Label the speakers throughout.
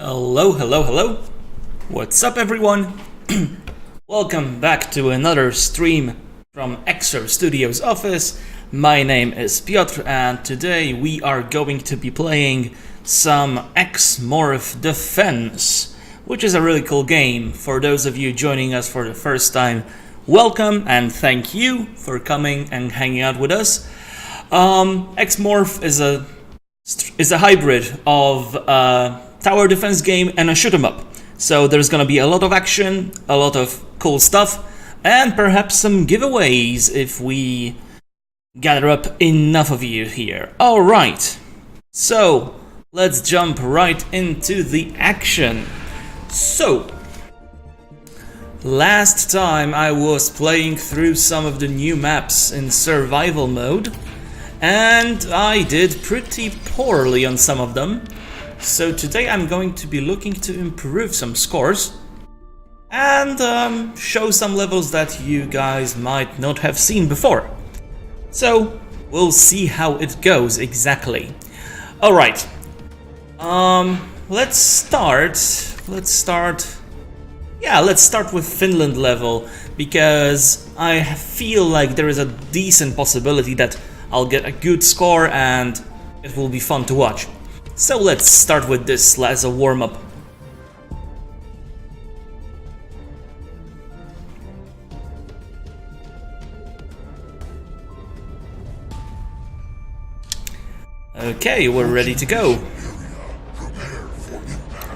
Speaker 1: Hello, hello, hello. What's up, everyone? Welcome back to another stream from EXOR Studios office. My name is Piotr, and today we are going to be playing some X-Morph Defense, which is a really cool game. For those of you joining us for the first time, welcome and thank you for coming and hanging out with us. X-Morph is a hybrid of tower defense game and a shoot 'em up. So there's gonna be a lot of action, a lot of cool stuff, and perhaps some giveaways if we gather up enough of you here. Alright, so let's jump right into the action. So, last time I was playing through some of the new maps in survival mode, and I did pretty poorly on some of them. So today I'm going to be looking to improve some scores and show some levels that you guys might not have seen before. So we'll see how it goes exactly. Alright, let's start with Finland level, because I feel like there is a decent possibility that I'll get a good score and it will be fun to watch. So let's start with this as a warm-up. Okay, we're ready to go.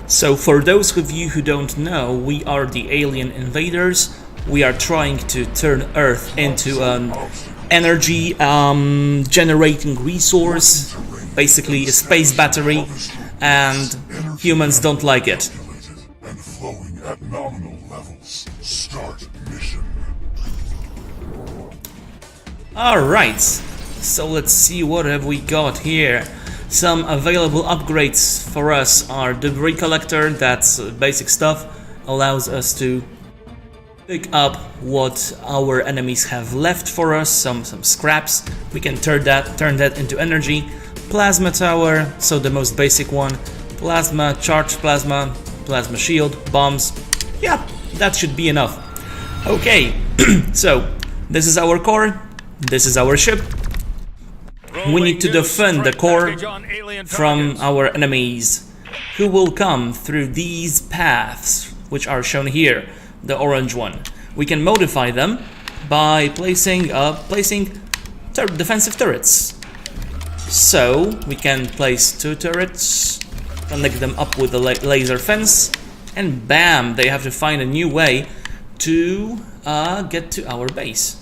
Speaker 1: So for those of you who don't know, we are the alien invaders. We are trying to turn Earth into an energy generating resource, basically a space battery, and humans don't like it.
Speaker 2: And flowing at nominal levels. Start mission.
Speaker 1: Alright, so let's see what have we got here. Some available upgrades for us are debris collector, that's basic stuff, allows us to pick up what our enemies have left for us, some scraps. We can turn that into energy. Plasma tower, so the most basic one. Plasma, charged plasma, plasma shield, bombs. Yeah, that should be enough. Okay, so this is our core, this is our ship. We need to defend the core from our enemies, who will come through these paths, which are shown here, the orange one. We can modify them by placing defensive turrets. So we can place 2 turrets, connect them up with a laser fence, and bam, they have to find a new way to get to our base,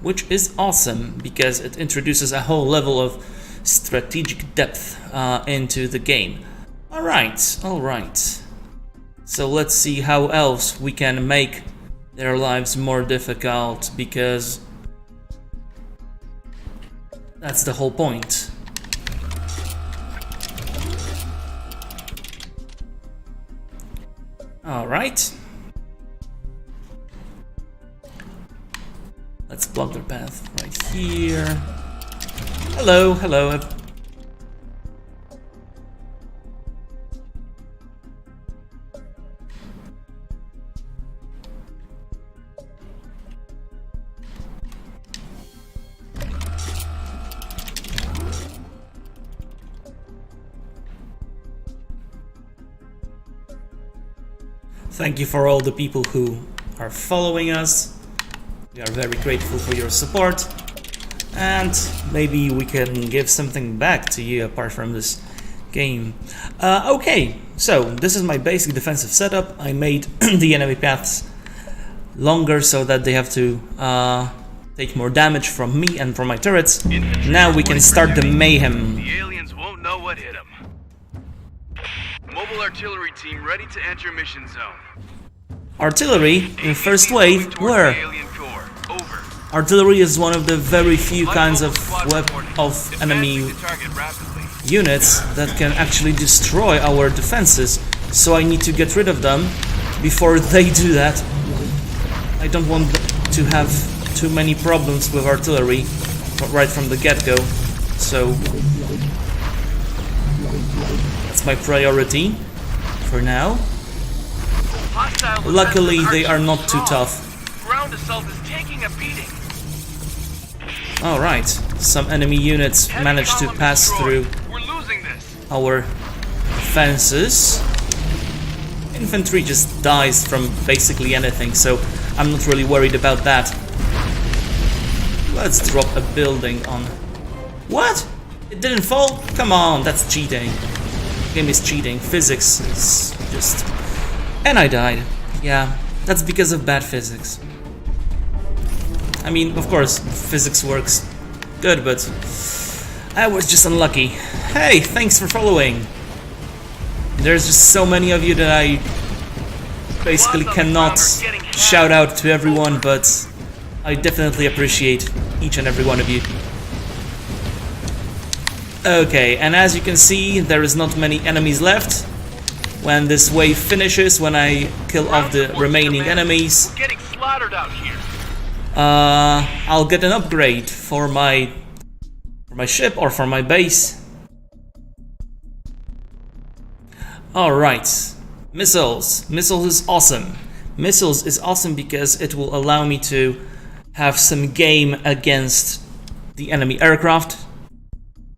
Speaker 1: which is awesome because it introduces a whole level of strategic depth into the game. Alright. So let's see how else we can make their lives more difficult, because that's the whole point. Alright. Let's block their path right here. Hello. Thank you for all the people who are following us. We are very grateful for your support, and maybe we can give something back to you apart from this game. Okay, so this is my basic defensive setup. I made the enemy paths longer so that they have to take more damage from me and from my turrets. Now we can start the mayhem.
Speaker 3: The aliens won't know what hit them. Mobile artillery team ready to enter mission zone.
Speaker 1: Artillery in first wave, where? Artillery is one of the very few kinds of enemy units that can actually destroy our defenses, so I need to get rid of them before they do that. I don't want to have too many problems with artillery right from the get-go, so that's my priority for now.
Speaker 3: Hostile
Speaker 1: Luckily,
Speaker 3: defenses
Speaker 1: they are not too
Speaker 3: strong.
Speaker 1: tough.
Speaker 3: Ground assault is taking a beating.
Speaker 1: Alright, some enemy units
Speaker 3: Heavy
Speaker 1: managed to
Speaker 3: column
Speaker 1: pass
Speaker 3: destroyed.
Speaker 1: through
Speaker 3: We're losing this.
Speaker 1: our defenses. Infantry just dies from basically anything, so I'm not really worried about that. Let's drop a building on... What? It didn't fall? Come on, that's cheating. Game is cheating. Physics is just... And I died. Yeah, that's because of bad physics. I mean, of course, physics works good, but I was just unlucky. Hey, thanks for following. There's just so many of you that I basically cannot shout out to everyone, but I definitely appreciate each and every one of you. Okay, and as you can see, there is not many enemies left. When this wave finishes, when I kill off the remaining enemies,
Speaker 3: We're getting slaughtered out here.
Speaker 1: I'll get an upgrade for my ship or for my base. Alright, missiles. Missiles is awesome. Missiles is awesome because it will allow me to have some game against the enemy aircraft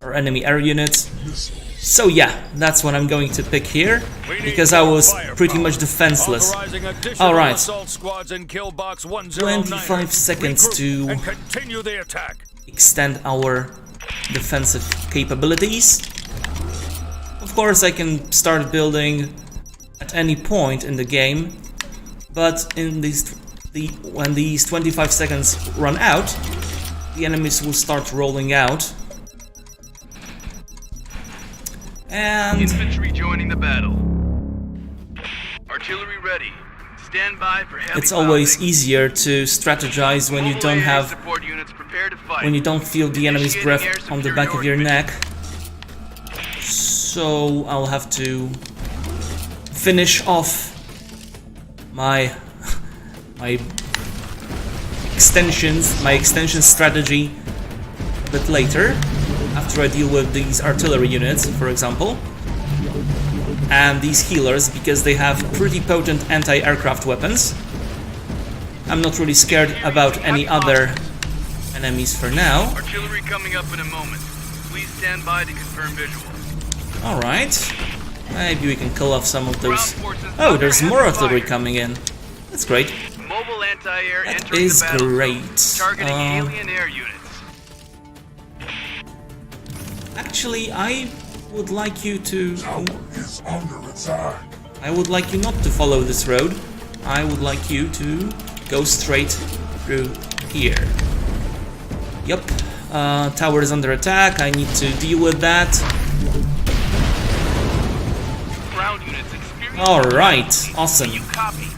Speaker 1: or enemy air units. So yeah, that's what I'm going to pick here, because I was pretty much defenseless. Alright, 25 seconds to extend our defensive capabilities. Of course, I can start building at any point in the game, but in when these 25 seconds run out, the enemies will start rolling out. And
Speaker 3: infantry joining the battle. Artillery ready. Stand by for heavy
Speaker 1: it's always
Speaker 3: firing.
Speaker 1: easier to strategize when you
Speaker 3: Mobile
Speaker 1: don't
Speaker 3: area
Speaker 1: have,
Speaker 3: support units prepare to fight.
Speaker 1: when you don't feel the enemy's
Speaker 3: Initiating
Speaker 1: breath
Speaker 3: air
Speaker 1: on the back of your
Speaker 3: superiority.
Speaker 1: neck. So I'll have to finish off my extension strategy a bit later, after I deal with these artillery units, for example, and these healers, because they have pretty potent anti-aircraft weapons. I'm not really scared about any other enemies for now.
Speaker 3: Artillery coming up in a moment. Please stand by to confirm visual.
Speaker 1: Alright, maybe we can kill off some of those. Oh, there's more artillery coming in. That's great.
Speaker 3: Mobile anti-air
Speaker 1: That
Speaker 3: entering
Speaker 1: is
Speaker 3: the battle zone,
Speaker 1: great.
Speaker 3: targeting alien air units.
Speaker 1: Actually, I would like you to...
Speaker 2: Tower is under attack.
Speaker 1: I would like you not to follow this road. I would like you to go straight through here. Yup, tower is under attack. I need to deal with that.
Speaker 3: Ground units experiencing.
Speaker 1: Alright, awesome.
Speaker 3: You copy.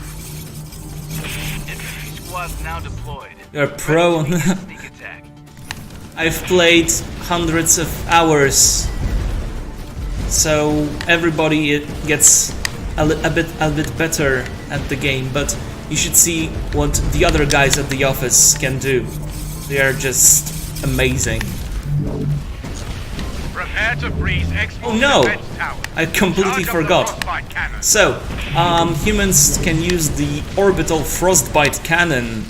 Speaker 3: Infantry squads now deployed.
Speaker 1: You're pro.
Speaker 3: Ready to make a sneak attack.
Speaker 1: I've played hundreds of hours, so everybody gets a bit better at the game, but you should see what the other guys at the office can do. They are just amazing.
Speaker 3: Prepare to freeze X-Morph
Speaker 1: Oh no!
Speaker 3: defense tower.
Speaker 1: I completely
Speaker 3: Charge up the
Speaker 1: forgot.
Speaker 3: frostbite cannon.
Speaker 1: So, humans can use the orbital frostbite cannon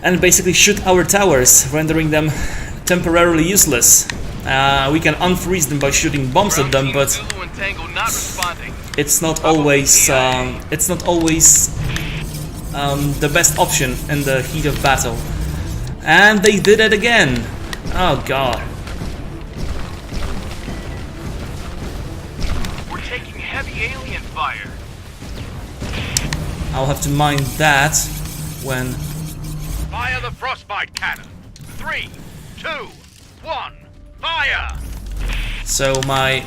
Speaker 1: and basically shoot our towers, rendering them temporarily useless. We can unfreeze them by shooting bombs at them, but
Speaker 3: Zulu and Tango not responding.
Speaker 1: it's not always the best option in the heat of battle. And they did it again. Oh god.
Speaker 3: We're taking heavy alien fire.
Speaker 1: I'll have to mind that when...
Speaker 3: Fire the frostbite cannon. 3, 2, 1, fire!
Speaker 1: So my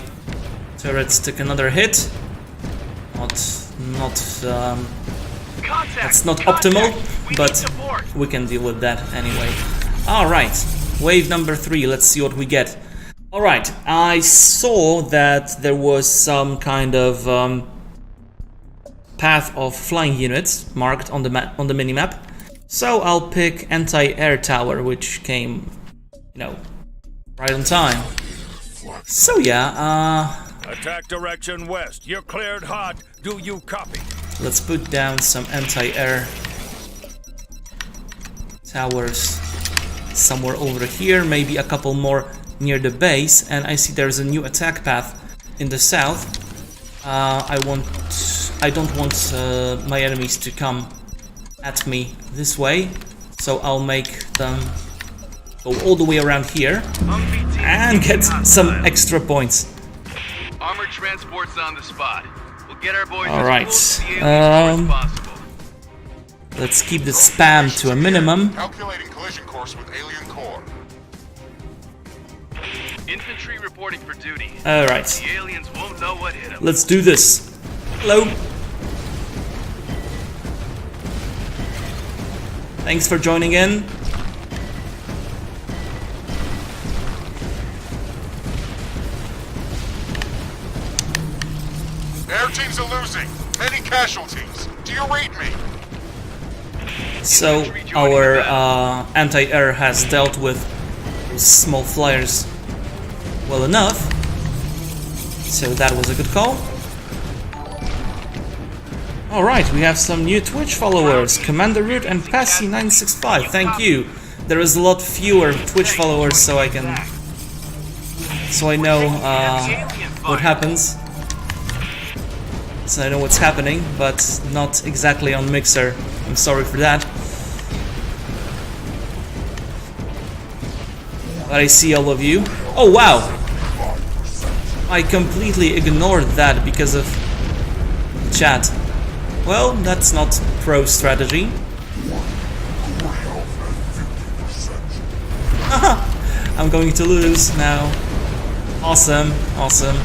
Speaker 1: turrets took another hit. That's not optimal, but we can deal with that anyway. Alright, wave number 3, let's see what we get. Alright, I saw that there was some kind of path of flying units marked on the minimap. So I'll pick anti-air tower, which came, right on time.
Speaker 2: deflect.
Speaker 1: So yeah,
Speaker 4: Attack direction west. You're cleared hot. Do you copy?
Speaker 1: let's put down some anti-air towers somewhere over here, maybe a couple more near the base. And I see there's a new attack path in the south. I don't want my enemies to come at me this way, so I'll make them go all the way around here and get some extra points.
Speaker 3: Armored transport's on the spot. We'll get our boys
Speaker 1: All right,
Speaker 3: as close to the aliens as possible.
Speaker 1: let's keep the spam to a minimum.
Speaker 2: Calculating collision course with alien core.
Speaker 3: Infantry reporting for duty.
Speaker 1: All right,
Speaker 3: The aliens won't know what hit them.
Speaker 1: let's do this. Hello. Thanks for joining in.
Speaker 2: Air teams are losing. Many casualties. Do you read me?
Speaker 1: So our anti-air has dealt with those small flyers well enough. So that was a good call. Alright, we have some new Twitch followers. Commander Root and Passy965, thank you. There is a lot fewer Twitch followers, so I know what happens. So I know what's happening, but not exactly on Mixer. I'm sorry for that. But I see all of you. Oh wow! I completely ignored that because of chat. Well, that's not pro strategy. I'm going to lose now. Awesome, awesome.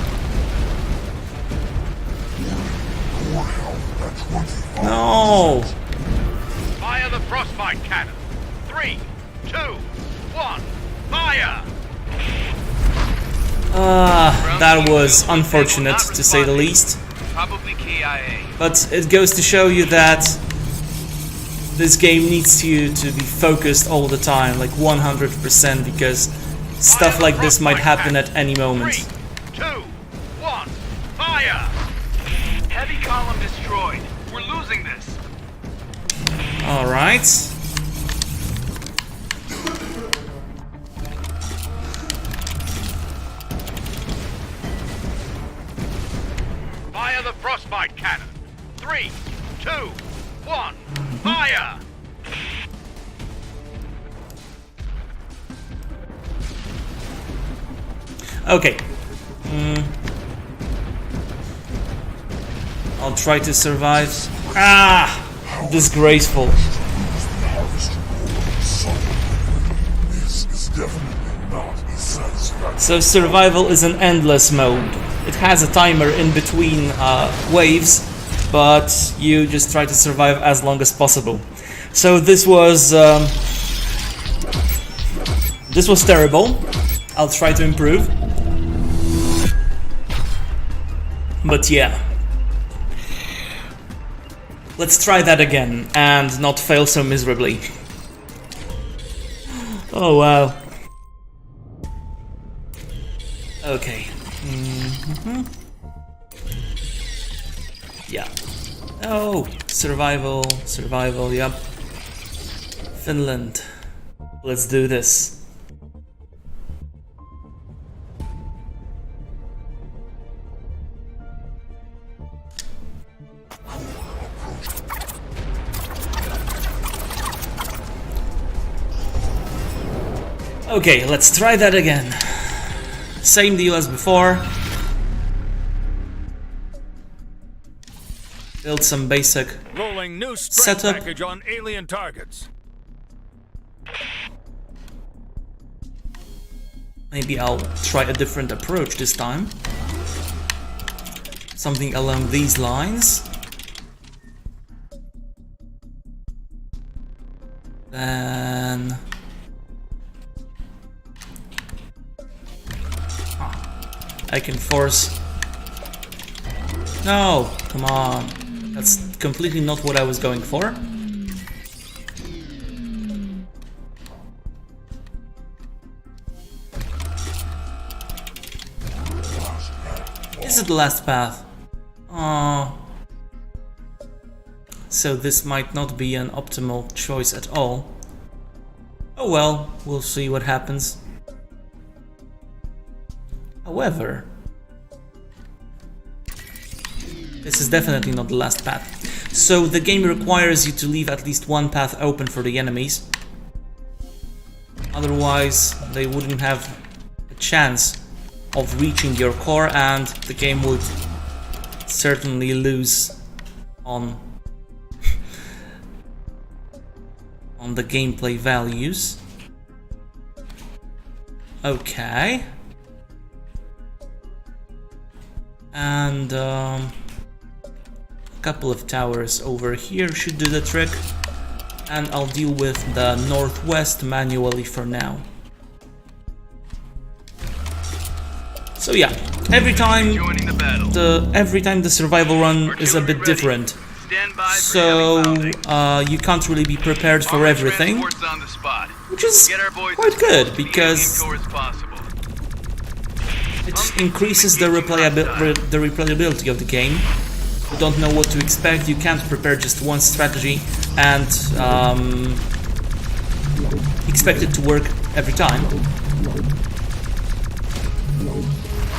Speaker 1: No!
Speaker 3: Fire the frostbite cannon. 3, 2, 1, fire!
Speaker 1: That was unfortunate to say the least.
Speaker 3: Probably KIA.
Speaker 1: But it goes to show you that this game needs you to be focused all the time, like 100%, because stuff like this might happen at any moment.
Speaker 3: 3, 2, 1, fire! Heavy column destroyed. We're losing this.
Speaker 1: Alright.
Speaker 3: Fire the frostbite cannon. 3, 2, 1, fire!
Speaker 1: Okay. I'll try to survive. Ah! Disgraceful.
Speaker 2: This is definitely not a satisfactory.
Speaker 1: So survival is an endless mode. It has a timer in between waves, but you just try to survive as long as possible. So this was terrible. I'll try to improve. But yeah. Let's try that again and not fail so miserably. Oh wow. Okay. Yeah. Oh, survival, yep. Finland. Let's do this. Okay, let's try that again. Same deal as before. Build some basic
Speaker 4: Rolling new strike
Speaker 1: setup.
Speaker 4: package on alien targets.
Speaker 1: Maybe I'll try a different approach this time. Something along these lines. Then... I can force... No! Come on. That's completely not what I was going for. Is it the last path? Oh. So this might not be an optimal choice at all. Oh well, we'll see what happens. However, this is definitely not the last path. So the game requires you to leave at least one path open for the enemies. Otherwise, they wouldn't have a chance of reaching your core, and the game would certainly lose on the gameplay values. Okay. And a couple of towers over here should do the trick. And I'll deal with the northwest manually for now. So yeah, every time the survival run is a bit different. So you can't really be prepared for everything, which is quite good because it increases the replayability of the game. You don't know what to expect, you can't prepare just one strategy and expect it to work every time.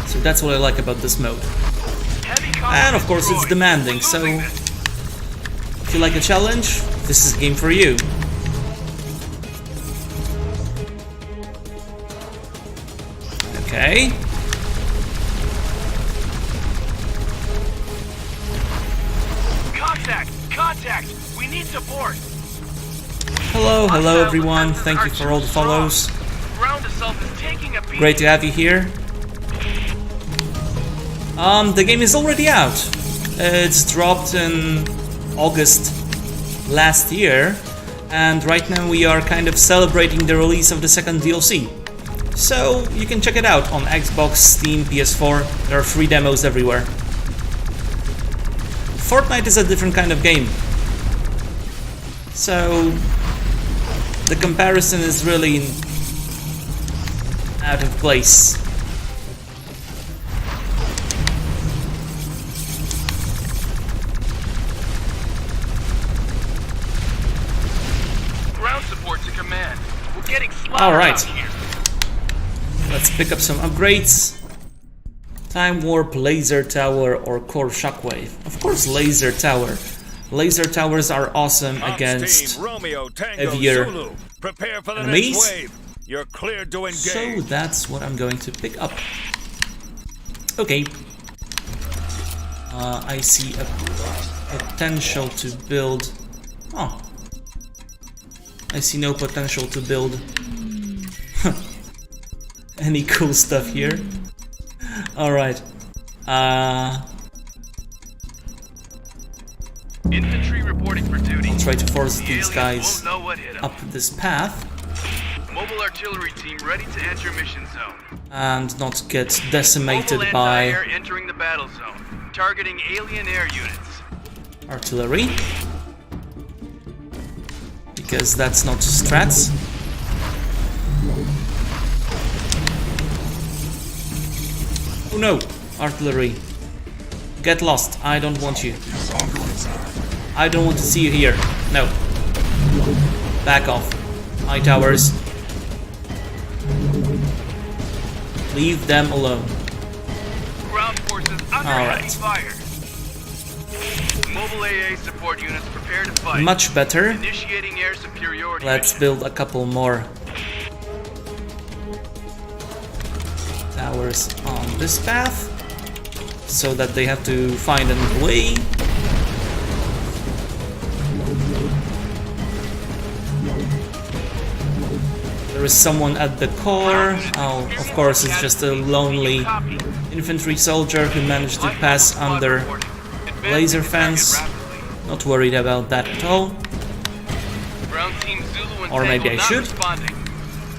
Speaker 1: So that's what I like about this mode. And of course it's demanding, so if you like a challenge, this is a game for you. Okay.
Speaker 3: Contact! We need support!
Speaker 1: Hello everyone, thank you for all the follows.
Speaker 3: Ground assault is taking a beat.
Speaker 1: Great to have you here. The game is already out. It's dropped in August last year, and right now we are kind of celebrating the release of the second DLC. So you can check it out on Xbox, Steam, PS4, there are free demos everywhere. Fortnite is a different kind of game, so the comparison is really out of place.
Speaker 3: Ground support to command. We're getting slaughtered.
Speaker 1: All right,
Speaker 3: out here.
Speaker 1: let's pick up some upgrades. Time Warp, Laser Tower, or Core Shockwave. Of course, Laser Tower. Laser towers are awesome against heavier enemies.
Speaker 4: You're cleared to engage.
Speaker 1: So that's what I'm going to pick up. Okay. I see a potential to build. Oh. I see no potential to build any cool stuff here. Alright.
Speaker 3: Infantry reporting for duty.
Speaker 1: I'll try to force these
Speaker 3: The
Speaker 1: guys
Speaker 3: aliens won't know what hit 'em.
Speaker 1: up this path
Speaker 3: Mobile artillery team ready to enter mission zone.
Speaker 1: and not get decimated
Speaker 3: Mobile
Speaker 1: by
Speaker 3: anti-air entering the battle zone. Targeting alien air units.
Speaker 1: artillery. Because that's not strats. Oh no! Artillery. Get lost. I don't want you. I don't want to see you here. No. Back off. High towers. Leave them alone.
Speaker 3: Ground forces under
Speaker 1: Alright.
Speaker 3: heavy fire. Mobile AA support units prepare to fight.
Speaker 1: Much better.
Speaker 3: Initiating air superiority.
Speaker 1: Let's
Speaker 3: mission.
Speaker 1: build a couple more towers on this path so that they have to find another way. There is someone at the core. Oh, of course, it's just a lonely infantry soldier who managed to pass under laser fence. Not worried about that at all.
Speaker 3: Ground team Zulu and
Speaker 1: Or maybe I
Speaker 3: Tango not
Speaker 1: should.
Speaker 3: responding.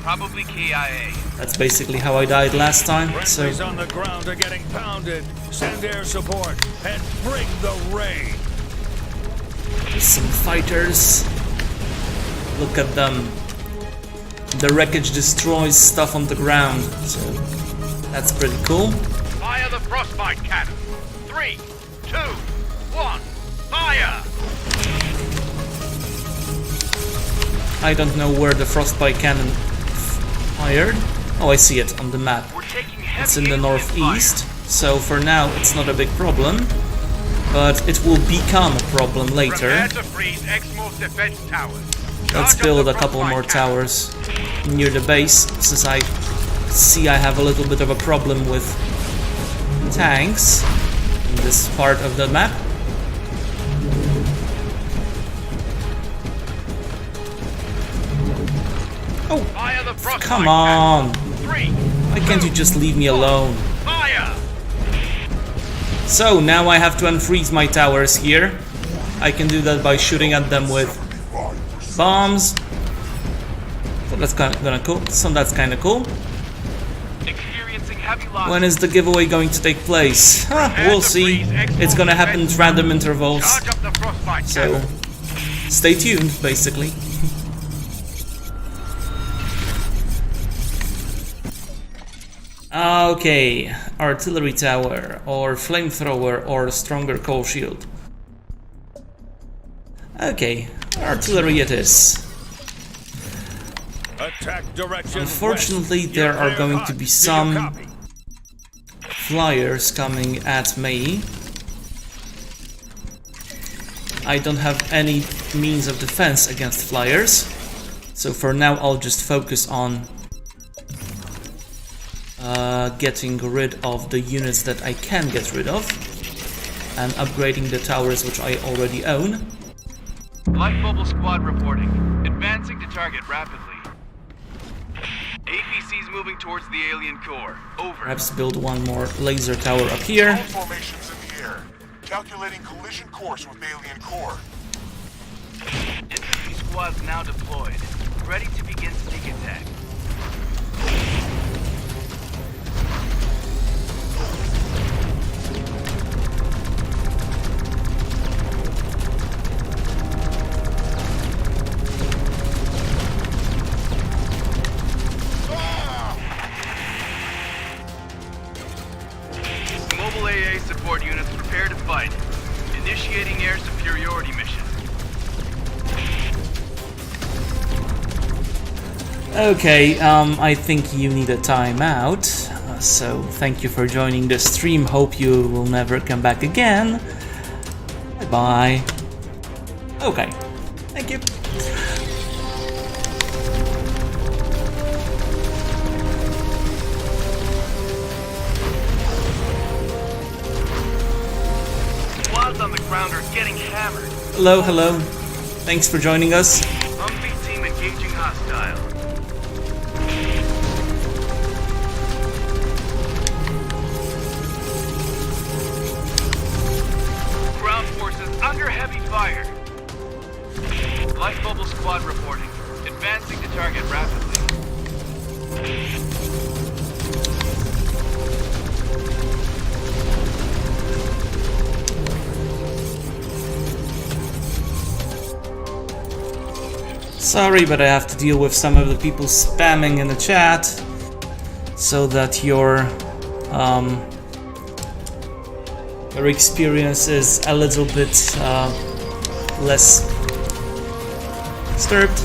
Speaker 3: Probably KIA.
Speaker 1: That's basically how I died last time. So
Speaker 4: Friendlies on the ground are getting pounded. Send air support and bring the rain.
Speaker 1: some fighters. Look at them. The wreckage destroys stuff on the ground, so that's pretty cool.
Speaker 3: Fire Fire the frostbite cannon. 3, 2, 1, fire!
Speaker 1: I don't know where the frostbite cannon fired. Oh, I see it on the map.
Speaker 3: We're taking heavy
Speaker 1: It's in the
Speaker 3: alien
Speaker 1: northeast, so for now it's not a big problem. But it will become a problem
Speaker 3: fire.
Speaker 1: later.
Speaker 3: Prepare to freeze X-Morph defense towers.
Speaker 1: Let's
Speaker 3: Charge up
Speaker 1: build
Speaker 3: the
Speaker 1: a couple
Speaker 3: frostbite
Speaker 1: more
Speaker 3: cannon.
Speaker 1: towers near the base, since I see I have a little bit of a problem with tanks in this part of the map. Oh,
Speaker 3: Fire the frostbite
Speaker 1: come on!
Speaker 3: cannon. 3,
Speaker 1: Why can't you just leave me alone?
Speaker 3: fire!
Speaker 1: So, now I have to unfreeze my towers here. I can do that by shooting at them with
Speaker 2: 75%.
Speaker 1: bombs. So that's kind of cool.
Speaker 3: Experiencing heavy losses.
Speaker 1: When is the giveaway going to take place? Huh, we'll see. It's gonna happen at random intervals.
Speaker 3: Charge up the frostbite
Speaker 1: So,
Speaker 3: cannon.
Speaker 1: stay tuned, basically. Okay, artillery tower, or flamethrower, or stronger coal shield. Okay, artillery it is.
Speaker 4: Attack direction.
Speaker 1: Unfortunately,
Speaker 4: west.
Speaker 1: there
Speaker 4: You're
Speaker 1: are
Speaker 4: clear
Speaker 1: going
Speaker 4: hot.
Speaker 1: to be
Speaker 4: Do you
Speaker 1: some
Speaker 4: copy?
Speaker 1: flyers coming at me. I don't have any means of defense against flyers, so for now I'll just focus on getting rid of the units that I can get rid of and upgrading the towers which I already own.
Speaker 3: Light bubble squad reporting. Advancing to target rapidly. APC's moving towards the alien core. Over.
Speaker 1: Perhaps build one more laser tower up here.
Speaker 2: All formations in the air. Calculating collision course with alien core.
Speaker 3: Infantry squads now deployed. Ready to begin sneak attack. Mobile AA support units prepare to fight. Initiating air superiority mission.
Speaker 1: Okay, I think you need a timeout. So thank you for joining the stream. Hope you will never come back again. Bye bye. Okay, thank you.
Speaker 3: Squads on the ground are getting hammered.
Speaker 1: Hello, hello. Thanks for joining us.
Speaker 3: Humvee team engaging hostile. Ground forces under heavy fire. Light bubble squad reporting. Advancing to target rapidly.
Speaker 1: Sorry, but I have to deal with some of the people spamming in the chat so that your experience is a little bit less disturbed.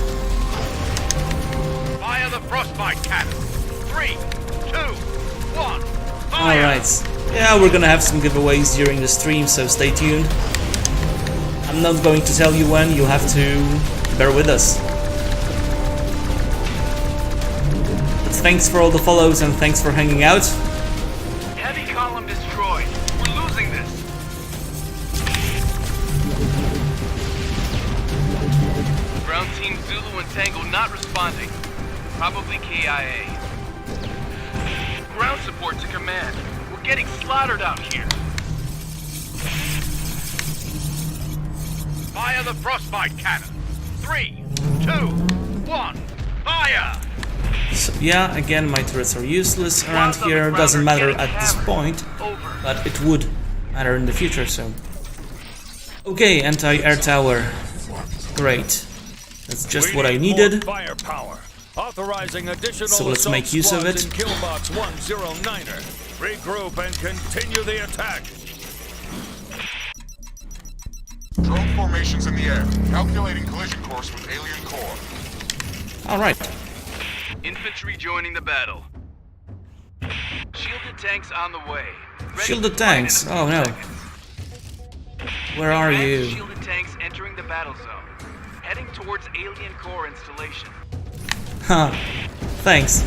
Speaker 3: Fire the frostbite cannon. 3, 2, 1. Fire!
Speaker 1: Alright, yeah, we're gonna have some giveaways during the stream, so stay tuned. I'm not going to tell you when, you'll have to bear with us. But thanks for all the follows and thanks for hanging out.
Speaker 3: Heavy column destroyed. We're losing this. Ground team Zulu and Tango not responding. Probably KIA. Ground support to command. We're getting slaughtered out here. Fire the frostbite cannon. 3, 2, 1. Fire!
Speaker 1: So yeah, again, my turrets are useless around here. Doesn't matter at this point,
Speaker 3: Over.
Speaker 1: but it would matter in the future, so... Okay, anti-air tower. Great. That's just what I needed.
Speaker 4: Firepower. Authorizing additional
Speaker 1: So let's
Speaker 4: assault
Speaker 1: make use of
Speaker 4: squads
Speaker 1: it.
Speaker 4: in Killbox 109er. Regroup and continue the attack.
Speaker 2: Drone formations in the air. Calculating collision course with alien core.
Speaker 1: Alright.
Speaker 3: Infantry joining the battle. Shielded tanks on the way. Ready
Speaker 1: Shielded
Speaker 3: to
Speaker 1: tanks?
Speaker 3: fight in a
Speaker 1: Oh
Speaker 3: few
Speaker 1: no.
Speaker 3: seconds.
Speaker 1: Where are
Speaker 3: Advanced
Speaker 1: you?
Speaker 3: Shielded tanks entering the battle zone. Heading towards alien core installation.
Speaker 1: Huh. Thanks.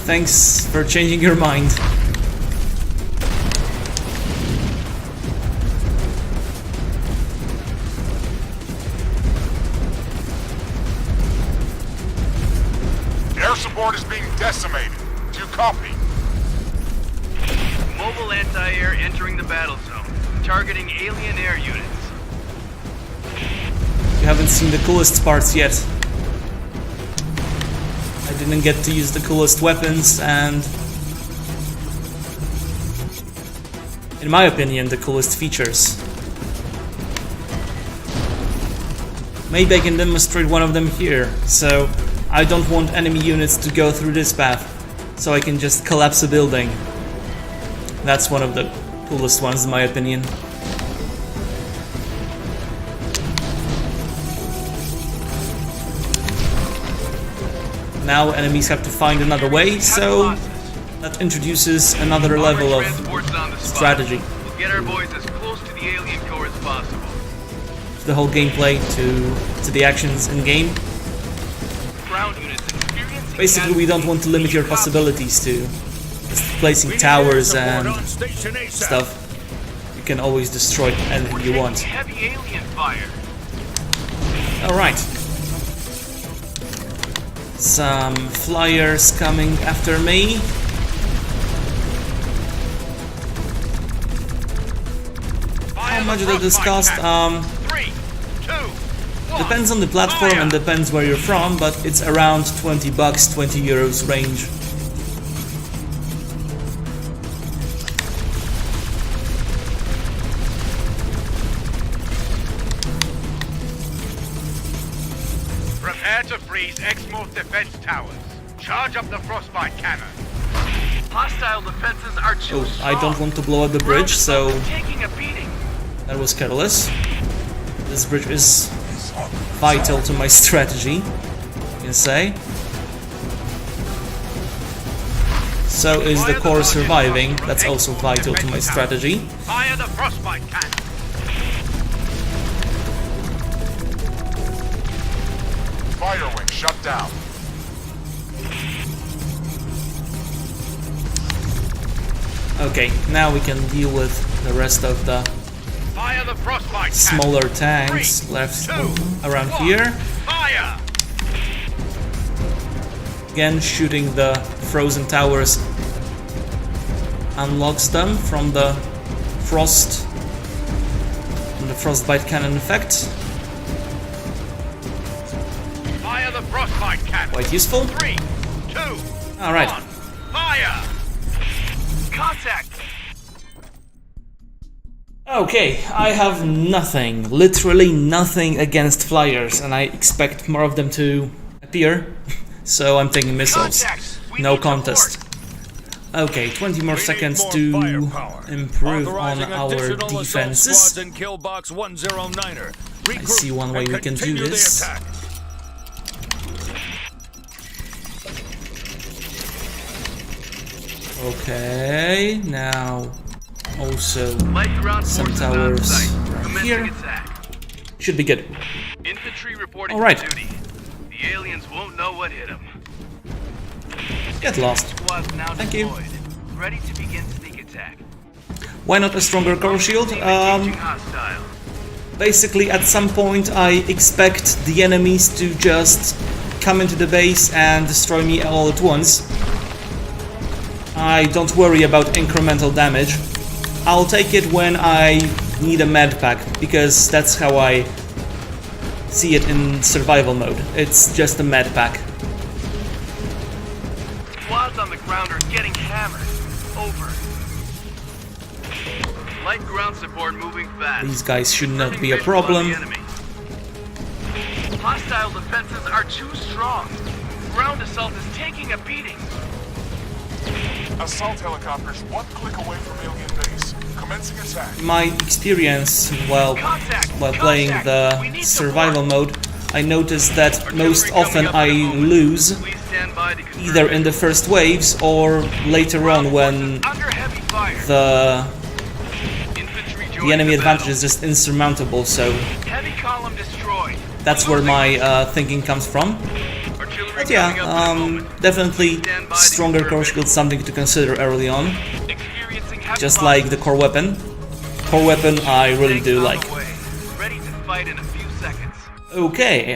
Speaker 1: Thanks for changing your mind.
Speaker 2: Air support is being decimated. Do you copy?
Speaker 3: Mobile anti-air entering the battle zone. Targeting alien air units.
Speaker 1: You haven't seen the coolest parts yet. I didn't get to use the coolest weapons and, in my opinion, the coolest features. Maybe I can demonstrate one of them here. So I don't want enemy units to go through this path, so I can just collapse a building. That's one of the coolest ones in my opinion. Now enemies have to find another way, so that introduces another level of strategy.
Speaker 3: We'll get our boys as close to the alien core as possible.
Speaker 1: The whole gameplay to the actions in game.
Speaker 3: Ground units experiencing
Speaker 1: Basically, we don't want to limit your possibilities to just placing towers and stuff. You can always destroy anything you want.
Speaker 3: heavy alien fire.
Speaker 1: Alright. Some flyers coming after me. How much does this cost?
Speaker 3: 3, 2, 1.
Speaker 1: Depends on the platform and depends where you're from, but it's around $20, €20 range.
Speaker 5: Prepare to freeze X-Morph defense towers. Charge up the frostbite cannon.
Speaker 3: Hostile defenses are too
Speaker 1: Oh,
Speaker 3: strong.
Speaker 1: I don't want to blow up the bridge, so
Speaker 3: Taking a beating.
Speaker 1: that was careless. This bridge is vital to my strategy, you can say. So is the core surviving, that's also vital to my strategy.
Speaker 5: Fire the frostbite cannon.
Speaker 2: Fire wing shut down.
Speaker 1: Okay, now we can deal with the rest of the
Speaker 5: Fire the frostbite cannon.
Speaker 1: smaller tanks left around here.
Speaker 5: Fire!
Speaker 1: Again, shooting the frozen towers unlocks them from the frostbite cannon effect.
Speaker 5: Fire the frostbite cannon.
Speaker 1: Quite useful.
Speaker 5: 3, 2,
Speaker 1: Alright.
Speaker 5: 1. Fire!
Speaker 3: Contact.
Speaker 1: Okay, I have nothing, literally nothing against flyers, and I expect more of them to appear, so I'm taking missiles.
Speaker 3: Contact. We
Speaker 1: No
Speaker 3: need
Speaker 1: contest.
Speaker 3: support.
Speaker 1: Okay, 20 more
Speaker 4: We need
Speaker 1: seconds
Speaker 4: more
Speaker 1: to
Speaker 4: firepower.
Speaker 1: improve on
Speaker 4: Authorizing
Speaker 1: our
Speaker 4: additional assault
Speaker 1: defenses.
Speaker 4: squads in kill box 109er. Regroup
Speaker 1: see one way
Speaker 4: and
Speaker 1: we can do
Speaker 4: continue the
Speaker 1: this.
Speaker 4: attack.
Speaker 1: Okay, now also
Speaker 3: Light ground
Speaker 1: some
Speaker 3: forces on
Speaker 1: towers
Speaker 3: site.
Speaker 1: right
Speaker 3: Commencing
Speaker 1: here.
Speaker 3: attack.
Speaker 1: Should be good.
Speaker 3: Infantry reporting
Speaker 1: Alright.
Speaker 3: for duty. The aliens won't know what hit them.
Speaker 1: Get lost.
Speaker 3: Squads now
Speaker 1: Thank you.
Speaker 3: deployed. Ready to begin sneak attack.
Speaker 1: Why not a stronger core shield?
Speaker 3: Engaging hostile.
Speaker 1: Basically, at some point, I expect the enemies to just come into the base and destroy me all at once. I don't worry about incremental damage. I'll take it when I need a med pack, because that's how I see it in survival mode. It's just a med pack.
Speaker 3: Squads on the ground are getting hammered. Over. Light ground support moving fast.
Speaker 1: These guys should not be a
Speaker 3: Visual on
Speaker 1: problem.
Speaker 3: the enemy. Hostile defenses are too strong. Ground assault is taking a beating.
Speaker 2: Assault helicopters one click away from alien base. Commencing attack.
Speaker 1: My experience while playing the survival mode, I noticed that most often I lose
Speaker 3: Please stand by to confirm
Speaker 1: either in the first waves or later on when
Speaker 3: under heavy fire.
Speaker 1: the
Speaker 3: Infantry
Speaker 1: the
Speaker 3: joining
Speaker 1: enemy
Speaker 3: the
Speaker 1: advantage
Speaker 3: battle.
Speaker 1: is just insurmountable. So
Speaker 3: Heavy column destroyed.
Speaker 1: that's where my thinking comes from.
Speaker 3: Artillery
Speaker 1: But
Speaker 3: coming up in a
Speaker 1: yeah,
Speaker 3: moment.
Speaker 1: definitely
Speaker 3: Stand by to
Speaker 1: stronger
Speaker 3: confirm
Speaker 1: core shield, something to consider early on.
Speaker 3: Experiencing heavy
Speaker 1: Just
Speaker 3: fire.
Speaker 1: like the core weapon. Core weapon I really
Speaker 3: Tanks
Speaker 1: do
Speaker 3: on
Speaker 1: like.
Speaker 3: the way. Ready to fight in a few seconds.
Speaker 1: Okay,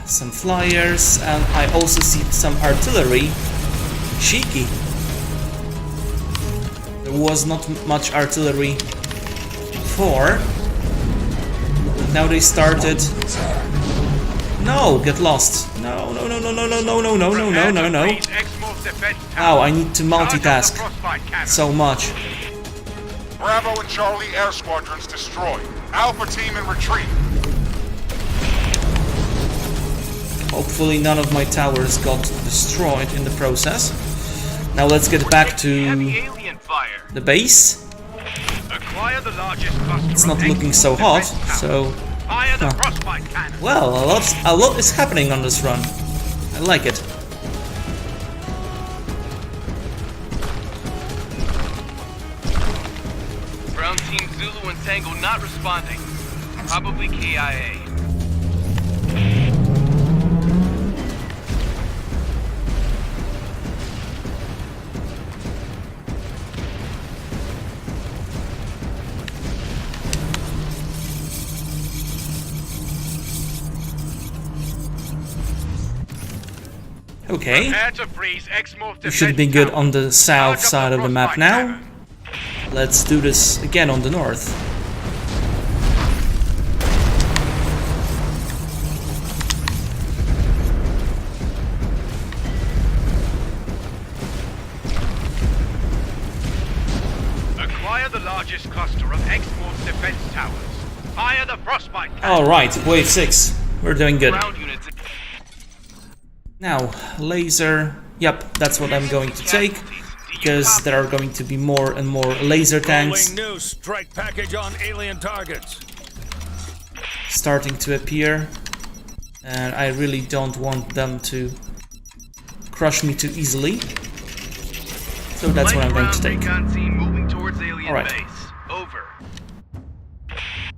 Speaker 1: some flyers, and I also see some artillery. Cheeky. There was not much artillery before. Now they started. No, get lost. No, no, no, no, no, no, no, no, no, no, no, no, no.
Speaker 5: X-Morph defense tower.
Speaker 1: Ow, I need to multitask
Speaker 5: Frostbite cannon.
Speaker 1: so much.
Speaker 2: Bravo and Charlie air squadrons destroyed. Alpha team in retreat.
Speaker 1: Hopefully none of my towers got destroyed in the process. Now let's get back
Speaker 3: Heavy
Speaker 1: to
Speaker 3: alien fire.
Speaker 1: the base.
Speaker 5: Acquire the largest cluster
Speaker 1: It's
Speaker 5: of
Speaker 1: not looking so hot,
Speaker 5: X-Morph defense
Speaker 1: so...
Speaker 5: towers. Fire the
Speaker 1: Huh.
Speaker 5: frostbite cannon.
Speaker 1: Well, a lot is happening on this run. I like it.
Speaker 3: Ground team Zulu and Tango not responding. Probably KIA.
Speaker 1: Okay,
Speaker 5: Prepare to freeze X-Morph
Speaker 1: we should
Speaker 5: defense
Speaker 1: be good
Speaker 5: tower.
Speaker 1: on the south
Speaker 5: Charge up
Speaker 1: side of the map
Speaker 5: frostbite
Speaker 1: now.
Speaker 5: cannon.
Speaker 1: Let's do this again on the north.
Speaker 5: Acquire the largest cluster of X-Morph defense towers. Fire the frostbite cannon.
Speaker 1: Alright, wave 6. We're doing good.
Speaker 3: Ground units.
Speaker 1: Now, laser. Yep, that's what I'm going to take. Because there are going to be more and more laser tanks
Speaker 4: Rolling new strike package on alien targets.
Speaker 1: starting to appear. And I really don't want them to crush me too easily. So that's what I'm going to take.
Speaker 3: Recon team moving towards alien
Speaker 1: All right.
Speaker 3: base. Over.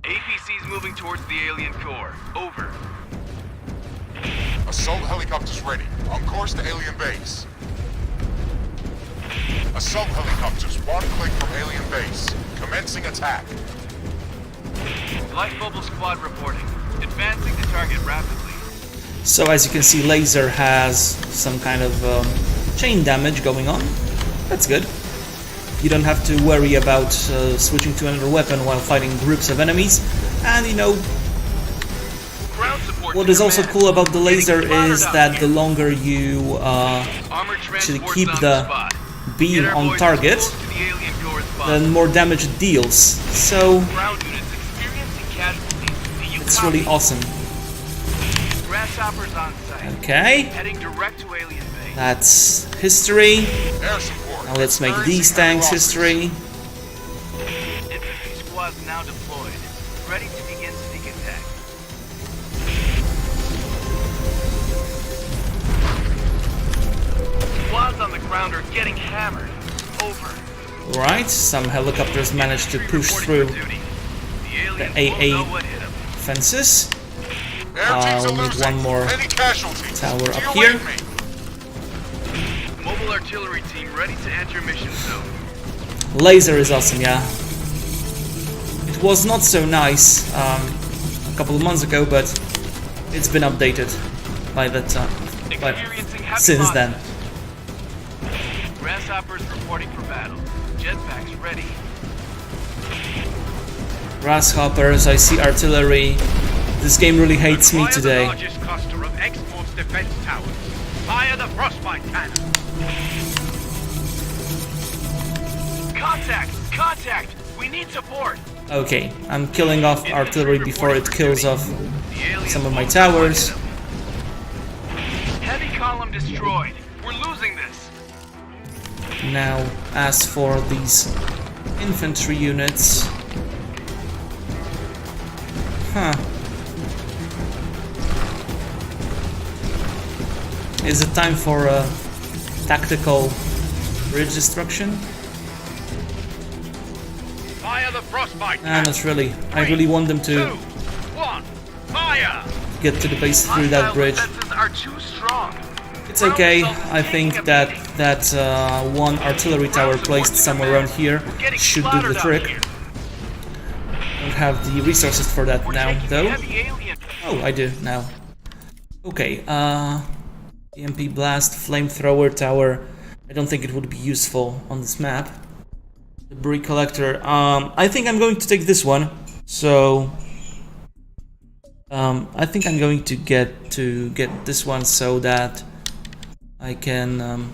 Speaker 3: APC's moving towards the alien core. Over.
Speaker 2: Assault helicopters ready. On course to alien base. Assault helicopters one click from alien base. Commencing attack.
Speaker 3: Light bubble squad reporting. Advancing to target rapidly.
Speaker 1: So as you can see, laser has some kind of chain damage going on. That's good. You don't have to worry about switching to another weapon while fighting groups of enemies. And you know,
Speaker 3: Ground support.
Speaker 1: what
Speaker 3: to
Speaker 1: is also
Speaker 3: command.
Speaker 1: cool about the laser
Speaker 3: Getting
Speaker 1: is
Speaker 3: spotted
Speaker 1: that
Speaker 3: out
Speaker 1: the
Speaker 3: here.
Speaker 1: longer you
Speaker 3: Armored
Speaker 1: actually
Speaker 3: transports
Speaker 1: keep
Speaker 3: on
Speaker 1: the
Speaker 3: spot.
Speaker 1: beam
Speaker 3: Get our
Speaker 1: on
Speaker 3: boys
Speaker 1: target,
Speaker 3: as close to the alien core as
Speaker 1: the
Speaker 3: possible.
Speaker 1: more damage it deals. So
Speaker 3: Ground units experiencing casualties. Do you
Speaker 1: it's
Speaker 3: copy?
Speaker 1: really awesome.
Speaker 3: Grasshoppers on site.
Speaker 1: Okay,
Speaker 3: Heading direct to alien base.
Speaker 1: that's history.
Speaker 2: Air support.
Speaker 1: Now let's make
Speaker 2: Experiencing
Speaker 1: these
Speaker 2: heavy
Speaker 1: tanks
Speaker 2: losses.
Speaker 1: history.
Speaker 3: Infantry squads now deployed. Ready to begin sneak attack. Squads on the ground are getting hammered. Over.
Speaker 1: Right, some helicopters managed to
Speaker 3: Infantry
Speaker 1: push
Speaker 3: reporting
Speaker 1: through
Speaker 3: for duty. The aliens
Speaker 1: the
Speaker 3: won't
Speaker 1: AA
Speaker 3: know what hit 'em.
Speaker 1: fences.
Speaker 2: Air teams
Speaker 1: I'll
Speaker 2: are
Speaker 1: need
Speaker 2: losing.
Speaker 1: one more
Speaker 2: Any casualties?
Speaker 1: tower
Speaker 2: Do
Speaker 1: up
Speaker 2: you
Speaker 1: here.
Speaker 2: wait me?
Speaker 3: Mobile artillery team ready to enter mission zone.
Speaker 1: Laser is awesome, yeah. It was not so nice a couple of months ago, but it's been updated by that time. But
Speaker 3: Experiencing heavy
Speaker 1: since
Speaker 3: losses.
Speaker 1: then.
Speaker 3: Grasshoppers reporting for battle. Jetpacks ready.
Speaker 1: Grasshoppers, I see artillery. This game really hates me
Speaker 5: Acquire
Speaker 1: today.
Speaker 5: the largest cluster of X-Morph's defense towers. Fire the frostbite cannon.
Speaker 3: Contact! Contact! We need support!
Speaker 1: Okay, I'm killing off artillery before it kills off
Speaker 3: The aliens
Speaker 1: some of my
Speaker 3: won't know what
Speaker 1: towers.
Speaker 3: hit 'em. Heavy column destroyed. We're losing this.
Speaker 1: Now, as for these infantry units... Huh. Is it time for a tactical bridge destruction?
Speaker 5: Fire the frostbite.
Speaker 1: Not really. I really want them to
Speaker 5: 2, 1, fire!
Speaker 1: get to the base through that bridge.
Speaker 3: Defenses are too strong.
Speaker 1: It's okay. I think that one artillery tower placed somewhere around here should do the trick. Don't have the resources for that now, though. Oh, I do now. Okay. EMP blast, flamethrower tower. I don't think it would be useful on this map. Debris collector. I think I'm going to take this one. So I think I'm going to get this one so that I can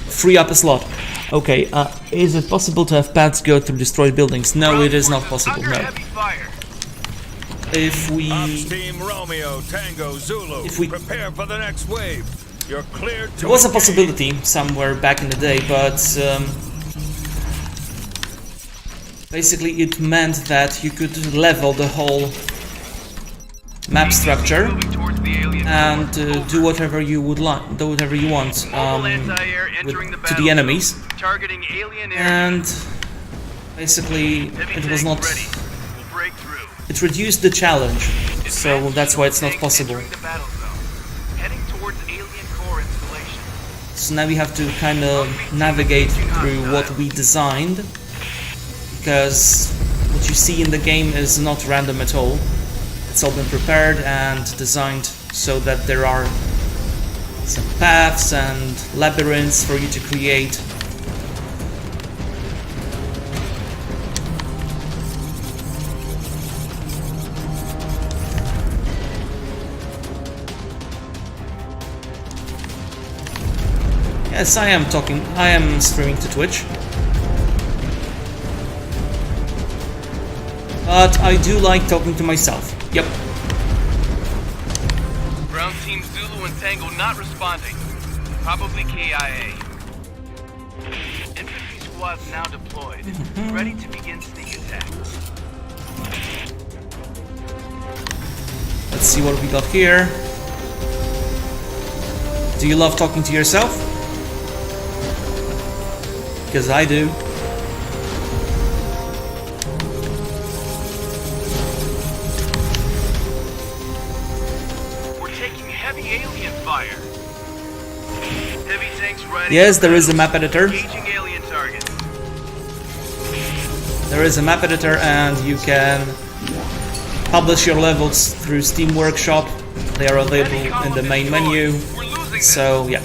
Speaker 1: free up a slot. Okay. Is it possible to have paths go through destroyed buildings? No, it is not possible. No. If we
Speaker 4: Team Romeo, Tango, Zulu, prepare for the next wave. You're cleared to
Speaker 1: There was a
Speaker 4: engage.
Speaker 1: possibility somewhere back in the day, but basically it meant that you could level the whole map structure and do whatever you would like, do whatever you want to the enemies. And basically it was not. It reduced the challenge, so that's why it's not possible. So now we have to kind of navigate through what we designed, because what you see in the game is not random at all. It's all been prepared and designed so that there are some paths and labyrinths for you to create. Yes, I am streaming to Twitch. But I do like talking to myself. Yep.
Speaker 3: Ground team Zulu and Tango not responding. Probably KIA. Infantry squads now deployed. Ready to begin sneak attacks.
Speaker 1: Let's see what we got here. Do you love talking to yourself? Because I do.
Speaker 3: We're taking heavy alien fire. Heavy tanks ready.
Speaker 1: Yes, there is a map editor.
Speaker 3: Engaging alien targets.
Speaker 1: There is a map editor, and you can publish your levels through Steam Workshop. They are available in the main menu.
Speaker 3: We're losing this.
Speaker 1: So yeah.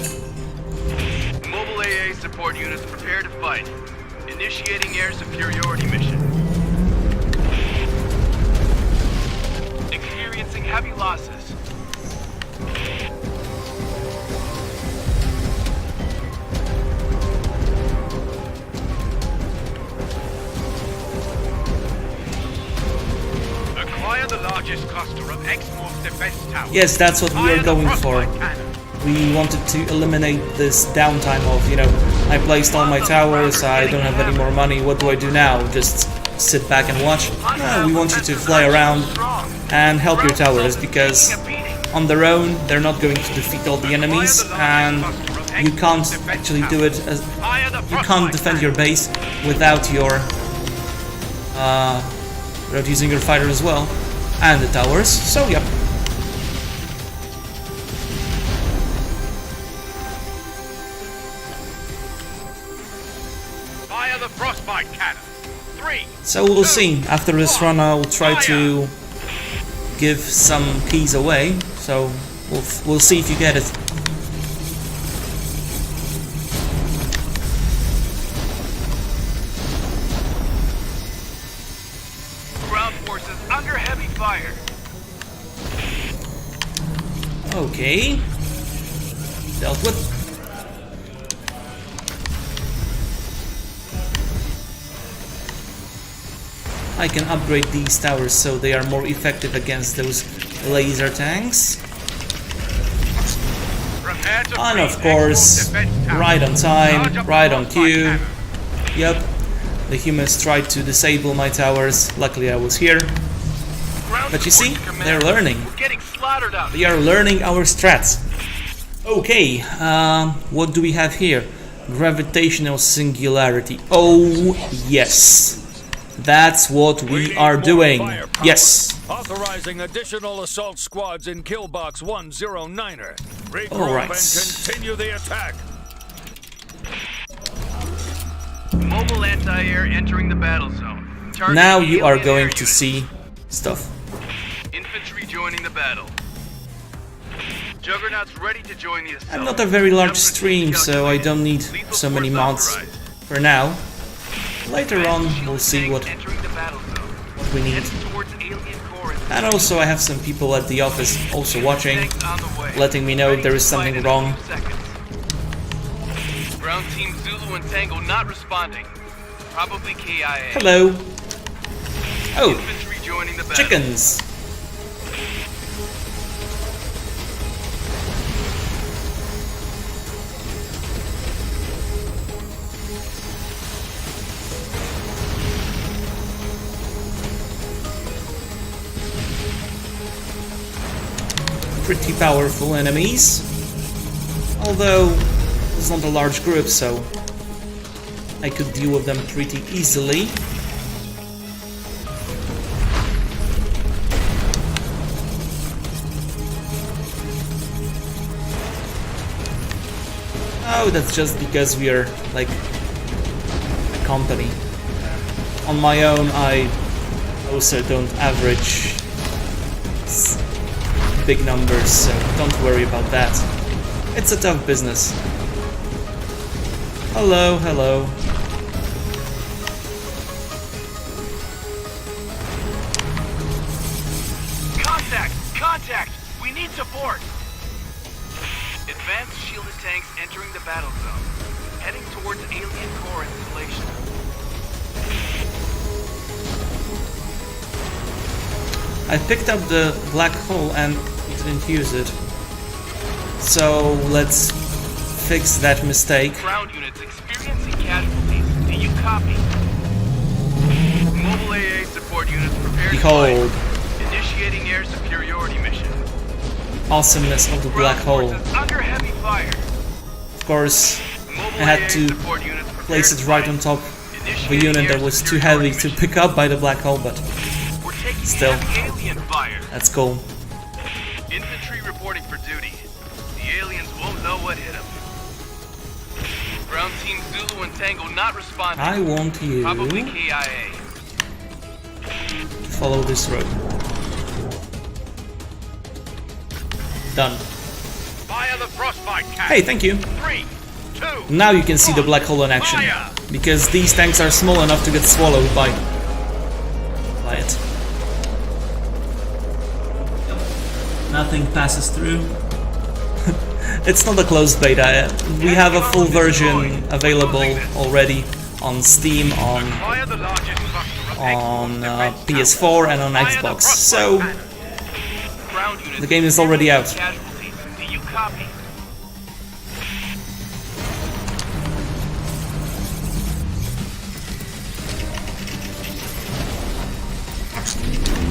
Speaker 3: Mobile AA support units prepare to fight. Initiating air superiority mission. Experiencing heavy losses.
Speaker 5: Acquire the largest cluster of X-Morph defense towers.
Speaker 1: Yes, that's what we
Speaker 5: Fire
Speaker 1: are
Speaker 5: the
Speaker 1: going for.
Speaker 5: frostbite cannon.
Speaker 1: We wanted to eliminate this downtime of, you know, I placed all my towers, I don't have any more money, what do I do now? Just sit back and watch? No, we want you to fly around and help your towers, because on their own they're not going to defeat all the enemies, and you can't actually do it as you can't defend your base without your without using your fighter as well and the towers. So yep.
Speaker 5: Fire the frostbite cannon. 3.
Speaker 1: So we'll see. After this run, I'll try to give some keys away. So we'll see if you get it.
Speaker 3: Ground forces under heavy fire.
Speaker 1: Okay. Dealt with. I can upgrade these towers so they are more effective against those laser tanks. And of course, right on time, right on cue. Yep, the humans tried to disable my towers. Luckily I was here. But you see, they're learning. They are learning our strats. Okay, what do we have here? Gravitational singularity. Oh, yes. That's what we are doing. Yes.
Speaker 4: Authorizing additional assault squads in Killbox 109er. Regroup
Speaker 1: Alright.
Speaker 4: and continue the attack.
Speaker 3: Mobile anti-air entering the battle zone. Target
Speaker 1: Now you are
Speaker 3: alien
Speaker 1: going
Speaker 3: air
Speaker 1: to
Speaker 3: units.
Speaker 1: see stuff.
Speaker 3: Infantry joining the battle. Juggernaut's ready to join the assault.
Speaker 1: I'm not a very large stream, so I don't need so many mods for now. Later on, we'll see what we need. And also I have some people at the office also watching, letting me know if there is something wrong.
Speaker 3: Ground team Zulu and Tango not responding. Probably KIA.
Speaker 1: Hello. Oh,
Speaker 3: Infantry joining the battle.
Speaker 1: chickens. Pretty powerful enemies, although it's not a large group, so I could deal with them pretty easily. Oh, that's just because we are like a company. On my own, I also don't average big numbers, so don't worry about that. It's a tough business. Hello, hello.
Speaker 3: Contact! Contact! We need support! Advanced shielded tanks entering the battle zone. Heading towards alien core installation.
Speaker 1: I picked up the black hole and didn't use it. So let's fix that mistake.
Speaker 3: Ground units experiencing casualties. Do you copy? Mobile AA support units prepared.
Speaker 1: Behold,
Speaker 3: Initiating air superiority mission.
Speaker 1: awesomeness of the black hole.
Speaker 3: Forces under heavy fire.
Speaker 1: Of course,
Speaker 3: Mobile
Speaker 1: I had
Speaker 3: AA
Speaker 1: to
Speaker 3: support units
Speaker 1: place it
Speaker 3: prepared
Speaker 1: right on top of a
Speaker 3: Initiating
Speaker 1: unit that
Speaker 3: air
Speaker 1: was too heavy
Speaker 3: superiority
Speaker 1: to pick up by the black hole, but
Speaker 3: We're taking
Speaker 1: still.
Speaker 3: heavy alien fire.
Speaker 1: that's cool.
Speaker 3: Infantry reporting for duty. The aliens won't know what hit them. Ground team Zulu and Tango not responding.
Speaker 1: I want you
Speaker 3: Probably
Speaker 1: to
Speaker 3: KIA.
Speaker 1: follow this road. Done.
Speaker 5: Fire the frostbite cannon.
Speaker 1: Hey, thank you.
Speaker 5: 3, 2.
Speaker 1: Now you can see the black hole in action,
Speaker 5: Fire!
Speaker 1: because these tanks are small enough to get swallowed by it. Nothing passes through. It's not a closed beta. We have a full version available already on Steam,
Speaker 5: Fire the largest cluster of
Speaker 1: on
Speaker 5: X-Morph defense
Speaker 1: PS4 and on
Speaker 5: Fire the
Speaker 1: Xbox.
Speaker 5: frostbite
Speaker 1: So
Speaker 5: cannon.
Speaker 3: Ground units
Speaker 1: the game is already out.
Speaker 3: casualties. Do you copy?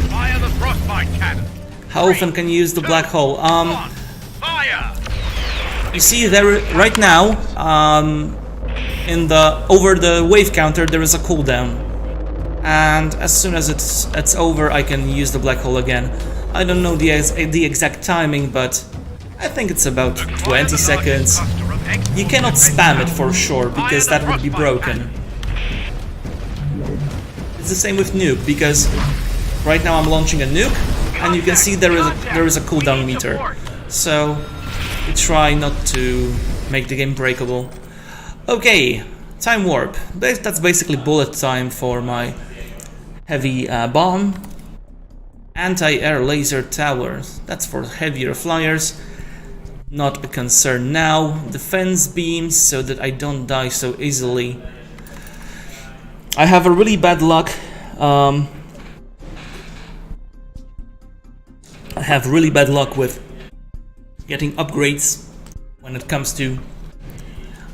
Speaker 5: Fire the frostbite cannon.
Speaker 1: How often can you use the black hole?
Speaker 5: Fire!
Speaker 1: You see there right now, in the over the wave counter there is a cooldown, and as soon as it's over, I can use the black hole again. I don't know the exact timing, but I think it's about 20 seconds. You cannot spam it for sure, because that would be broken. It's the same with nuke, because right now I'm launching a nuke, and you can see there is a cooldown meter. So we try not to make the game breakable. Okay, time warp. That's basically bullet time for my heavy bomb. Anti-air laser towers. That's for heavier flyers. Not a concern now. Defense beams so that I don't die so easily. I have a really bad luck. I have really bad luck with getting upgrades when it comes to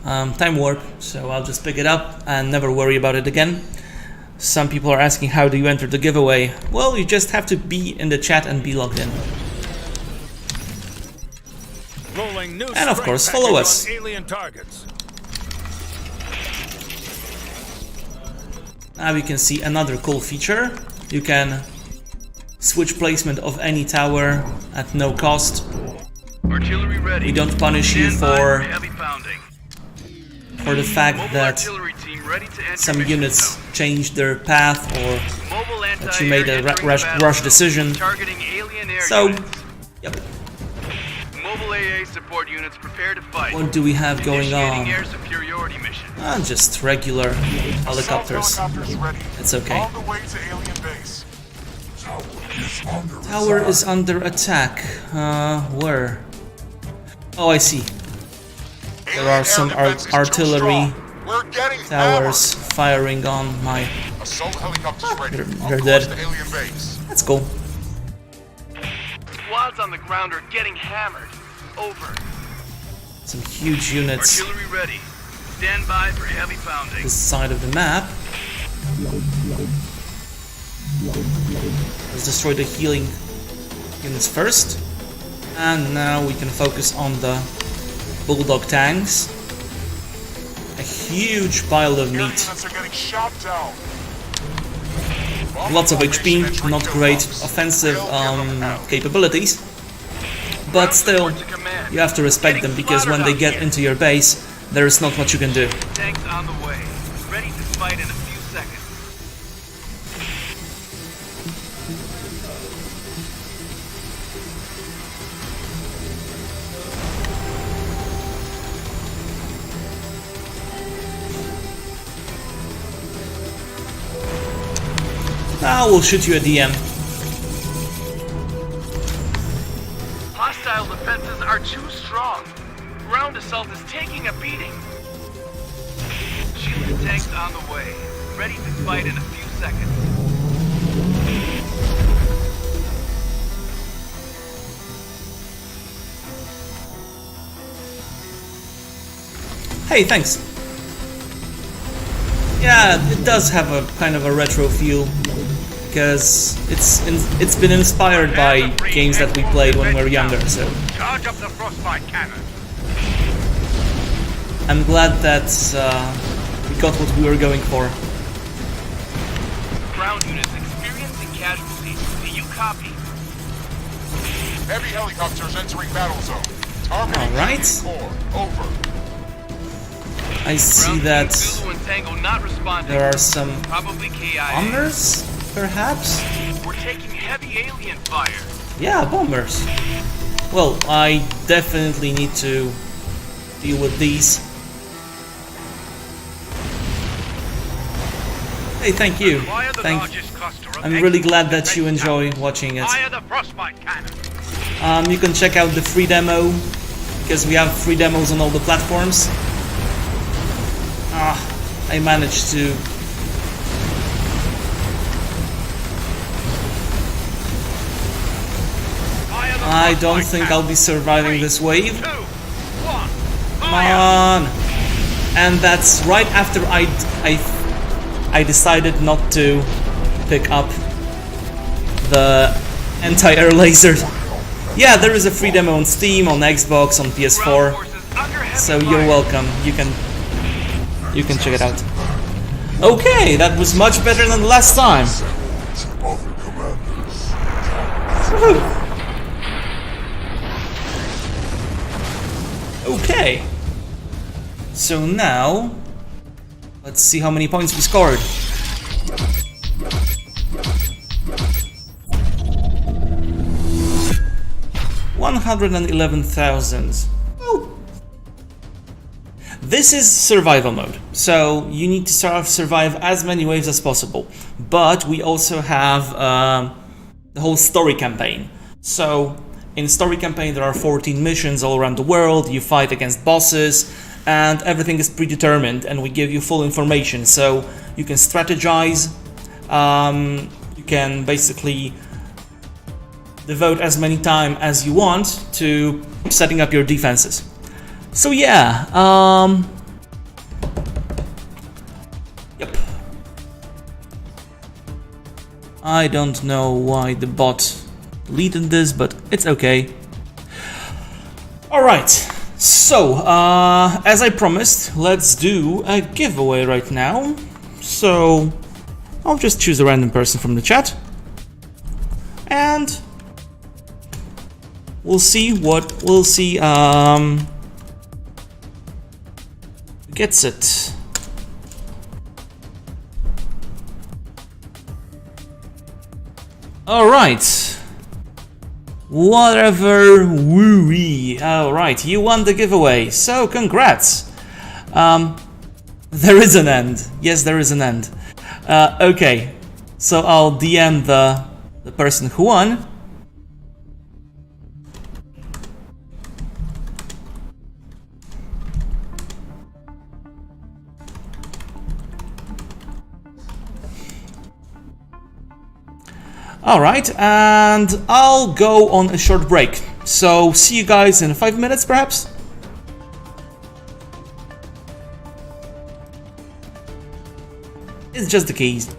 Speaker 1: time warp, so I'll just pick it up and never worry about it again. Some people are asking, how do you enter the giveaway? Well, you just have to be in the chat and be logged in. And of course, follow us.
Speaker 4: Alien targets.
Speaker 1: Now you can see another cool feature. You can switch placement of any tower at no cost.
Speaker 3: Artillery ready.
Speaker 1: We don't punish you for
Speaker 3: heavy pounding.
Speaker 1: the fact
Speaker 3: Mobile
Speaker 1: that
Speaker 3: artillery team ready to enter
Speaker 1: some
Speaker 3: mission
Speaker 1: units
Speaker 3: zone.
Speaker 1: changed their path, or
Speaker 3: Mobile
Speaker 1: that you made a
Speaker 3: anti-air
Speaker 1: rush
Speaker 3: entering
Speaker 1: decision.
Speaker 3: targeting alien air
Speaker 1: So,
Speaker 3: units.
Speaker 1: yep.
Speaker 3: Mobile AA support units prepare to fight.
Speaker 1: What do we have going
Speaker 3: Initiating
Speaker 1: on?
Speaker 3: air superiority mission.
Speaker 1: Just regular helicopters.
Speaker 2: Helicopters ready.
Speaker 1: It's okay.
Speaker 2: On the way to alien base.
Speaker 1: Tower is under attack. Where? Oh, I see. There are some artillery towers firing on my...
Speaker 2: Assault helicopters ready.
Speaker 1: They're
Speaker 2: Off
Speaker 1: dead.
Speaker 2: course to alien base.
Speaker 1: That's cool.
Speaker 3: Squads on the ground are getting hammered. Over.
Speaker 1: Some huge units
Speaker 3: Artillery ready. Stand by for heavy pounding.
Speaker 1: this side of the map. Let's destroy the healing units first. And now we can focus on the bulldog tanks. A huge pile of
Speaker 2: Air
Speaker 1: meat.
Speaker 2: units are getting shot down.
Speaker 1: Lots of HP, not great offensive capabilities. But still, you have to respect them, because when they get into your base, there is not much you can do.
Speaker 3: Tanks on the way. Ready to fight in a few seconds.
Speaker 1: Now we'll shoot you a DM.
Speaker 3: Hostile defenses are too strong. Ground assault is taking a beating. Shielded tanks on the way. Ready to fight in a few seconds.
Speaker 1: Hey, thanks. Yeah, it does have a kind of a retro feel, because it's been inspired by games that we played when we were younger, so
Speaker 5: Charge up the frostbite cannon.
Speaker 1: I'm glad that we got what we were going for.
Speaker 3: Ground units experiencing casualties. Do you copy?
Speaker 2: Heavy helicopters entering battle zone. Targeting
Speaker 1: Alright.
Speaker 2: core. Over.
Speaker 1: I see
Speaker 3: Ground
Speaker 1: that
Speaker 3: team Zulu and Tango not responding.
Speaker 1: there are some
Speaker 3: Probably KIA.
Speaker 1: bombers, perhaps?
Speaker 3: We're taking heavy alien fire.
Speaker 1: Yeah, bombers. Well, I definitely need to deal with these. Hey, thank you.
Speaker 5: Fire the largest cluster of
Speaker 1: I'm really glad that
Speaker 5: X-Morph
Speaker 1: you
Speaker 5: defense
Speaker 1: enjoy
Speaker 5: towers.
Speaker 1: watching it.
Speaker 5: Fire the frostbite cannon.
Speaker 1: You can check out the free demo, because we have free demos on all the platforms. I managed to...
Speaker 5: Fire the
Speaker 1: I don't
Speaker 5: frostbite
Speaker 1: think
Speaker 5: cannon.
Speaker 1: I'll be surviving this wave.
Speaker 5: 2, 1.
Speaker 1: Come
Speaker 5: Fire.
Speaker 1: on! And that's right after I decided not to pick up the anti-air laser. Yeah, there is a free demo on Steam, on Xbox, on
Speaker 3: Ground
Speaker 1: PS4.
Speaker 3: forces under heavy
Speaker 1: So
Speaker 3: fire.
Speaker 1: you're welcome. You can check it out. Okay, that was much better than last time.
Speaker 2: Other commanders.
Speaker 1: Woohoo. Okay. So now, let's see how many points we scored. $111,000. Oh. This is survival mode, so you need to survive as many waves as possible. But we also have the whole story campaign. So in story campaign there are 14 missions all around the world. You fight against bosses, and everything is predetermined, and we give you full information. So you can strategize. You can basically devote as many time as you want to setting up your defenses. So yeah, yep. I don't know why the bot deleted this, but it's okay. Alright, so, as I promised, let's do a giveaway right now. So, I'll just choose a random person from the chat. And we'll see gets it. Alright. Whatever woo-wee. Alright, you won the giveaway, so congrats. There is an end. Yes, there is an end. Okay, so I'll DM the person who won. Alright, and I'll go on a short break. So, see you guys in 5 minutes, perhaps? It's just the keys.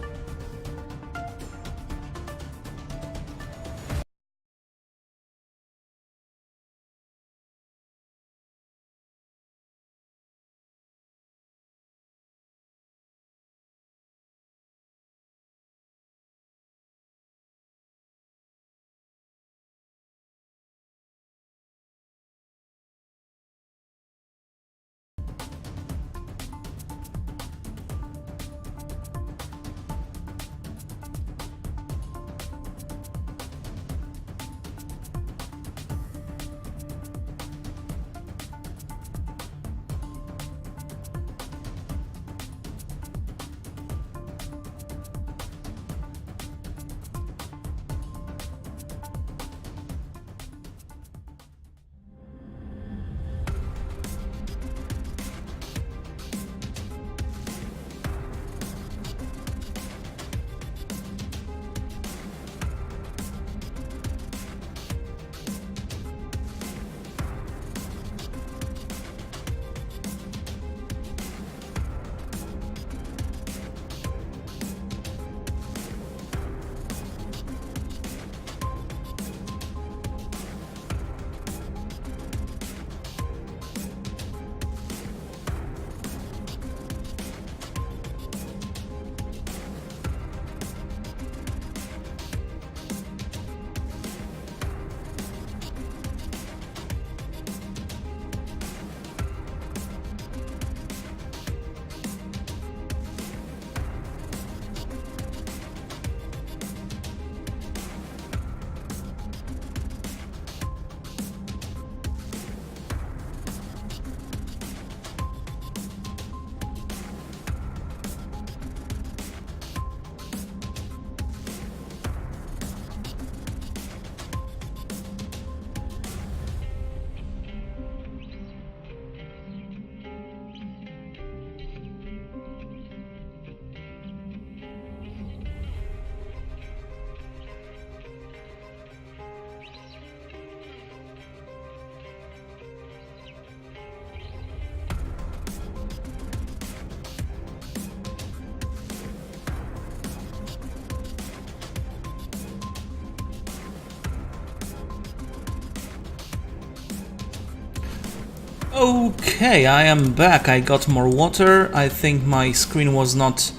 Speaker 1: Okay, I am back. I got more water. I think my screen was not...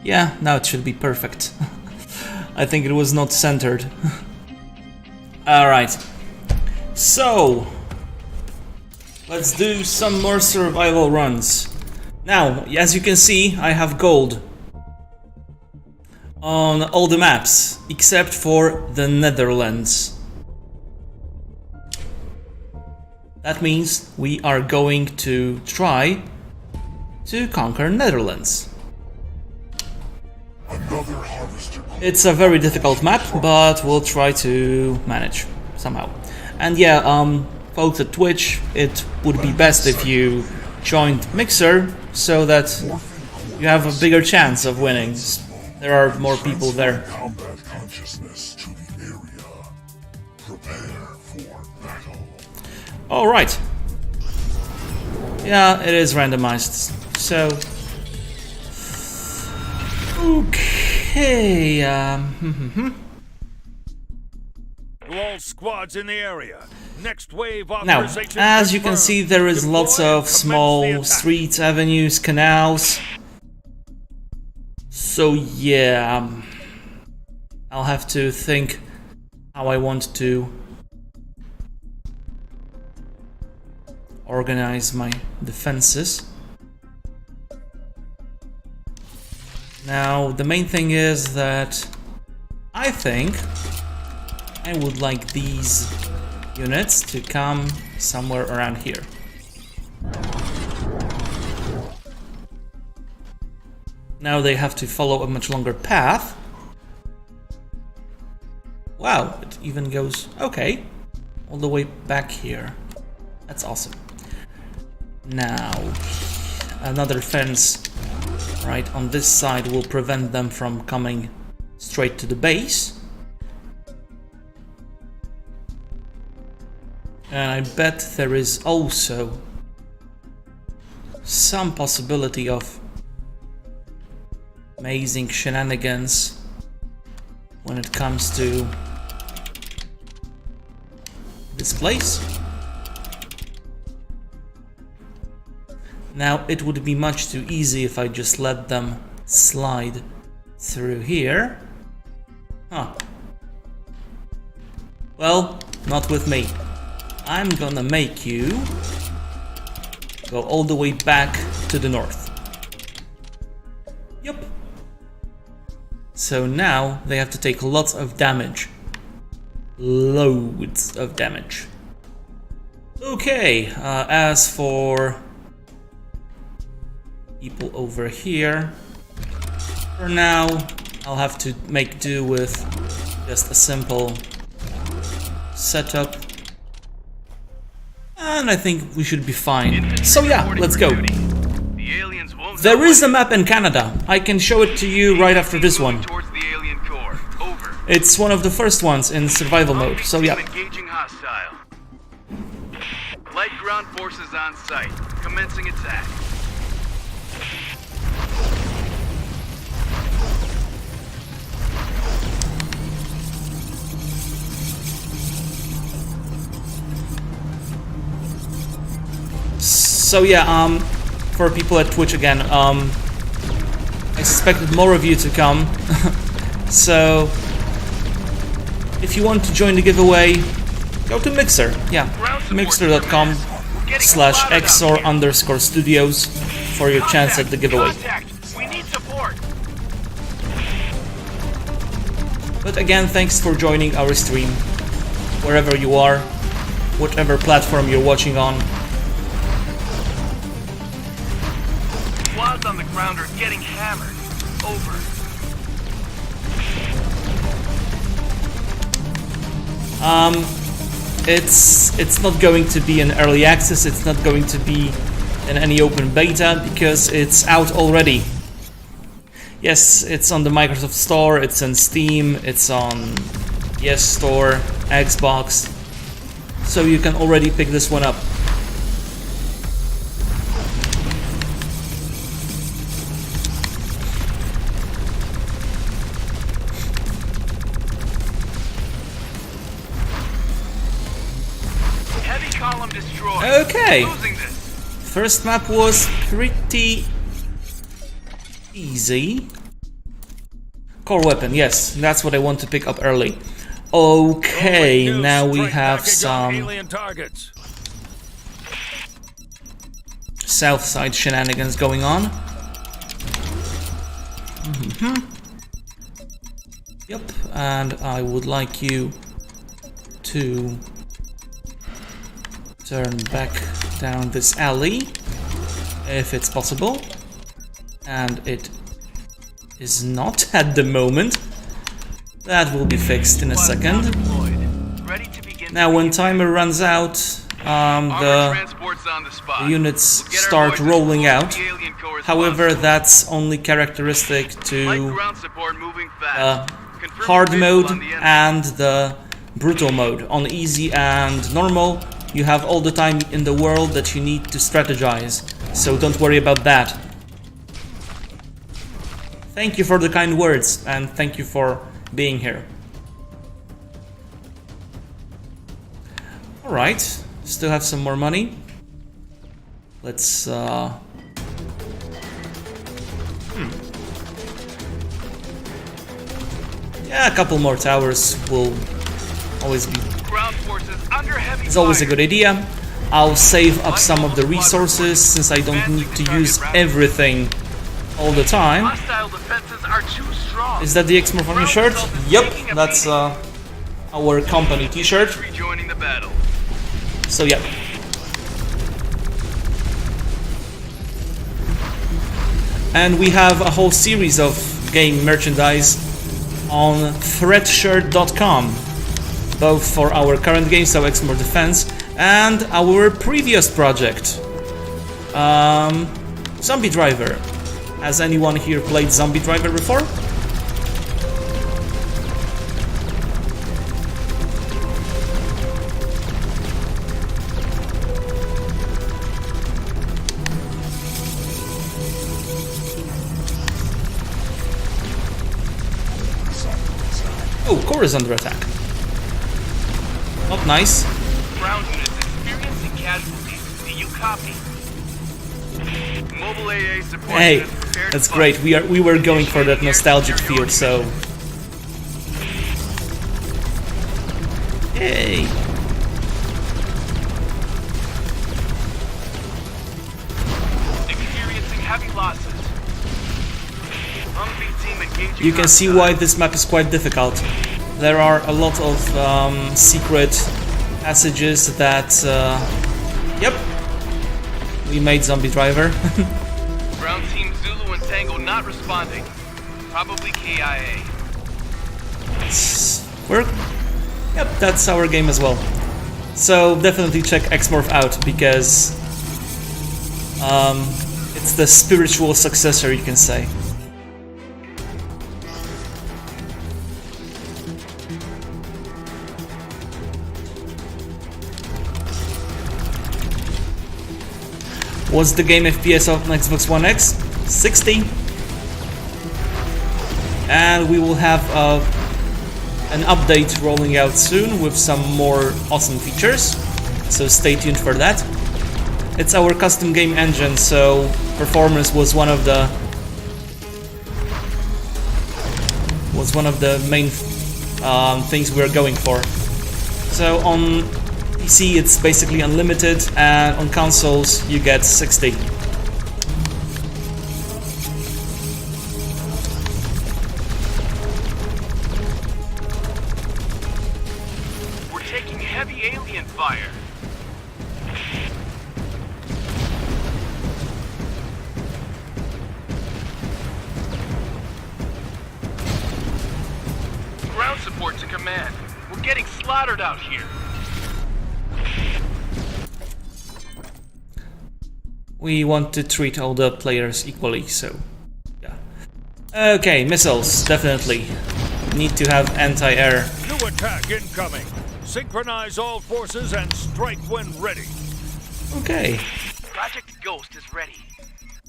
Speaker 1: Yeah, now it should be perfect. I think it was not centered. Alright. So, let's do some more survival runs. Now, as you can see, I have gold on all the maps, except for the Netherlands. That means we are going to try to conquer Netherlands. It's a very difficult map, but we'll try to manage somehow. And yeah, folks at Twitch, it would be best if you joined Mixer so that you have a bigger chance of winning. There are more people there.
Speaker 2: Combat consciousness to the area. Prepare for battle.
Speaker 1: Alright. Yeah, it is randomized. So... Okay,
Speaker 4: All squads in the area. Next wave
Speaker 1: now,
Speaker 4: authorization
Speaker 1: as you can
Speaker 4: confirmed.
Speaker 1: see, there is lots
Speaker 4: Deploy and
Speaker 1: of
Speaker 4: commence the
Speaker 1: small
Speaker 4: attack.
Speaker 1: streets, avenues, canals. So yeah, I'll have to think how I want to organize my defenses. Now, the main thing is that I think I would like these units to come somewhere around here. Now they have to follow a much longer path. Wow, it even goes, okay, all the way back here. That's awesome. Now, another fence right on this side will prevent them from coming straight to the base. And I bet there is also some possibility of amazing shenanigans when it comes to this place. Now, it would be much too easy if I just let them slide through here. Huh. Well, not with me. I'm gonna make you go all the way back to the north. Yup. So now they have to take lots of damage. Loads of damage. Okay, as for people over here, for now I'll have to make do with just a simple setup. And I think we should be fine. So yeah, let's go.
Speaker 3: The aliens won't
Speaker 1: There
Speaker 3: know
Speaker 1: is a
Speaker 3: what
Speaker 1: map in Canada. I can show it to you right after this one.
Speaker 3: towards the alien core. Over.
Speaker 1: It's one of the first ones in survival mode, so yeah.
Speaker 3: Engaging hostile. Light ground forces on site. Commencing attack.
Speaker 1: So yeah, for people at Twitch again, I suspected more of you to come. So if you want to join the giveaway, go to Mixer. Yeah, mixer.com/EXOR_studios for your chance at the giveaway.
Speaker 3: Contact. We need support.
Speaker 1: But again, thanks for joining our stream, wherever you are, whatever platform you're watching on.
Speaker 3: Squads on the ground are getting hammered. Over.
Speaker 1: It's not going to be in early access, it's not going to be in any open beta, because it's out already. Yes, it's on the Microsoft Store, it's on Steam, it's on PS Store, Xbox, so you can already pick this one up. Okay, first map was pretty easy. Core weapon, yes, that's what I want to pick up early. Okay, now we have some south side shenanigans going on. Yep, and I would like you to turn back down this alley, if it's possible. And it is not at the moment. That will be fixed in a second. Now when timer runs out, the units start rolling out. However, that's only characteristic to hard mode and the brutal mode. On easy and normal, you have all the time in the world that you need to strategize, so don't worry about that. Thank you for the kind words, and thank you for being here. Alright, still have some more money. Let's yeah, a couple more towers will always be...
Speaker 3: Ground forces under heavy
Speaker 1: It's always a
Speaker 3: fire.
Speaker 1: good idea. I'll save up some of the resources since I don't need to use everything all the time.
Speaker 3: Hostile defenses are too strong.
Speaker 1: Is that the X-Morph on your shirt? Yep, that's our company t-shirt.
Speaker 3: Rejoining the battle.
Speaker 1: So yeah. And we have a whole series of game merchandise on threadshirt.com, both for our current game, so X-Morph Defense, and our previous project, Zombie Driver. Has anyone here played Zombie Driver before? Oh, Core is under attack. Not nice.
Speaker 3: Ground units experiencing casualties. Do you copy? Mobile AA support.
Speaker 1: Hey,
Speaker 3: units prepared
Speaker 1: that's
Speaker 3: to
Speaker 1: great.
Speaker 3: fight.
Speaker 1: We were going for that nostalgic feel, so yay.
Speaker 3: Experiencing heavy losses. Humvee team engaging.
Speaker 1: You can see why this map is quite difficult. There are a lot of secret passages that yep, we made Zombie Driver.
Speaker 3: Ground team Zulu and Tango not responding. Probably KIA.
Speaker 1: Work? Yep, that's our game as well. So definitely check X-Morph out because it's the spiritual successor, you can say. What's the game FPS of Xbox One X? 60. And we will have an update rolling out soon with some more awesome features, so stay tuned for that. It's our custom game engine, so performance was one of the main things we're going for. So on PC it's basically unlimited, and on consoles you get 60.
Speaker 3: We're taking heavy alien fire. Ground support to command. We're getting slaughtered out here.
Speaker 1: We want to treat all the players equally, so yeah. Okay, missiles, definitely. Need to have anti-air.
Speaker 4: New attack incoming. Synchronize all forces and strike when ready.
Speaker 1: Okay.
Speaker 3: Project Ghost is ready.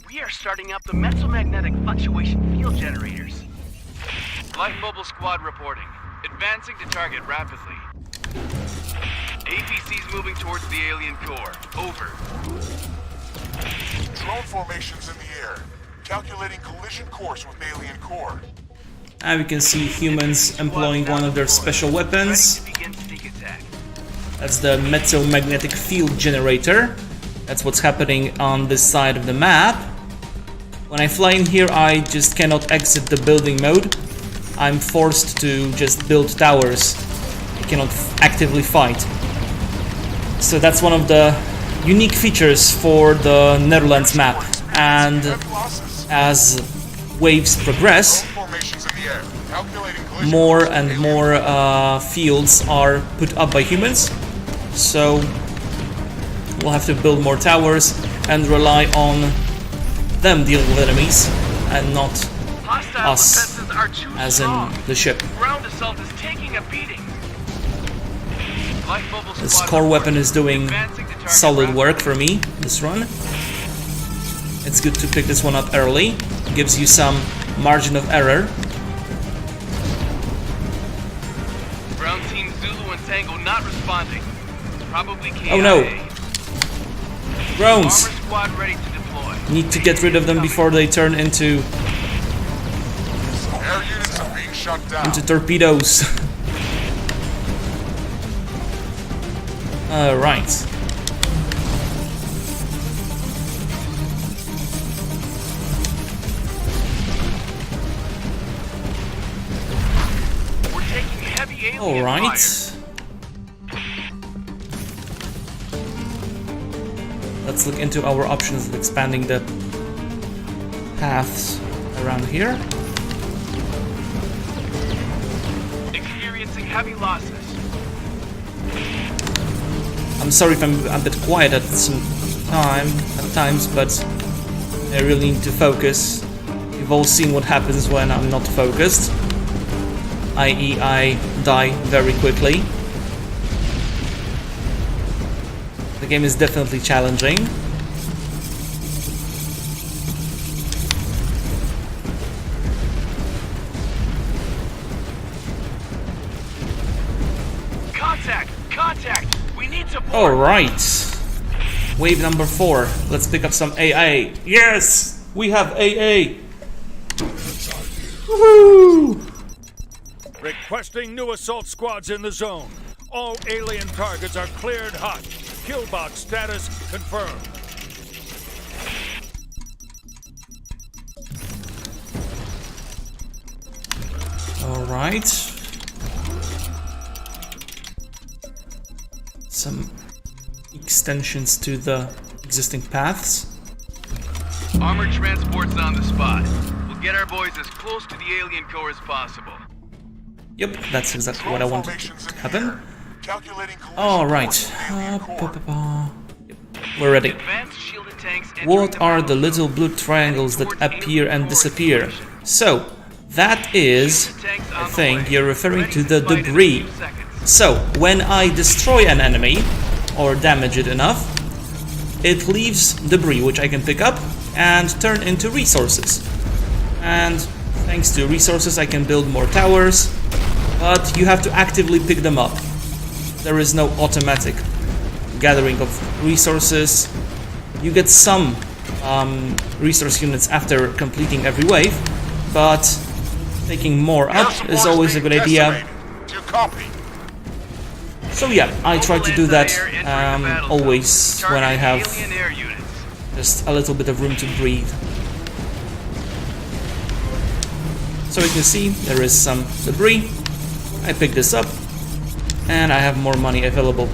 Speaker 3: We are starting up the metromagnetic fluctuation field generators. Light Mobile Squad reporting. Advancing to target rapidly. APC's moving towards the alien core. Over.
Speaker 2: Drone formations in the air. Calculating collision course with alien core.
Speaker 1: And we can see humans employing one of their special weapons.
Speaker 3: Ready to begin sneak attack.
Speaker 1: That's the metromagnetic field generator. That's what's happening on this side of the map. When I fly in here, I just cannot exit the building mode. I'm forced to just build towers. I cannot actively fight. So that's one of the unique features for the Netherlands map. And as waves progress,
Speaker 2: Formations in the air. Calculating collision
Speaker 1: more
Speaker 2: course with
Speaker 1: and
Speaker 2: alien
Speaker 1: more fields are put up by humans. So we'll have to build more towers and rely on them dealing with enemies and not
Speaker 3: Hostile
Speaker 1: us,
Speaker 3: defenses are too
Speaker 1: as
Speaker 3: strong.
Speaker 1: in the ship.
Speaker 3: Ground assault is taking a beating. Light mobile
Speaker 1: This
Speaker 3: squad
Speaker 1: core weapon
Speaker 3: reporting.
Speaker 1: is doing
Speaker 3: Advancing to target
Speaker 1: solid
Speaker 3: rapidly.
Speaker 1: work for me this run. It's good to pick this one up early. Gives you some margin of error.
Speaker 3: Ground team Zulu and Tango not responding. Probably KIA.
Speaker 1: Oh no. Drones!
Speaker 3: Armor squad ready to deploy.
Speaker 1: Need to get rid of them before they turn into
Speaker 2: Air units are being shut down.
Speaker 1: torpedoes. Alright.
Speaker 3: We're taking heavy alien
Speaker 1: Alright.
Speaker 3: fire.
Speaker 1: Let's look into our options of expanding the paths around here.
Speaker 3: Experiencing heavy losses.
Speaker 1: I'm sorry if I'm a bit quiet at times, but I really need to focus. You've all seen what happens when I'm not focused, i.e. I die very quickly. The game is definitely challenging.
Speaker 3: Contact! Contact! We need support!
Speaker 1: Alright. Wave number 4. Let's pick up some AA. Yes! We have AA! Woohoo!
Speaker 4: Requesting new assault squads in the zone. All alien targets are cleared hot. Killbox status confirmed.
Speaker 1: Alright. Some extensions to the existing paths.
Speaker 3: Armored transport's on the spot. We'll get our boys as close to the alien core as possible.
Speaker 1: Yep, that's exactly what I wanted
Speaker 2: Formations
Speaker 1: to
Speaker 2: in
Speaker 1: happen.
Speaker 2: the air. Calculating collision
Speaker 1: Alright.
Speaker 2: course with alien core.
Speaker 1: Yep, we're ready.
Speaker 3: Advanced shielded tanks entering
Speaker 1: What are the
Speaker 3: battlefield.
Speaker 1: little blue triangles that appear and disappear? So, that is, I think you're referring to the debris. So, when I destroy an enemy, or damage it enough, it leaves debris which I can pick up and turn into resources. And thanks to resources I can build more towers, but you have to actively pick them up. There is no automatic gathering of resources. You get some resource units after completing every wave, but taking more
Speaker 2: Air
Speaker 1: up
Speaker 2: support
Speaker 1: is always a
Speaker 2: being
Speaker 1: good idea.
Speaker 2: decimated. Do you copy?
Speaker 1: So yeah, I try to do that always when I have
Speaker 3: Alien air units.
Speaker 1: just a little bit of room to breathe. So you can see there is some debris. I pick this up and I have more money available.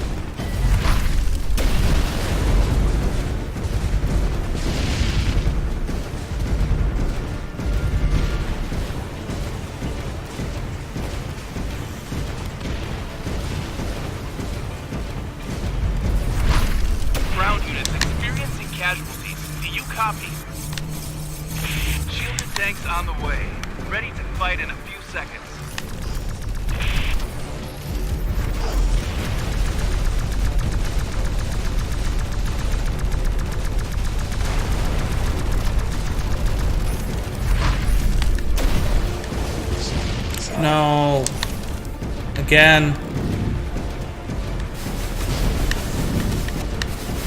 Speaker 3: Ground units experiencing casualties. Do you copy? Shielded tanks on the way. Ready to fight in a few seconds.
Speaker 1: No. Again.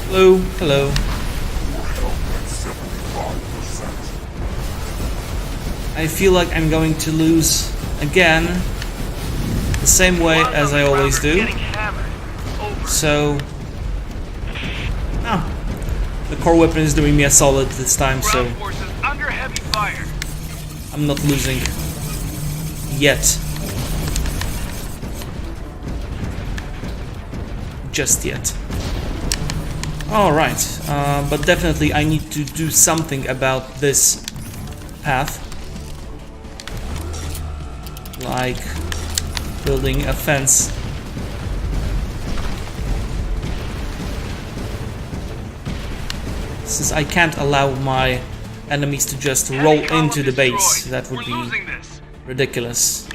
Speaker 1: Hello, hello. I feel like I'm going to lose again, the same way as I always do.
Speaker 3: Getting hammered. Over.
Speaker 1: So, the core weapon is doing me a solid this time, so
Speaker 3: Ground forces under heavy fire.
Speaker 1: I'm not losing yet. Just yet. Alright, but definitely I need to do something about this path. Like building a fence. Since I can't allow my enemies to just roll
Speaker 3: Heavy
Speaker 1: into the
Speaker 3: column
Speaker 1: base,
Speaker 3: destroyed.
Speaker 1: that would
Speaker 3: We're
Speaker 1: be
Speaker 3: losing this.
Speaker 1: ridiculous.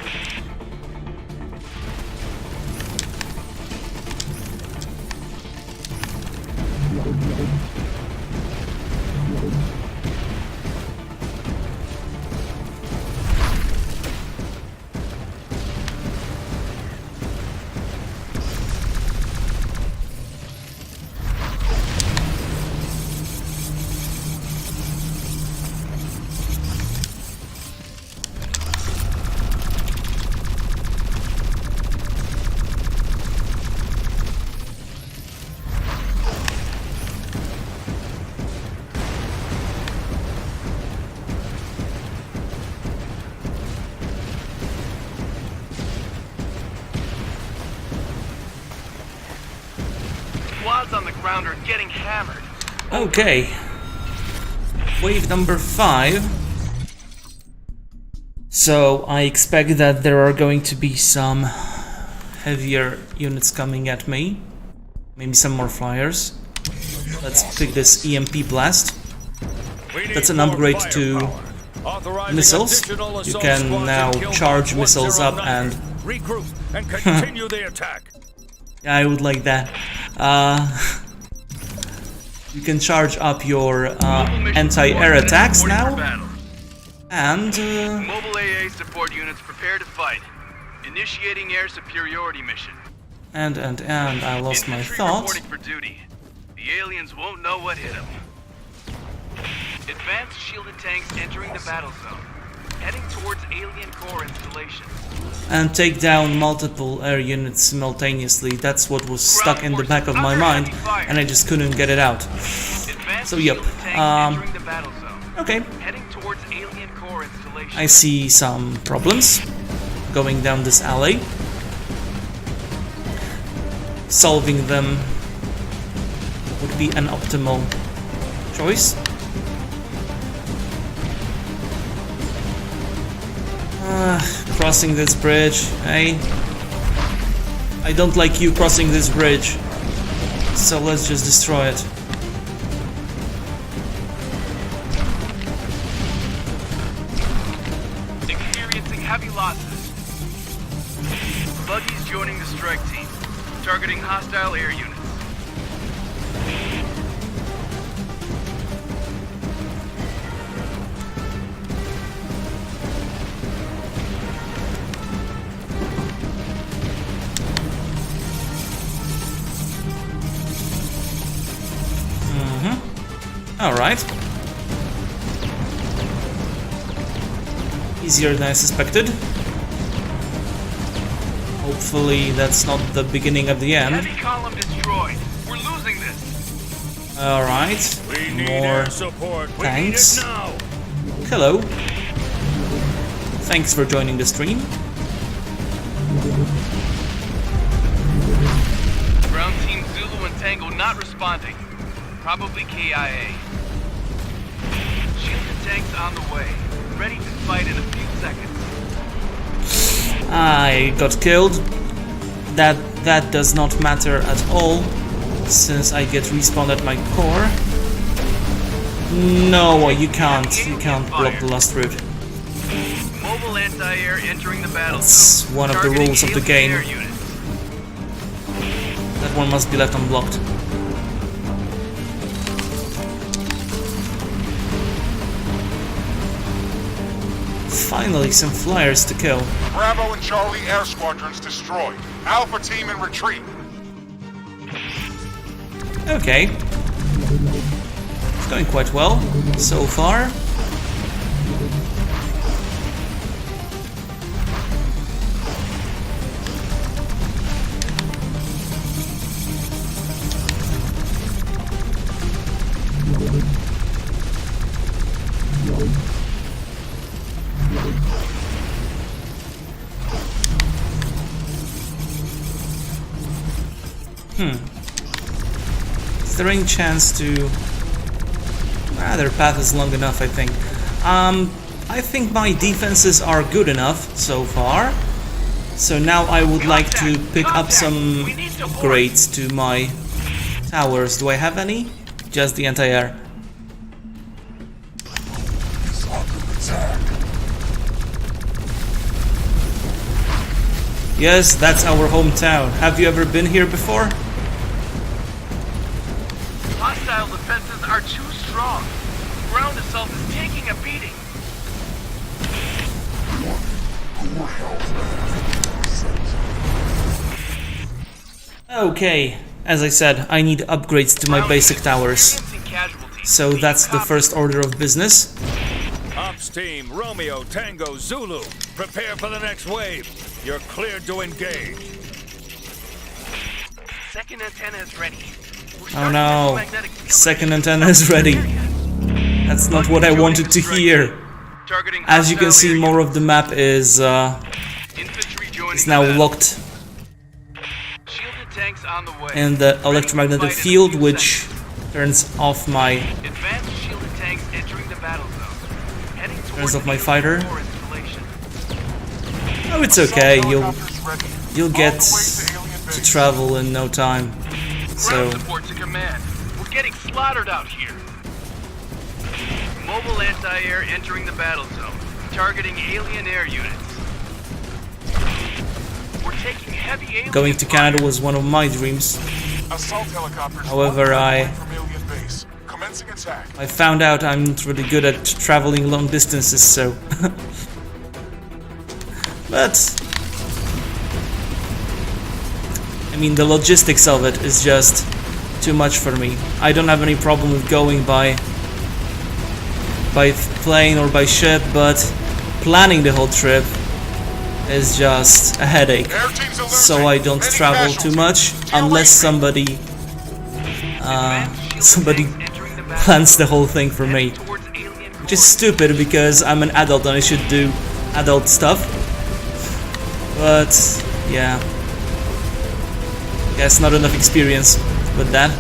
Speaker 3: ground or getting hammered.
Speaker 1: Okay. Wave number 5. So I expect that there are going to be some heavier units coming at me. Maybe some more flyers. Let's pick this EMP blast. That's an upgrade to missiles. You can now charge missiles up and
Speaker 4: regroup and continue the attack.
Speaker 1: yeah, I would like that. You can charge up your anti-air attacks now, and
Speaker 3: Mobile AA support units prepare to fight. Initiating air superiority mission.
Speaker 1: and I lost my
Speaker 3: Infantry
Speaker 1: thought.
Speaker 3: reporting for duty. The aliens won't know what hit them. Advanced shielded tanks entering the battle zone. Heading towards alien core installation.
Speaker 1: And take down multiple air units simultaneously. That's what was stuck in the back of my mind, and I just couldn't get it out.
Speaker 3: Advanced
Speaker 1: So yep.
Speaker 3: shielded tanks entering the battle zone.
Speaker 1: Okay,
Speaker 3: Heading towards alien core installation.
Speaker 1: I see some problems going down this alley. Solving them would be an optimal choice. Crossing this bridge, hey? I don't like you crossing this bridge, so let's just destroy it.
Speaker 3: Experiencing heavy losses. Buggies joining the strike team. Targeting hostile air units.
Speaker 1: Alright. Easier than I suspected. Hopefully that's not the beginning of the end.
Speaker 3: Heavy column destroyed. We're losing this.
Speaker 1: Alright.
Speaker 4: We need
Speaker 1: More
Speaker 4: air support. We
Speaker 1: tanks.
Speaker 4: need it now.
Speaker 1: Hello. Thanks for joining the stream.
Speaker 3: Ground team Zulu and Tango not responding. Probably KIA. Shielded tanks on the way. Ready to fight in a few seconds.
Speaker 1: I got killed. That does not matter at all, since I get respawned at my core. No, you can't. You can't block the last route.
Speaker 3: Mobile anti-air entering the battle.
Speaker 1: That's one of the rules of the game. That one must be left unblocked. Finally, some flyers to kill.
Speaker 6: Bravo and Charlie air squadrons destroyed. Alpha team in retreat.
Speaker 1: Okay. It's going quite well so far. Is there any chance to... their path is long enough, I think. I think my defenses are good enough so far. So now I would like to pick up some upgrades to my towers. Do I have any? Just the anti-air.
Speaker 2: Is under attack.
Speaker 1: Yes, that's our hometown. Have you ever been here before?
Speaker 3: Hostile defenses are too strong. Ground assault is taking a beating.
Speaker 1: Okay, as I said, I need upgrades to my basic towers. So that's the first order of business.
Speaker 4: Ops team, Romeo, Tango, Zulu. Prepare for the next wave. You're cleared to engage.
Speaker 3: Second antenna is ready.
Speaker 1: Oh no, second antenna is ready. That's not what I wanted to hear. As you can see, more of the map is now locked.
Speaker 3: tanks on the way.
Speaker 1: in the electromagnetic field, which turns off my
Speaker 3: Advanced shielded tanks entering the battle zone. Heading
Speaker 1: turns
Speaker 3: towards
Speaker 1: off my fighter.
Speaker 3: EXOR installation.
Speaker 1: Oh, it's okay.
Speaker 6: Helicopters ready.
Speaker 1: You'll
Speaker 6: On
Speaker 1: get
Speaker 6: the way to alien
Speaker 1: to
Speaker 6: base.
Speaker 1: travel in no time. So
Speaker 3: Ground support to command. We're getting slaughtered out here. Mobile anti-air entering the battle zone, targeting alien air units. We're taking heavy alien
Speaker 1: going to
Speaker 3: fire.
Speaker 1: Canada was one of my dreams.
Speaker 6: Assault helicopters.
Speaker 1: However,
Speaker 6: one
Speaker 1: I-
Speaker 6: away from alien base. Commencing attack.
Speaker 1: I found out I'm not really good at traveling long distances, so. But I mean, the logistics of it is just too much for me. I don't have any problem with going by plane or by ship, but planning the whole trip is just a headache.
Speaker 6: Air teams are
Speaker 1: So
Speaker 6: losing.
Speaker 1: I don't
Speaker 6: Many
Speaker 1: travel too
Speaker 6: casualties.
Speaker 1: much
Speaker 6: Get away
Speaker 1: unless
Speaker 6: from me.
Speaker 1: somebody plans the whole thing for me. Which is stupid because I'm an adult and I should do adult stuff. But yeah, guess not enough experience with that.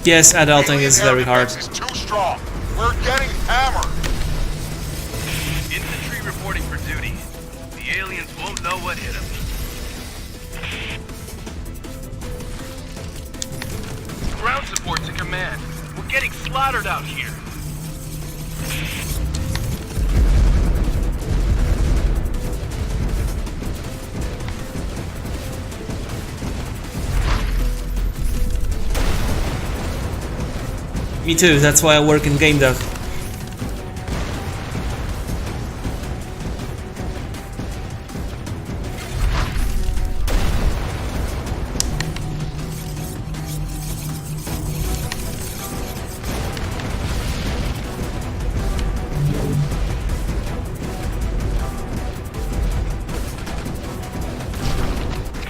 Speaker 1: Yes, adulting
Speaker 6: Alien
Speaker 1: is
Speaker 6: air
Speaker 1: very hard.
Speaker 6: defense is too strong. We're getting hammered.
Speaker 3: Infantry reporting for duty. The aliens won't know what hit them. Ground support to command. We're getting slaughtered out here.
Speaker 1: Me too, that's why I work in game dev.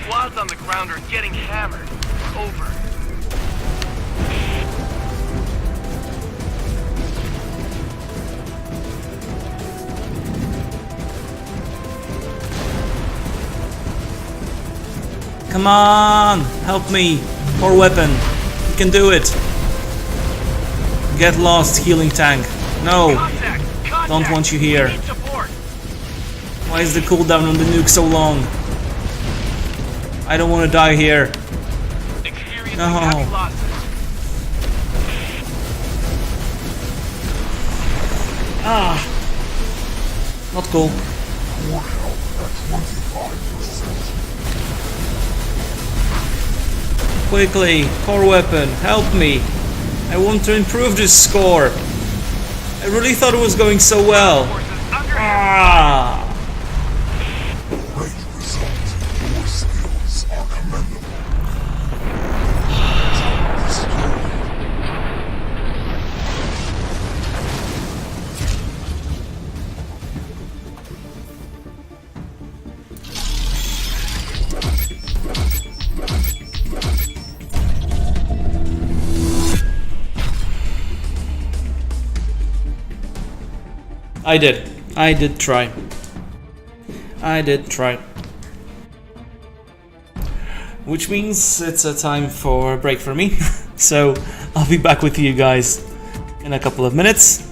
Speaker 3: Squads on the ground are getting hammered. Over.
Speaker 1: Come on, help me. Or weapon. You can do it. Get lost, healing tank. No,
Speaker 3: Contact! Contact!
Speaker 1: don't want you here.
Speaker 3: We need support!
Speaker 1: Why is the cooldown on the nuke so long? I don't want to die here.
Speaker 3: Experiencing
Speaker 1: No.
Speaker 3: heavy losses.
Speaker 1: Not cool. Quickly, core weapon, help me. I want to improve this score. I really thought it was going so well.
Speaker 3: Forces under
Speaker 1: Ah.
Speaker 2: Great result. Your skills are commendable.
Speaker 1: I did. I did try. I did try. Which means it's a time for a break for me. So I'll be back with you guys in a couple of minutes.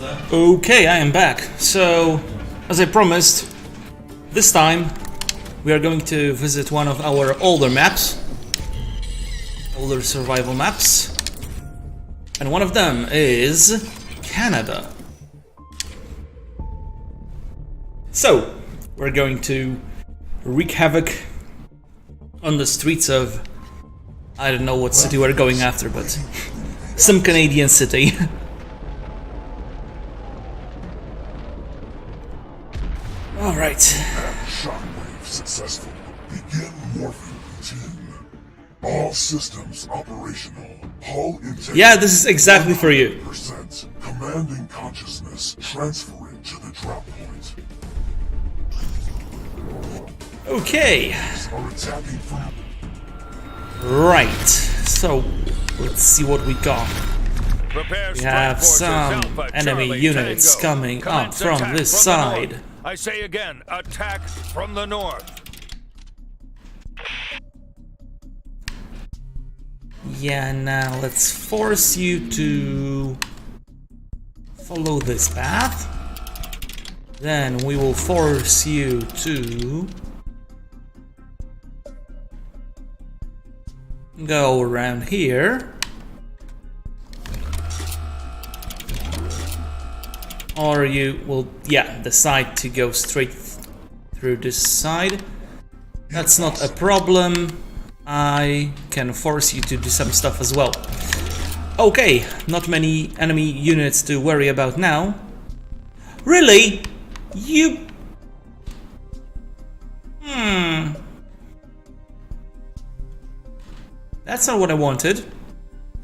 Speaker 1: Okay, I am back. So, as I promised, this time we are going to visit one of our older maps, older survival maps, and one of them is Canada. So, we're going to wreak havoc on the streets of, I don't know what city we're going after, but some Canadian city. Alright.
Speaker 2: Shockwave successful. Begin morphing routine. All systems operational. Hull integrity.
Speaker 1: Yeah, this is exactly for you.
Speaker 2: %. Commanding consciousness. Transferring to the drop point.
Speaker 1: Okay.
Speaker 2: Are attacking from
Speaker 1: Right. So, let's see what we got.
Speaker 4: Prepare
Speaker 1: We
Speaker 4: strike
Speaker 1: have
Speaker 4: forces
Speaker 1: some
Speaker 4: Alpha,
Speaker 1: enemy
Speaker 4: Charlie,
Speaker 1: units
Speaker 4: Tango.
Speaker 1: coming up
Speaker 4: Commence
Speaker 1: from
Speaker 4: attack
Speaker 1: this
Speaker 4: the
Speaker 1: side.
Speaker 4: north. I say again, attack from the north.
Speaker 1: Yeah, now let's force you to follow this path. Then we will force you to go around here. Or you will, yeah, decide to go straight through this side. That's not a problem. I can force you to do some stuff as well. Okay, not many enemy units to worry about now. Really? You... That's not what I wanted.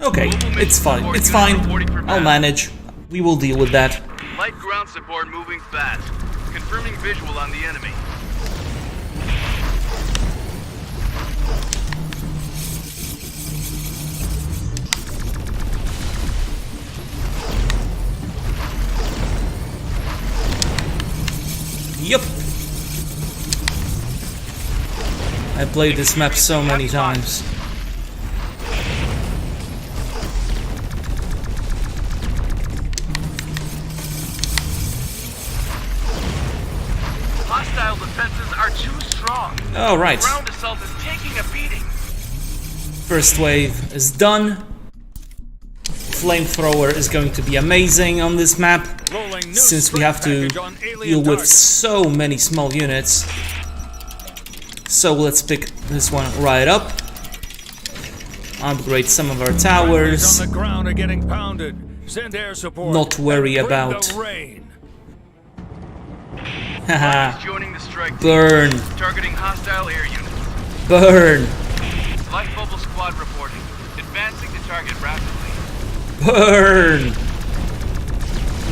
Speaker 1: Okay, it's fine, it's fine. I'll manage. We will deal with that.
Speaker 3: Light ground support moving fast. Confirming visual on the enemy.
Speaker 1: Yup. I played this map so many times.
Speaker 3: Hostile defenses are too strong.
Speaker 1: All right.
Speaker 3: Ground assault is taking a beating.
Speaker 1: First wave is done. Flamethrower is going to be amazing on this map,
Speaker 4: Rolling new
Speaker 1: since we
Speaker 4: strike
Speaker 1: have to
Speaker 4: package on alien
Speaker 1: deal with
Speaker 4: targets.
Speaker 1: so many small units. So let's pick this one right up. Upgrade some of our towers.
Speaker 4: On the ground are getting pounded. Send air support.
Speaker 1: Not worry
Speaker 4: and bring
Speaker 1: about-
Speaker 4: the rain.
Speaker 1: Haha.
Speaker 3: Joining the strike team.
Speaker 1: Burn.
Speaker 3: Targeting hostile air units.
Speaker 1: Burn.
Speaker 3: Light mobile squad reporting. Advancing to target rapidly.
Speaker 1: Burn.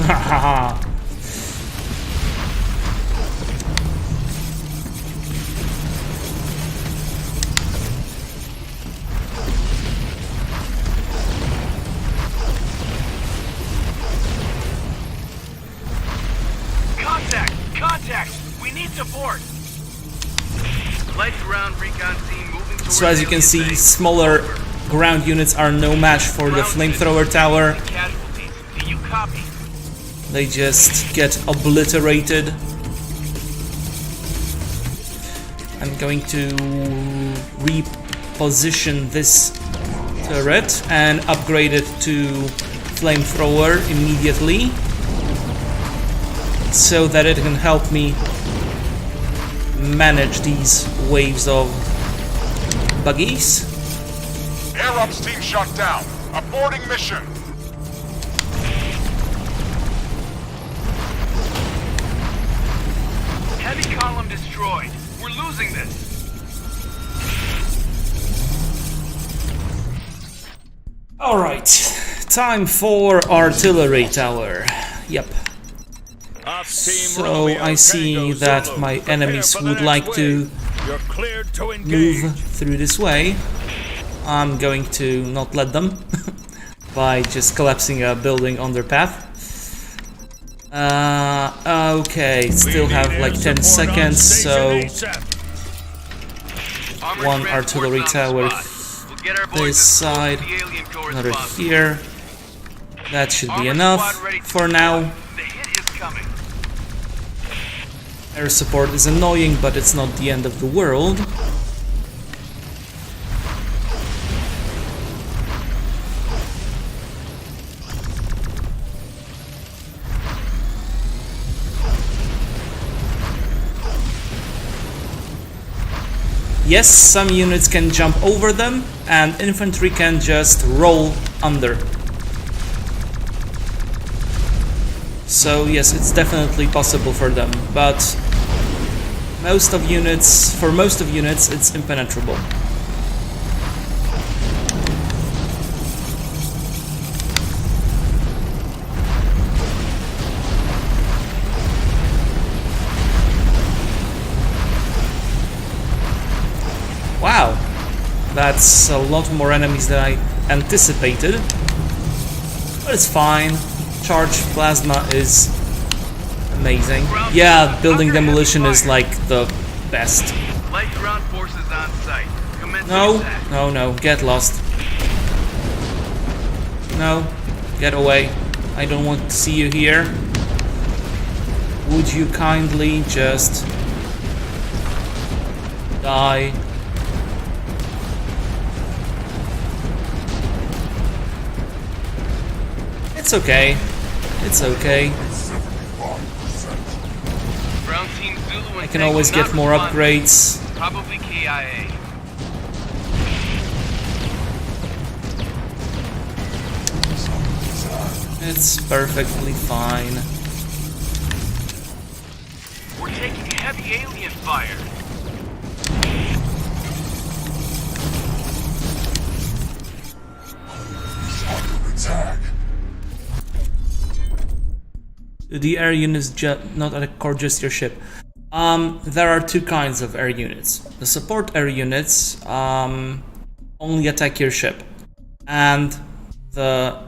Speaker 1: Haha.
Speaker 3: Contact! Contact! We need support! Light ground recon team moving towards
Speaker 1: So as you can
Speaker 3: alien
Speaker 1: see,
Speaker 3: base.
Speaker 1: smaller ground units are no match for the flamethrower tower.
Speaker 3: Casualties. Do you copy?
Speaker 1: They just get obliterated. I'm going to reposition this turret and upgrade it to flamethrower immediately, so that it can help me manage these waves of buggies.
Speaker 6: Air Ops team shut down. Aborting mission.
Speaker 3: Heavy column destroyed. We're losing this.
Speaker 1: Alright, time for artillery tower. Yep.
Speaker 4: Ops team
Speaker 1: So
Speaker 4: Romeo,
Speaker 1: I see
Speaker 4: Tango,
Speaker 1: that
Speaker 4: Zulu.
Speaker 1: my
Speaker 4: Prepare
Speaker 1: enemies
Speaker 4: for the
Speaker 1: would
Speaker 4: next
Speaker 1: like
Speaker 4: wave.
Speaker 1: to
Speaker 4: You're cleared to engage.
Speaker 1: move through this way. I'm going to not let them by just collapsing a building on their path. Okay, still
Speaker 4: We
Speaker 1: have
Speaker 4: need
Speaker 1: like
Speaker 4: air
Speaker 1: 10
Speaker 4: support on
Speaker 1: seconds, so
Speaker 4: station ASAP.
Speaker 3: Armored
Speaker 1: one
Speaker 3: transport's
Speaker 1: artillery
Speaker 3: on the
Speaker 1: tower
Speaker 3: spot. We'll get our boys
Speaker 1: this
Speaker 3: as close
Speaker 1: side,
Speaker 3: to the alien core as
Speaker 1: another
Speaker 3: possible.
Speaker 1: here. That should be
Speaker 3: Armor
Speaker 1: enough
Speaker 3: squad ready to
Speaker 1: for
Speaker 3: deploy.
Speaker 1: now.
Speaker 3: The hit is coming.
Speaker 1: Air support is annoying, but it's not the end of the world. Yes, some units can jump over them, and infantry can just roll under. So yes, it's definitely possible for them, but for most of units, it's impenetrable. Wow, that's a lot more enemies than I anticipated, but it's fine. Charged plasma is amazing. Yeah, building demolition is like the best.
Speaker 3: Light ground forces on site. Commencing
Speaker 1: No,
Speaker 3: attack.
Speaker 1: no, get lost. No, get away. I don't want to see you here. Would you kindly just die? It's okay. It's okay.
Speaker 3: Ground team Zulu and
Speaker 1: I can
Speaker 3: Tango
Speaker 1: always
Speaker 3: not
Speaker 1: get more
Speaker 3: responding.
Speaker 1: upgrades.
Speaker 3: Probably KIA.
Speaker 1: It's perfectly fine.
Speaker 3: We're taking heavy alien fire.
Speaker 2: Attack.
Speaker 1: The air units not accord just your ship. There are two kinds of air units. The support air units only attack your ship, and the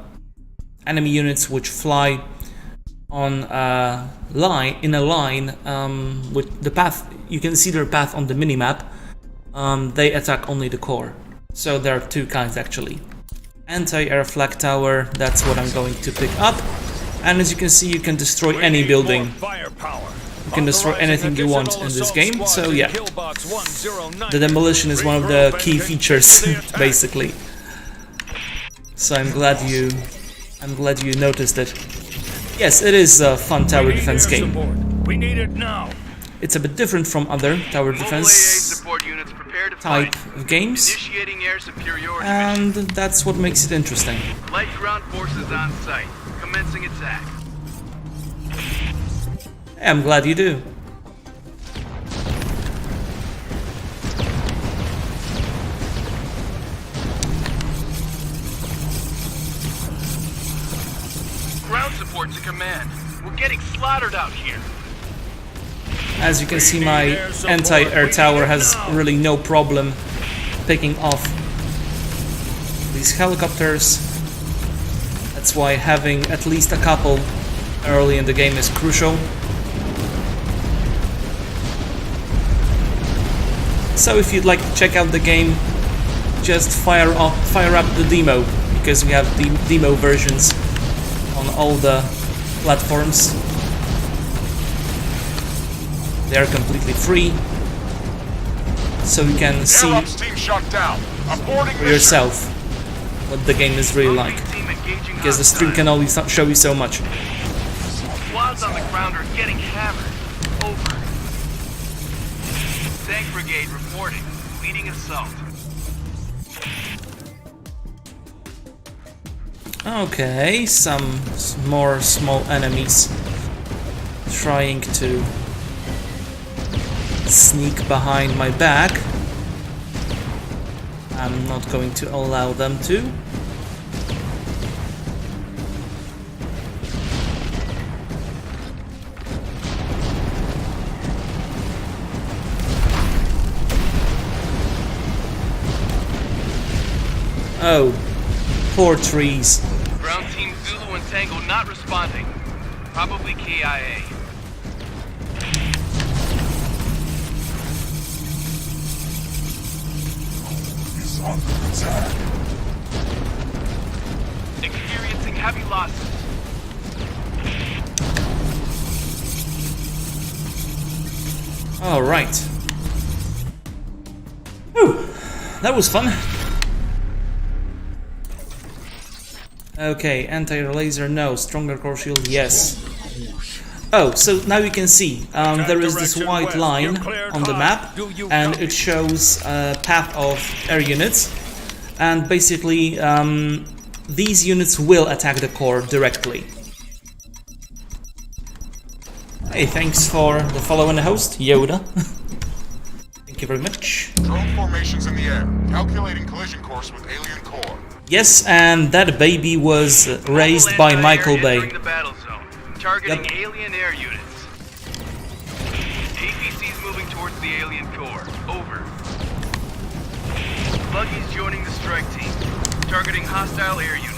Speaker 1: enemy units which fly on a line with the path. You can see their path on the minimap. They attack only the core. So there are two kinds actually. Anti-air flag tower. That's what I'm going to pick up. And as you can see, you can destroy any building. You can destroy anything you want in this game, so yeah. The demolition is one of the key features, basically. So I'm glad you noticed it. Yes, it is a fun tower defense game.
Speaker 4: We need it now.
Speaker 1: It's a bit different from other tower
Speaker 3: Mobile AA
Speaker 1: defense
Speaker 3: support units prepare to
Speaker 1: type
Speaker 3: fight.
Speaker 1: of games,
Speaker 3: Initiating air superiority
Speaker 1: and that's what makes it interesting.
Speaker 3: mission. Light ground forces on site. Commencing attack.
Speaker 1: I'm glad you do.
Speaker 3: Ground support to command. We're getting slaughtered out here.
Speaker 1: As you can see, my anti-air tower has really no problem picking off these helicopters. That's why having at least a couple early in the game is crucial. So if you'd like to check out the game, just fire up the demo, because we have demo versions on all the platforms. They are completely free, so you can see
Speaker 6: Air Ops team shut down. Aborting
Speaker 1: for
Speaker 6: mission.
Speaker 1: yourself what the game is really like,
Speaker 3: Team engaging
Speaker 1: because the
Speaker 3: hostile.
Speaker 1: stream can only show you so much.
Speaker 3: Squads on the ground are getting hammered. Over. Tank brigade reporting. Leading assault.
Speaker 1: Okay, some more small enemies trying to sneak behind my back. I'm not going to allow them to. Oh, poor trees.
Speaker 3: Ground team Zulu and Tango not responding. Probably KIA.
Speaker 2: Is under attack.
Speaker 3: Experiencing heavy losses.
Speaker 1: All right. Whew, that was fun. Okay, anti-laser, no. Stronger core shield, yes. Oh, so now you can see there is this white line on the map, and it shows a path of air units, and basically these units will attack the core directly. Hey, thanks for the follow and the host, Yoda. Thank you very much.
Speaker 6: Drone formations in the air. Calculating collision course with alien core.
Speaker 1: Yes, and that baby was raised by Michael Bay.
Speaker 3: Entering the battle zone, targeting alien air units. APC's moving towards the alien core. Over. Buggy's joining the strike team, targeting hostile air units.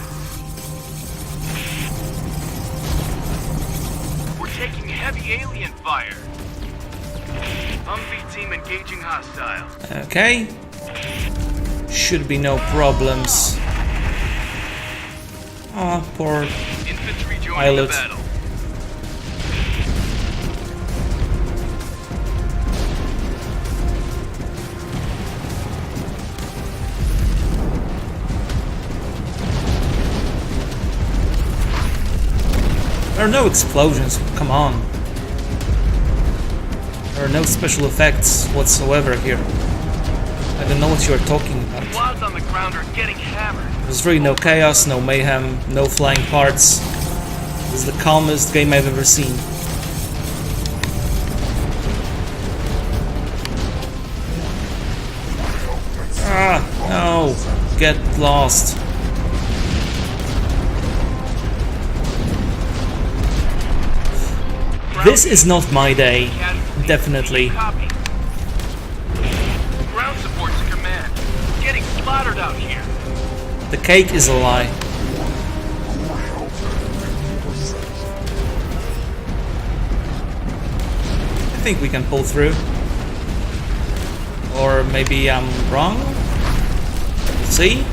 Speaker 3: We're taking heavy alien fire. Humvee team engaging hostile.
Speaker 1: Okay. Should be no problems. Oh, poor
Speaker 3: Infantry joining
Speaker 1: pilot.
Speaker 3: the battle.
Speaker 1: There are no explosions, come on. There are no special effects whatsoever here. I don't know what you're talking about.
Speaker 3: Squads on the ground are getting hammered.
Speaker 1: There's really no chaos, no mayhem, no flying parts. This is the calmest game I've ever seen. Ah, no. Get lost. This is not my day, definitely.
Speaker 3: Copy. Ground support to command. Getting slaughtered out here.
Speaker 1: The cake is a lie. I think we can pull through. Or maybe I'm wrong? We'll see.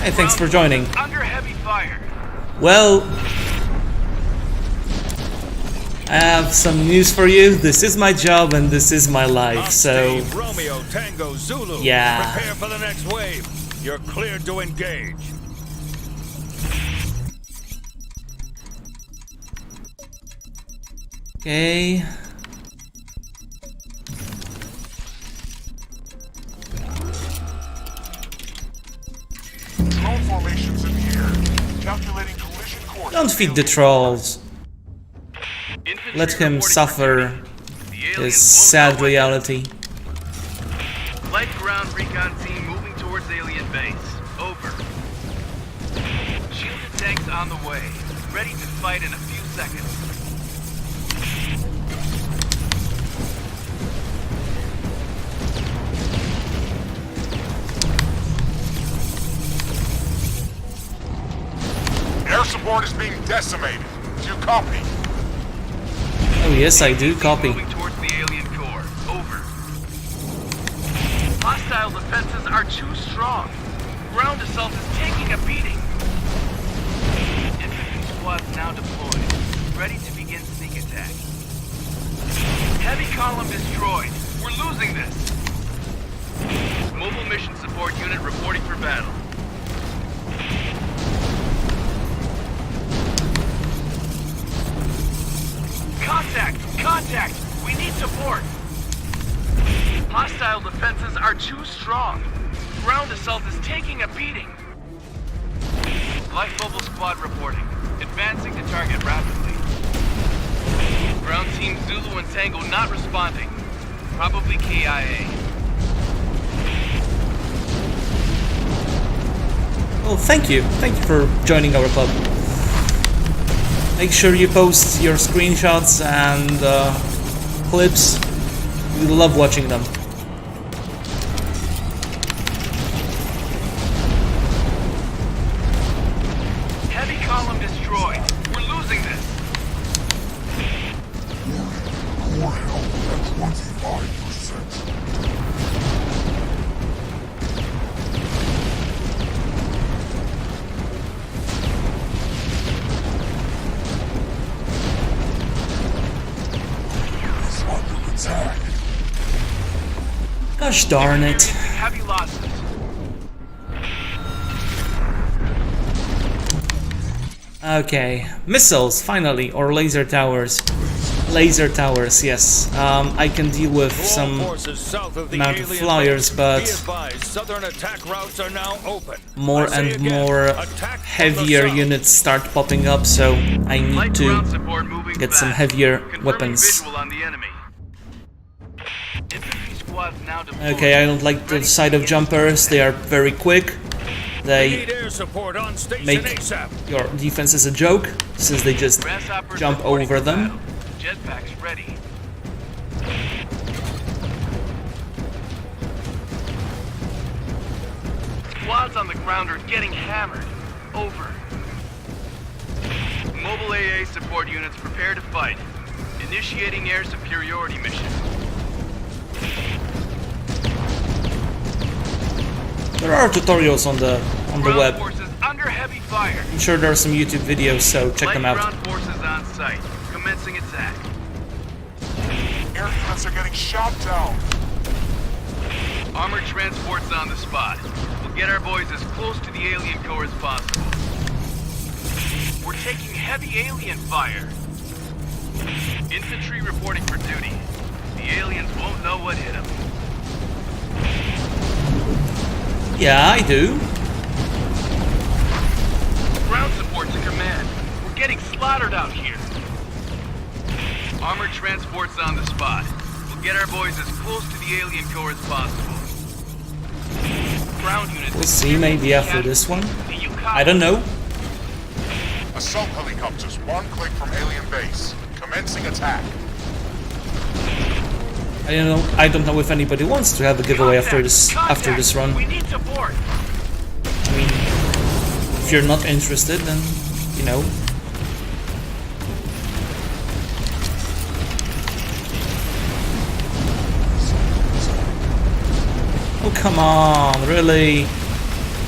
Speaker 1: Hey, thanks for joining.
Speaker 3: Under heavy fire.
Speaker 1: Well, I have some news for you. This is my job and this is my life, so
Speaker 4: Steve, Romeo, Tango, Zulu.
Speaker 1: yeah.
Speaker 4: Prepare for the next wave. You're cleared to engage.
Speaker 1: Okay.
Speaker 6: Drone formations in the air. Calculating collision course.
Speaker 1: Don't
Speaker 6: with
Speaker 1: feed the
Speaker 6: alien
Speaker 1: trolls.
Speaker 3: Infantry
Speaker 1: Let him
Speaker 3: reporting
Speaker 1: suffer
Speaker 3: for duty. The aliens
Speaker 1: his
Speaker 3: won't
Speaker 1: sad
Speaker 3: know what-
Speaker 1: reality.
Speaker 3: Light ground recon team moving towards alien base. Over. Shielded tanks on the way. Ready to fight in a few seconds.
Speaker 6: Air support is being decimated. Do you copy?
Speaker 1: Oh yes, I do. Copy.
Speaker 3: Moving towards the alien core. Over. Hostile defenses are too strong. Ground assault is taking a beating. Infantry squads now deployed. Ready to begin sneak attack. Heavy column destroyed. We're losing this. Mobile mission support unit reporting for battle. Contact! Contact! We need support! Hostile defenses are too strong. Ground assault is taking a beating. Light mobile squad reporting. Advancing to target rapidly. Ground team Zulu and Tango not responding. Probably KIA.
Speaker 1: Well, thank you. Thank you for joining our club. Make sure you post your screenshots and clips. We love watching them.
Speaker 3: Heavy column destroyed. We're losing this.
Speaker 2: Core health at 25%.
Speaker 1: Gosh darn it.
Speaker 3: Experiencing heavy losses.
Speaker 1: Okay, missiles, finally, or laser towers. Laser towers, yes. I can deal with
Speaker 4: To all
Speaker 1: some
Speaker 4: forces south of the
Speaker 1: amount of
Speaker 4: alien
Speaker 1: flyers,
Speaker 4: base,
Speaker 1: but
Speaker 4: be advised, southern attack routes are now open.
Speaker 1: more
Speaker 4: I say
Speaker 1: and
Speaker 4: again,
Speaker 1: more
Speaker 4: attack from the
Speaker 1: heavier
Speaker 4: south.
Speaker 1: units start popping up, so I need
Speaker 3: Light
Speaker 1: to
Speaker 3: ground support moving
Speaker 1: get some
Speaker 3: fast.
Speaker 1: heavier
Speaker 3: Confirming
Speaker 1: weapons.
Speaker 3: visual on the enemy. Infantry squads now deployed.
Speaker 1: Okay, I don't like the sight of jumpers, they are very quick.
Speaker 4: We
Speaker 1: They
Speaker 4: need air support on station
Speaker 1: make
Speaker 4: ASAP.
Speaker 1: your defense is a joke, since they just
Speaker 3: Grasshoppers
Speaker 1: jump
Speaker 3: reporting
Speaker 1: over
Speaker 3: for
Speaker 1: them.
Speaker 3: battle. Jetpacks ready. Squads on the ground are getting hammered. Over. Mobile AA support units prepare to fight. Initiating air superiority mission.
Speaker 1: There are tutorials on the
Speaker 3: Ground
Speaker 1: web.
Speaker 3: forces under heavy fire.
Speaker 1: I'm sure there are some YouTube videos, so check
Speaker 3: Light
Speaker 1: them out.
Speaker 3: ground forces on site. Commencing attack.
Speaker 6: Air units are getting shot down.
Speaker 3: Armored transports on the spot. We'll get our boys as close to the alien core as possible. We're taking heavy alien fire. Infantry reporting for duty. The aliens won't know what hit them.
Speaker 1: Yeah, I do.
Speaker 3: Ground support to command. We're getting slaughtered out here. Armored transports on the spot. We'll get our boys as close to the alien core as possible. Ground units.
Speaker 1: We'll see, maybe after this one.
Speaker 3: Do you copy?
Speaker 1: I don't know.
Speaker 6: Assault helicopters one click from alien base. Commencing attack.
Speaker 1: I don't know if anybody wants to have a giveaway after this run.
Speaker 3: We need support.
Speaker 1: I mean, if you're not interested, then you know. Oh come on, really?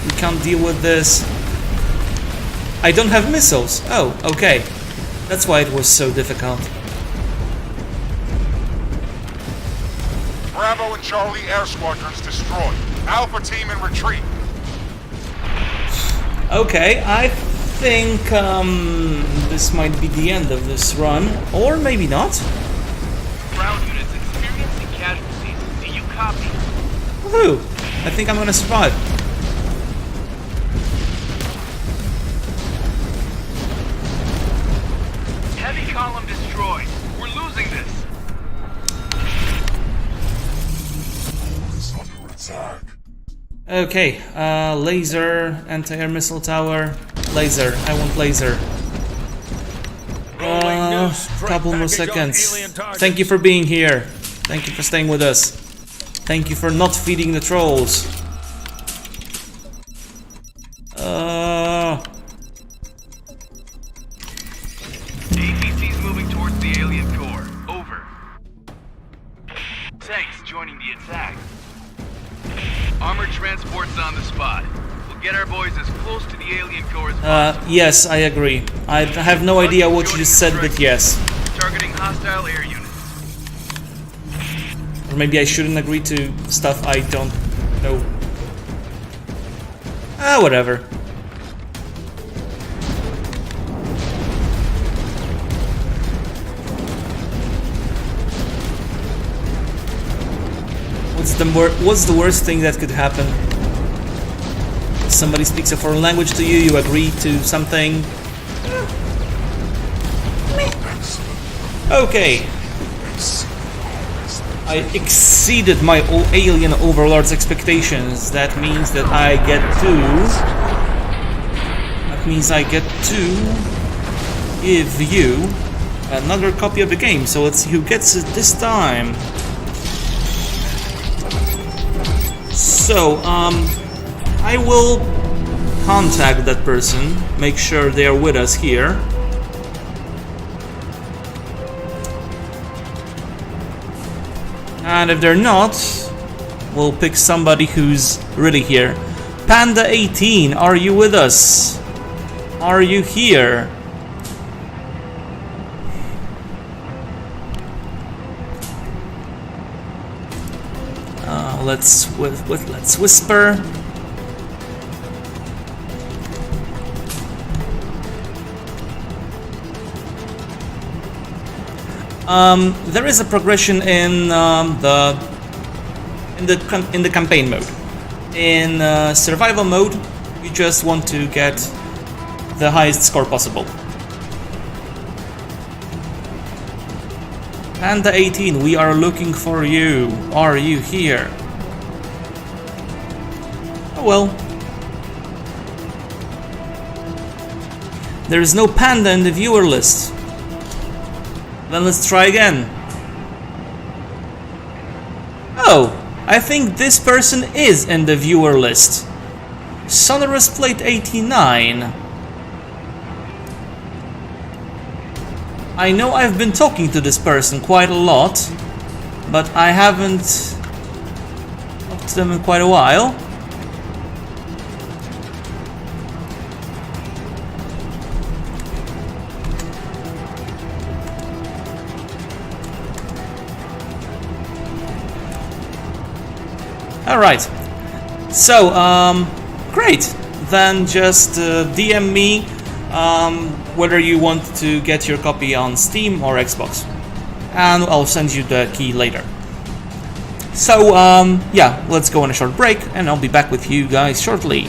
Speaker 1: We can't deal with this. I don't have missiles. Oh, okay. That's why it was so difficult.
Speaker 6: Bravo and Charlie air squadrons destroyed. Alpha team in retreat.
Speaker 1: Okay, I think this might be the end of this run, or maybe not.
Speaker 3: Ground units experiencing casualties. Do you copy?
Speaker 1: Woohoo! I think I'm gonna survive.
Speaker 3: Heavy column destroyed. We're losing this.
Speaker 2: Is under attack.
Speaker 1: Okay, laser, anti-air missile tower, laser. I want laser.
Speaker 4: Rolling news, strike
Speaker 1: Couple more
Speaker 4: package on
Speaker 1: seconds.
Speaker 4: alien targets.
Speaker 1: Thank you for being here. Thank you for staying with us. Thank you for not feeding the trolls.
Speaker 3: APC's moving towards the alien core. Over. Tanks joining the attack. Armored transports on the spot. We'll get our boys as close to the alien core as possible.
Speaker 1: Yes, I agree. I have no idea what you just said, but yes.
Speaker 3: Targeting hostile air units.
Speaker 1: Or maybe I shouldn't agree to stuff I don't know. Whatever. What's the worst thing that could happen? Somebody speaks a foreign language to you, you agree to something. Okay. I exceeded my alien overlord's expectations. That means that I get to give you another copy of the game. So let's see who gets it this time. So, I will contact that person, make sure they are with us here. And if they're not, we'll pick somebody who's really here. Panda 18, are you with us? Are you here? Let's whisper. There is a progression in the campaign mode. In survival mode, you just want to get the highest score possible. Panda 18, we are looking for you. Are you here? Oh well. There is no panda in the viewer list. Then let's try again. Oh, I think this person is in the viewer list. Sonorous Plate 89. I know I've been talking to this person quite a lot, but I haven't talked to them in quite a while. Alright, so, great, then just DM me whether you want to get your copy on Steam or Xbox, and I'll send you the key later. So, yeah, let's go on a short break, and I'll be back with you guys shortly.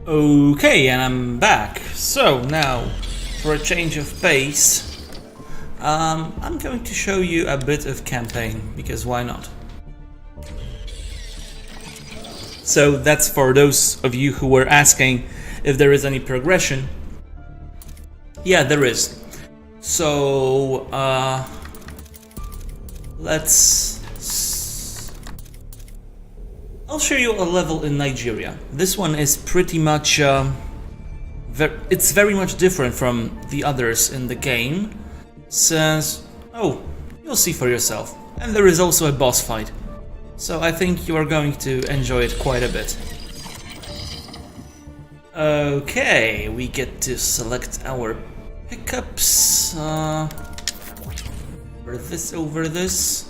Speaker 1: Okay, and I'm back. so now for a change of pace, I'm going to show you a bit of campaign, because why not? So that's for those of you who were asking if there is any progression. Yeah, there is. So I'll show you a level in Nigeria. This one is pretty much it's very much different from the others in the game, since you'll see for yourself. And there is also a boss fight, so I think you are going to enjoy it quite a bit. Okay, we get to select our pickups. Over this.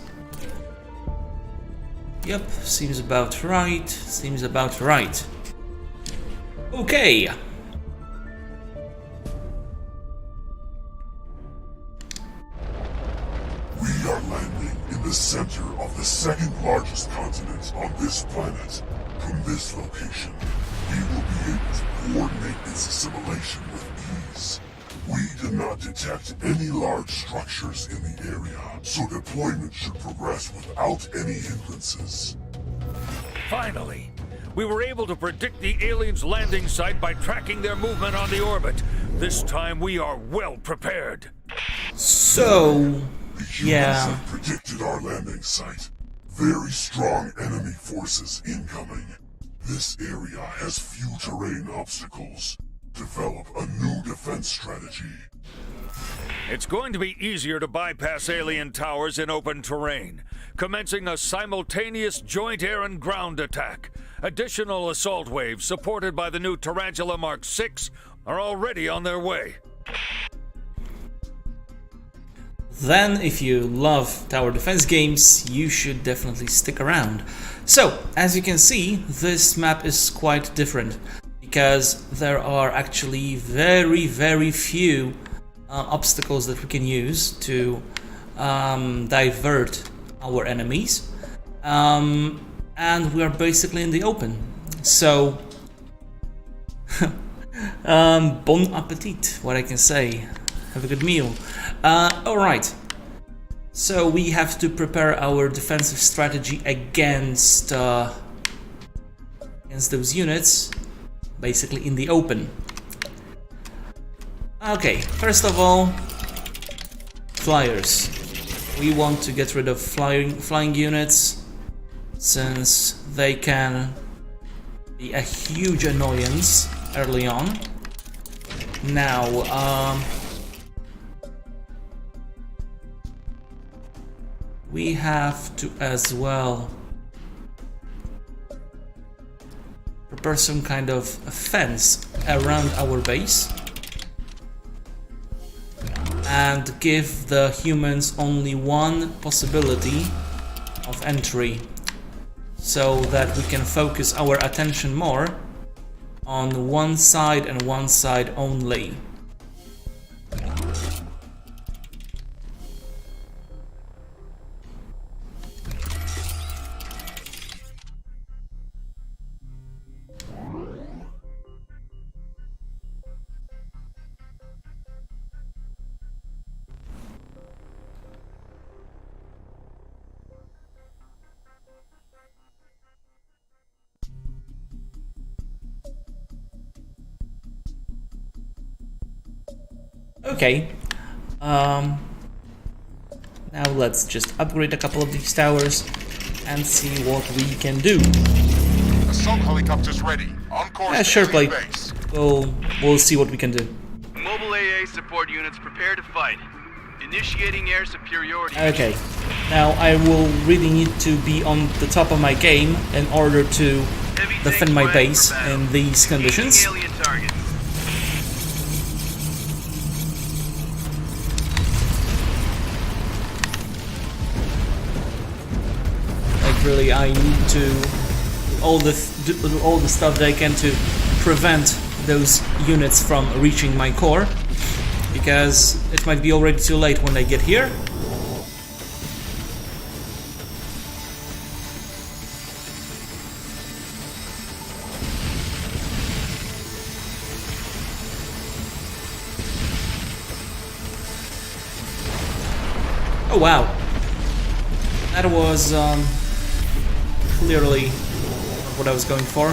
Speaker 1: Yep, seems about right. Seems about right. Okay.
Speaker 2: We are landing in the center of the second largest continent on this planet. From this location, we will be able to coordinate its assimilation with ease. We did not detect any large structures in the area, so deployment should progress without any hindrances.
Speaker 4: Finally, we were able to predict the aliens' landing site by tracking their movement on the orbit. This time we are well prepared.
Speaker 1: So,
Speaker 2: The humans
Speaker 1: yeah.
Speaker 2: have predicted our landing site. Very strong enemy forces incoming. This area has few terrain obstacles. Develop a new defense strategy.
Speaker 4: It's going to be easier to bypass alien towers in open terrain, commencing a simultaneous joint air and ground attack. Additional assault waves supported by the new Tarantula Mark VI are already on their way.
Speaker 1: Then, if you love tower defense games, you should definitely stick around. So, as you can see, this map is quite different, because there are actually very few obstacles that we can use to divert our enemies, and we are basically in the open. So, bon appetit, what I can say. Have a good meal. Alright, so we have to prepare our defensive strategy against those units, basically in the open. Okay, first of all, flyers. We want to get rid of flying units, since they can be a huge annoyance early on. Now, we have to as well prepare some kind of fence around our base and give the humans only one possibility of entry, so that we can focus our attention more on one side and one side only. Okay, now let's just upgrade a couple of these towers and see what we can do.
Speaker 6: Assault helicopters ready. On course.
Speaker 1: Yeah, sure,
Speaker 6: alien
Speaker 1: play.
Speaker 6: base.
Speaker 1: We'll see what we can do.
Speaker 3: Mobile AA support units prepare to fight. Initiating air superiority.
Speaker 1: Okay, now I will really need to be on the top of my game in order to
Speaker 3: Heavy
Speaker 1: defend
Speaker 3: tanks
Speaker 1: my
Speaker 3: ready
Speaker 1: base
Speaker 3: for battle.
Speaker 1: in these conditions.
Speaker 3: Engaging alien targets.
Speaker 1: Like really, I need to do all the stuff that I can to prevent those units from reaching my core, because it might be already too late when they get here. Oh wow. That was clearly not what I was going for.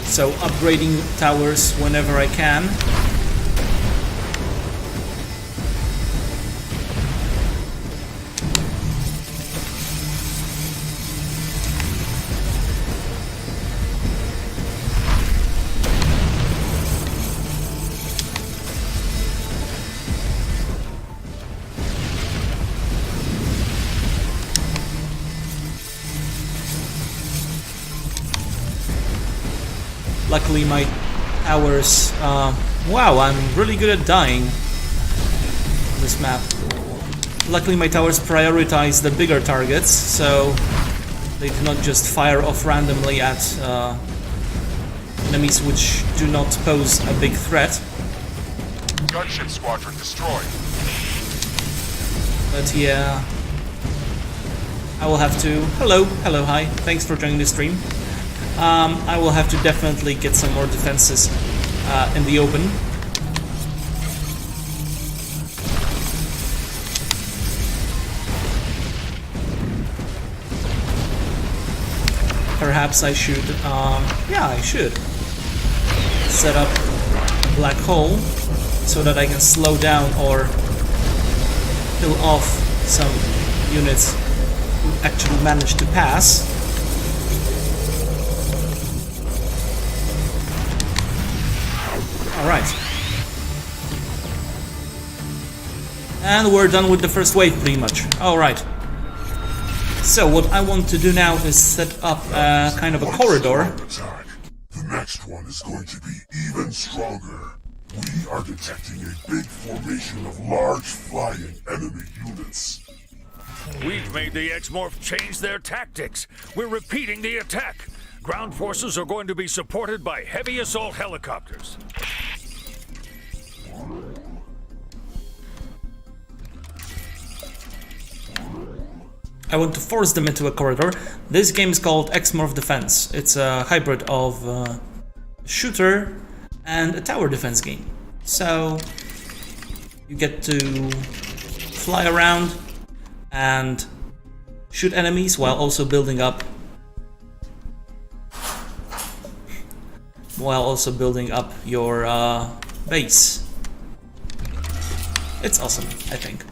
Speaker 1: So upgrading towers whenever I can. Luckily my towers... wow, I'm really good at dying on this map. Luckily my towers prioritize the bigger targets, so they do not just fire off randomly at enemies which do not pose a big threat.
Speaker 6: Gunship squadron destroyed.
Speaker 1: But yeah... I will have to... Hello, hi, thanks for joining the stream. I will have to definitely get some more defenses in the open. Perhaps I should, yeah, I should set up a black hole so that I can slow down or kill off some units who actually manage to pass. Alright. And we're done with the first wave, pretty much. Alright. So, what I want to do now is set up a kind of a corridor.
Speaker 2: Attack. The next one is going to be even stronger. We are detecting a big formation of large flying enemy units.
Speaker 4: We've made the X-Morph change their tactics. We're repeating the attack. Ground forces are going to be supported by heavy assault helicopters.
Speaker 1: I want to force them into a corridor. This game is called X-Morph Defense. It's a hybrid of shooter and a tower defense game. So you get to fly around and shoot enemies while also building up your base. It's awesome, I think.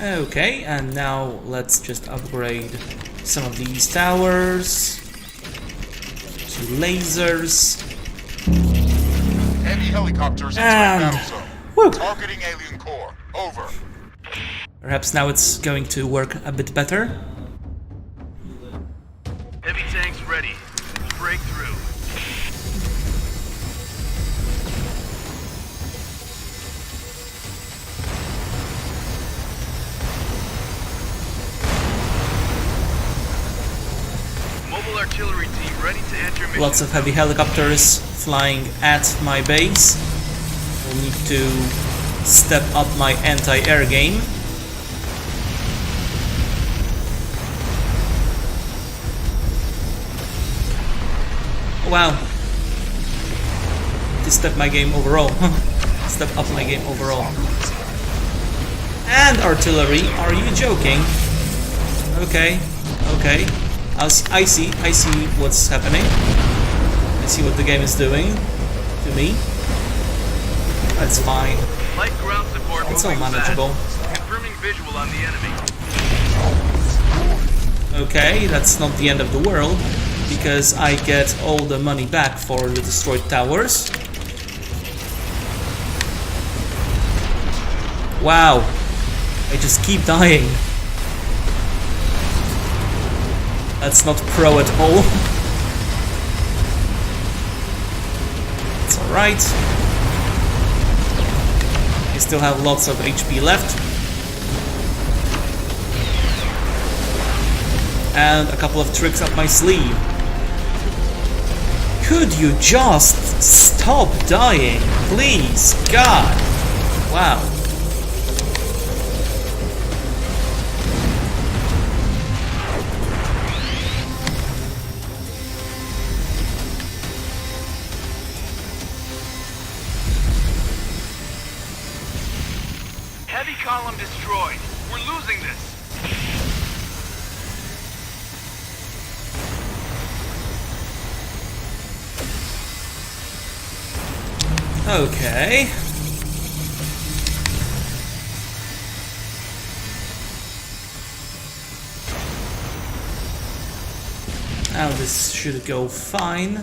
Speaker 1: Okay, and now let's just upgrade some of these towers to lasers.
Speaker 6: Heavy helicopters
Speaker 1: And
Speaker 6: entering battle zone.
Speaker 1: whew,
Speaker 6: Targeting alien core. Over.
Speaker 1: perhaps now it's going to work a bit better.
Speaker 3: Heavy tanks ready. Break through. Mobile artillery team ready to enter mission.
Speaker 1: Lots of heavy helicopters flying at my base. We'll need to step up my anti-air game. Oh, wow. To step my game overall. Step up my game overall. And artillery, are you joking? Okay, okay. I see what's happening. I see what the game is doing to me. That's fine.
Speaker 3: Light ground support
Speaker 1: It's all
Speaker 3: moving
Speaker 1: manageable.
Speaker 3: fast. Confirming visual on the enemy.
Speaker 1: Okay, that's not the end of the world, because I get all the money back for the destroyed towers. Wow, I just keep dying. That's not pro at all. Alright. I still have lots of HP left. And a couple of tricks up my sleeve. Could you just stop dying? Please, God. Wow.
Speaker 3: Heavy column destroyed. We're losing this.
Speaker 1: Okay. Now this should go fine. I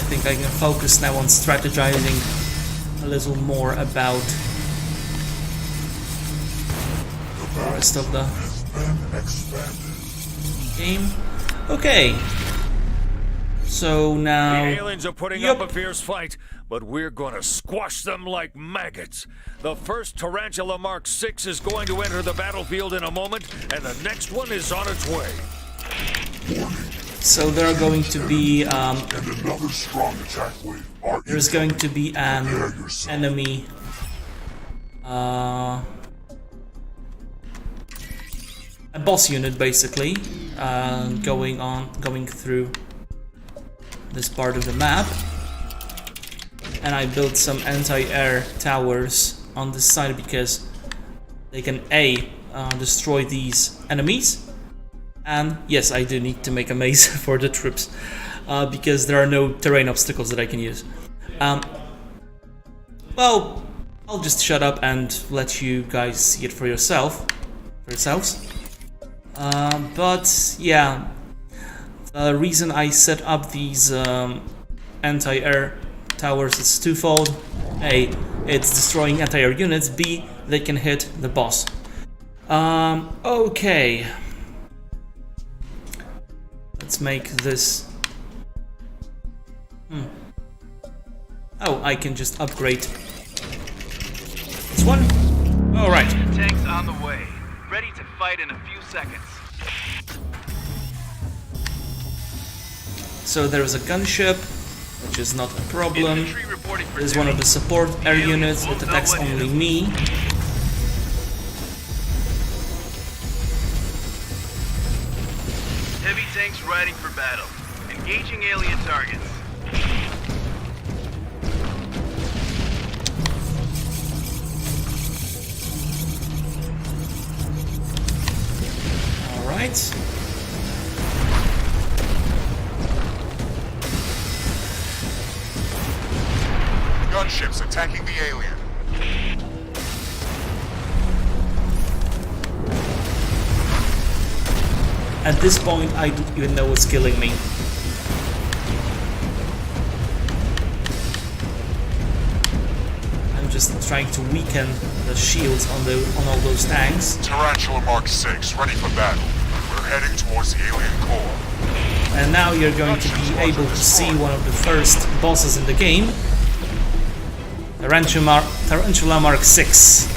Speaker 1: think I can focus now on strategizing a little more about the rest of the game. Okay. So now...
Speaker 4: The aliens are putting up a fierce fight, but we're gonna squash them like maggots. The first Tarantula Mark 6 is going to enter the battlefield in a moment, and the next one is on its way.
Speaker 1: So there are going to be...
Speaker 2: And another strong attack wave.
Speaker 1: there's going to be an enemy... a boss unit, basically, going through this part of the map, and I built some anti-air towers on this side because they can destroy these enemies, and yes, I do need to make a maze for the troops because there are no terrain obstacles that I can use. Well, I'll just shut up and let you guys see it for yourselves. But yeah, the reason I set up these anti-air towers is twofold. A, it's destroying anti-air units. B, they can hit the boss. Okay. Let's make this... Oh, I can just upgrade this one. Alright.
Speaker 3: Tanks on the way. Ready to fight in a few seconds.
Speaker 1: So there is a gunship, which is not a problem. There's one of the support air units that attacks only me.
Speaker 3: Heavy tanks riding for battle. Engaging alien targets.
Speaker 1: Alright.
Speaker 6: Gunships attacking the alien.
Speaker 1: At this point, I don't even know what's killing me. I'm just trying to weaken the shields on all those tanks.
Speaker 6: Tarantula Mark 6, ready for battle. We're heading towards the alien core.
Speaker 1: And now you're going to be able to see one of the first bosses in the game. Tarantula Mark 6.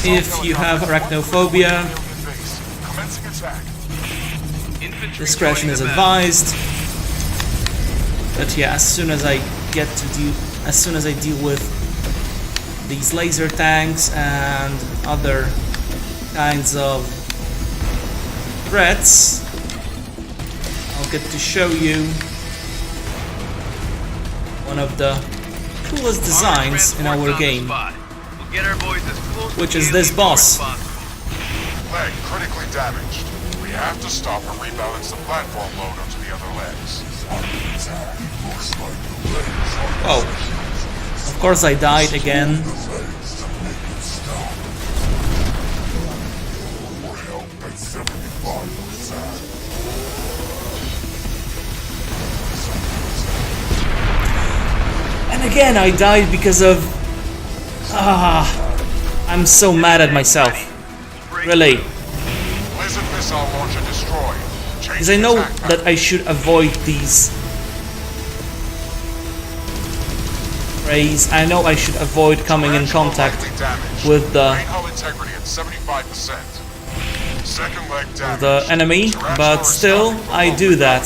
Speaker 1: If you have arachnophobia, discretion is advised. But yeah, as soon as I deal with these laser tanks and other kinds of threats, I'll get to show you one of the coolest designs in our game, which is this boss.
Speaker 6: Leg critically damaged. We have to stop and rebalance the platform load onto the other legs.
Speaker 1: Oh, of course I died again. And again I died because of... I'm so mad at myself. Really.
Speaker 6: Blizzard missile launcher destroyed.
Speaker 1: Because I know that I should avoid these rays. I know I should avoid coming in contact with the enemy, but still, I do that.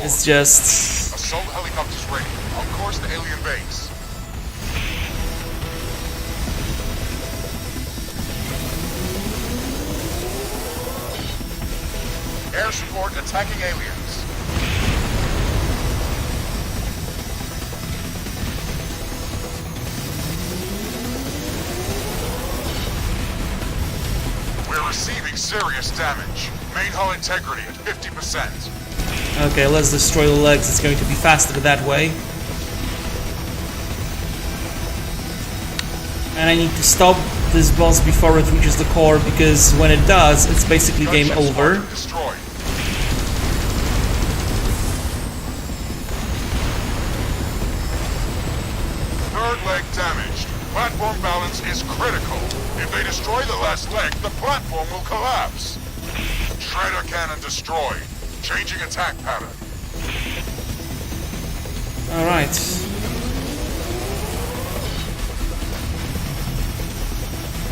Speaker 1: It's just...
Speaker 6: Assault helicopters ready. On course to alien base. Air support attacking aliens. We're receiving serious damage. Main hull integrity at 50%.
Speaker 1: Okay, let's destroy the legs. It's going to be faster that way. And I need to stop this boss before it reaches the core, because when it does, it's basically game over.
Speaker 6: Destroyed. Third leg damaged. Platform balance is critical. If they destroy the last leg, the platform will collapse. Shredder cannon destroyed. Changing attack pattern.
Speaker 1: Alright.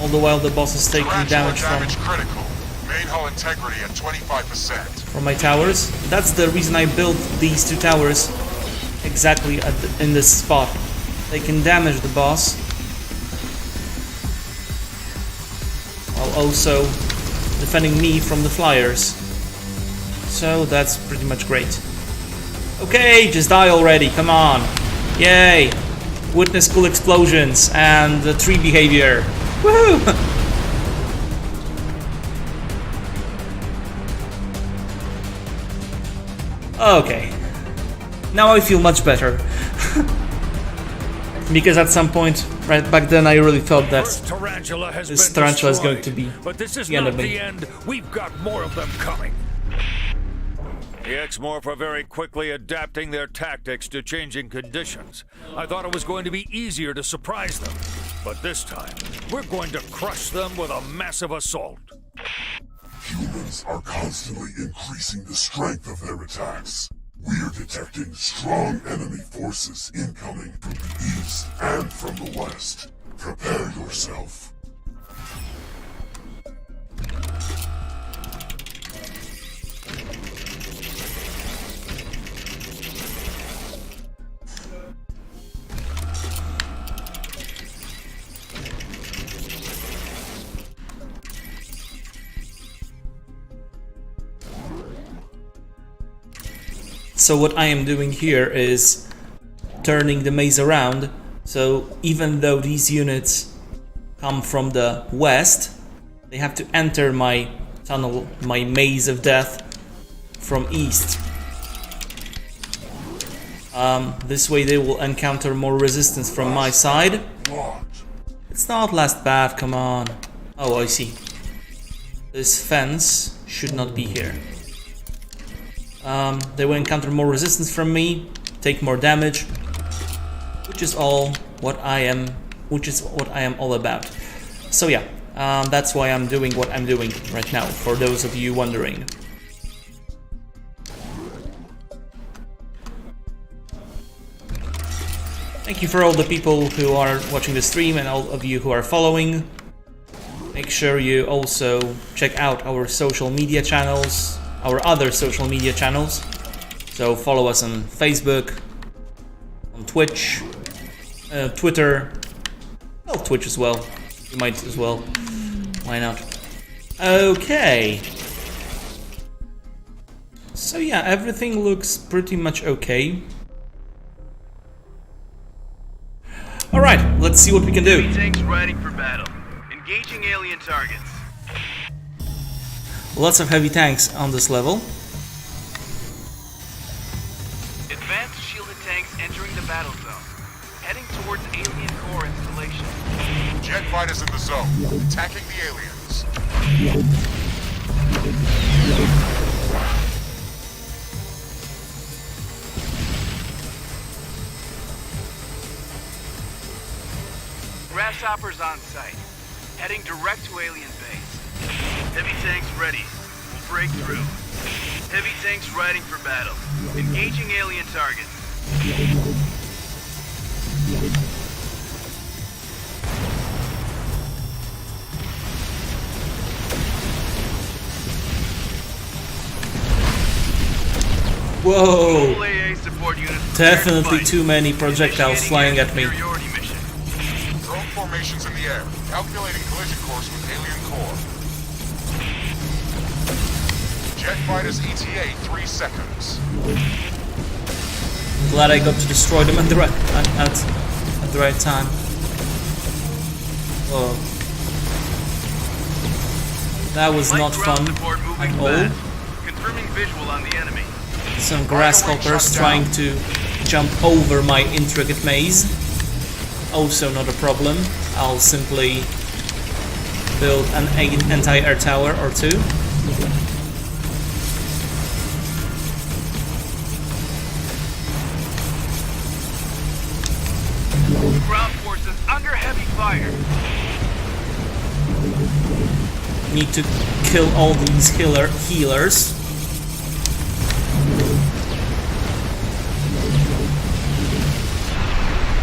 Speaker 1: All the while the boss is taking damage
Speaker 6: critical. Main hull integrity at 25%.
Speaker 1: From my towers. That's the reason I built these two towers exactly in this spot. They can damage the boss while also defending me from the flyers. So that's pretty much great. Okay, just die already, come on. Yay! Witness cool explosions and the tree behavior. Woohoo! Okay. Now I feel much better. Because at some point, right back then, I really thought that this tarantula is going to be
Speaker 4: but this is
Speaker 1: the end
Speaker 4: not
Speaker 1: of me.
Speaker 4: the end. We've got more of them coming. The X-Morph are very quickly adapting their tactics to changing conditions. I thought it was going to be easier to surprise them, but this time, we're going to crush them with a massive assault.
Speaker 2: Humans are constantly increasing the strength of their attacks. We're detecting strong enemy forces incoming from the east and from the west. Prepare yourself.
Speaker 1: So what I am doing here is turning the maze around, so even though these units come from the west, they have to enter my tunnel, my maze of death, from east. This way they will encounter more resistance from my side. It's not last path, come on. Oh, I see. This fence should not be here. They will encounter more resistance from me, take more damage, which is what I am all about. So yeah, that's why I'm doing what I'm doing right now, for those of you wondering. Thank you for all the people who are watching the stream and all of you who are following. Make sure you also check out our social media channels, our other social media channels. So follow us on Facebook, on Twitch, Twitter, well, Twitch as well. You might as well. Why not? Okay. So yeah, everything looks pretty much okay. Alright, let's see what we can do.
Speaker 3: Tanks ready for battle. Engaging alien targets.
Speaker 1: Lots of heavy tanks on this level.
Speaker 3: Advanced shielded tanks entering the battle zone. Heading towards alien core installation.
Speaker 6: Jet fighters in the zone, attacking the aliens.
Speaker 3: Grasshoppers on site. Heading direct to alien base. Heavy tanks ready. break through. Heavy tanks riding for battle. Engaging alien targets.
Speaker 1: Whoa!
Speaker 3: Full AA support units prepared to
Speaker 1: Definitely
Speaker 3: fight.
Speaker 1: too many projectiles flying at me.
Speaker 3: Superiority mission.
Speaker 6: Drone formations in the air. Calculating collision course with alien core. Jet fighters ETA 3 seconds.
Speaker 1: Glad I got to destroy them at the right time. Oh, that was not
Speaker 3: Light ground
Speaker 1: fun
Speaker 3: support moving
Speaker 1: at all.
Speaker 3: fast. Confirming visual on the enemy.
Speaker 1: Some grasshoppers trying to jump over my intricate maze. Also not a problem. I'll simply build an anti-air tower or two.
Speaker 3: Ground forces under heavy fire.
Speaker 1: Need to kill all these healers.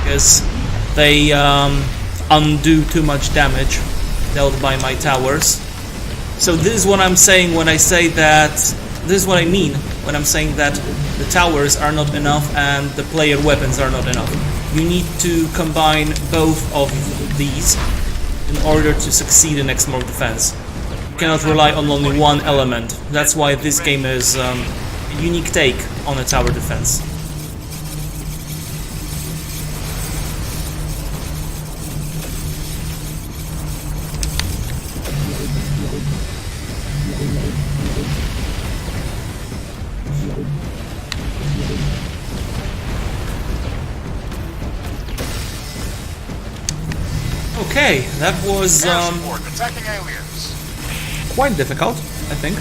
Speaker 1: Because they undo too much damage dealt by my towers. So this is what I'm saying when I say that... This is what I mean when I'm saying that the towers are not enough and the player weapons are not enough. You need to combine both of these in order to succeed in X-Morph defense. You cannot rely on only one element. That's why this game is a unique take on a tower defense. Okay, that was
Speaker 6: Air support attacking aliens.
Speaker 1: quite difficult, I think.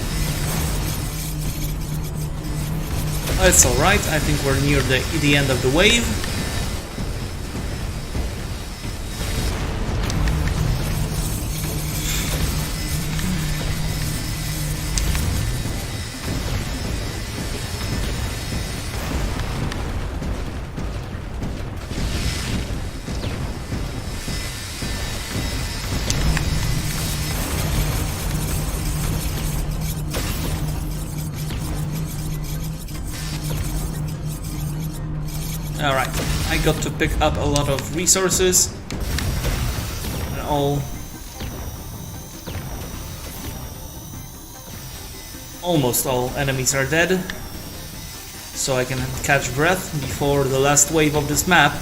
Speaker 1: It's alright, I think we're near the end of the wave. Alright, I got to pick up a lot of resources. And almost all enemies are dead. So I can catch breath before the last wave of this map.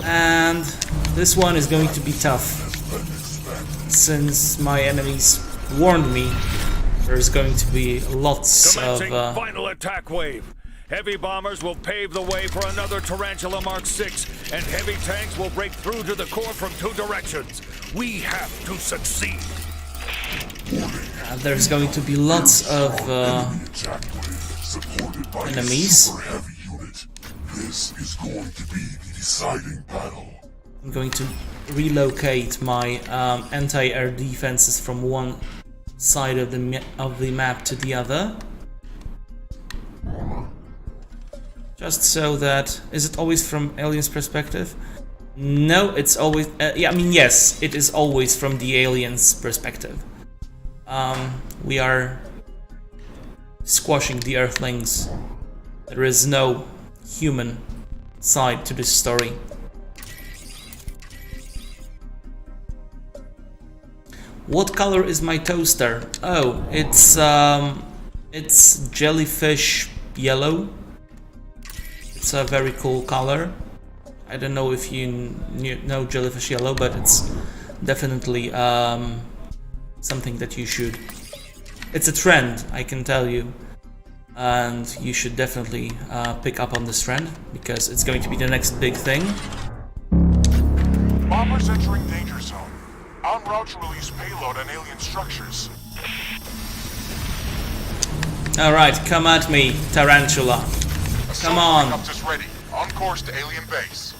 Speaker 1: And this one is going to be tough. Since my enemies warned me, there's going to be lots
Speaker 4: Commencing
Speaker 1: of...
Speaker 4: final attack wave. Heavy bombers will pave the way for another Tarantula Mark 6, and heavy tanks will break through to the core from 2 directions. We have to succeed.
Speaker 1: There's going to be lots of enemies.
Speaker 2: This is going to be the deciding battle.
Speaker 1: I'm going to relocate my anti-air defenses from one side of the map to the other. Just so that... Is it always from aliens' perspective? No, it's always... yeah, I mean, yes, it is always from the aliens' perspective. We are squashing the Earthlings. There is no human side to this story. What color is my toaster? Oh, it's jellyfish yellow. It's a very cool color. I don't know if you know jellyfish yellow, but it's definitely something that you should... It's a trend, I can tell you. And you should definitely pick up on this trend, because it's going to be the next big thing.
Speaker 6: Bombers entering danger zone. En route to release payload on alien structures.
Speaker 1: Alright, come at me, Tarantula. Come on.
Speaker 6: Helicopters ready. On course to alien base.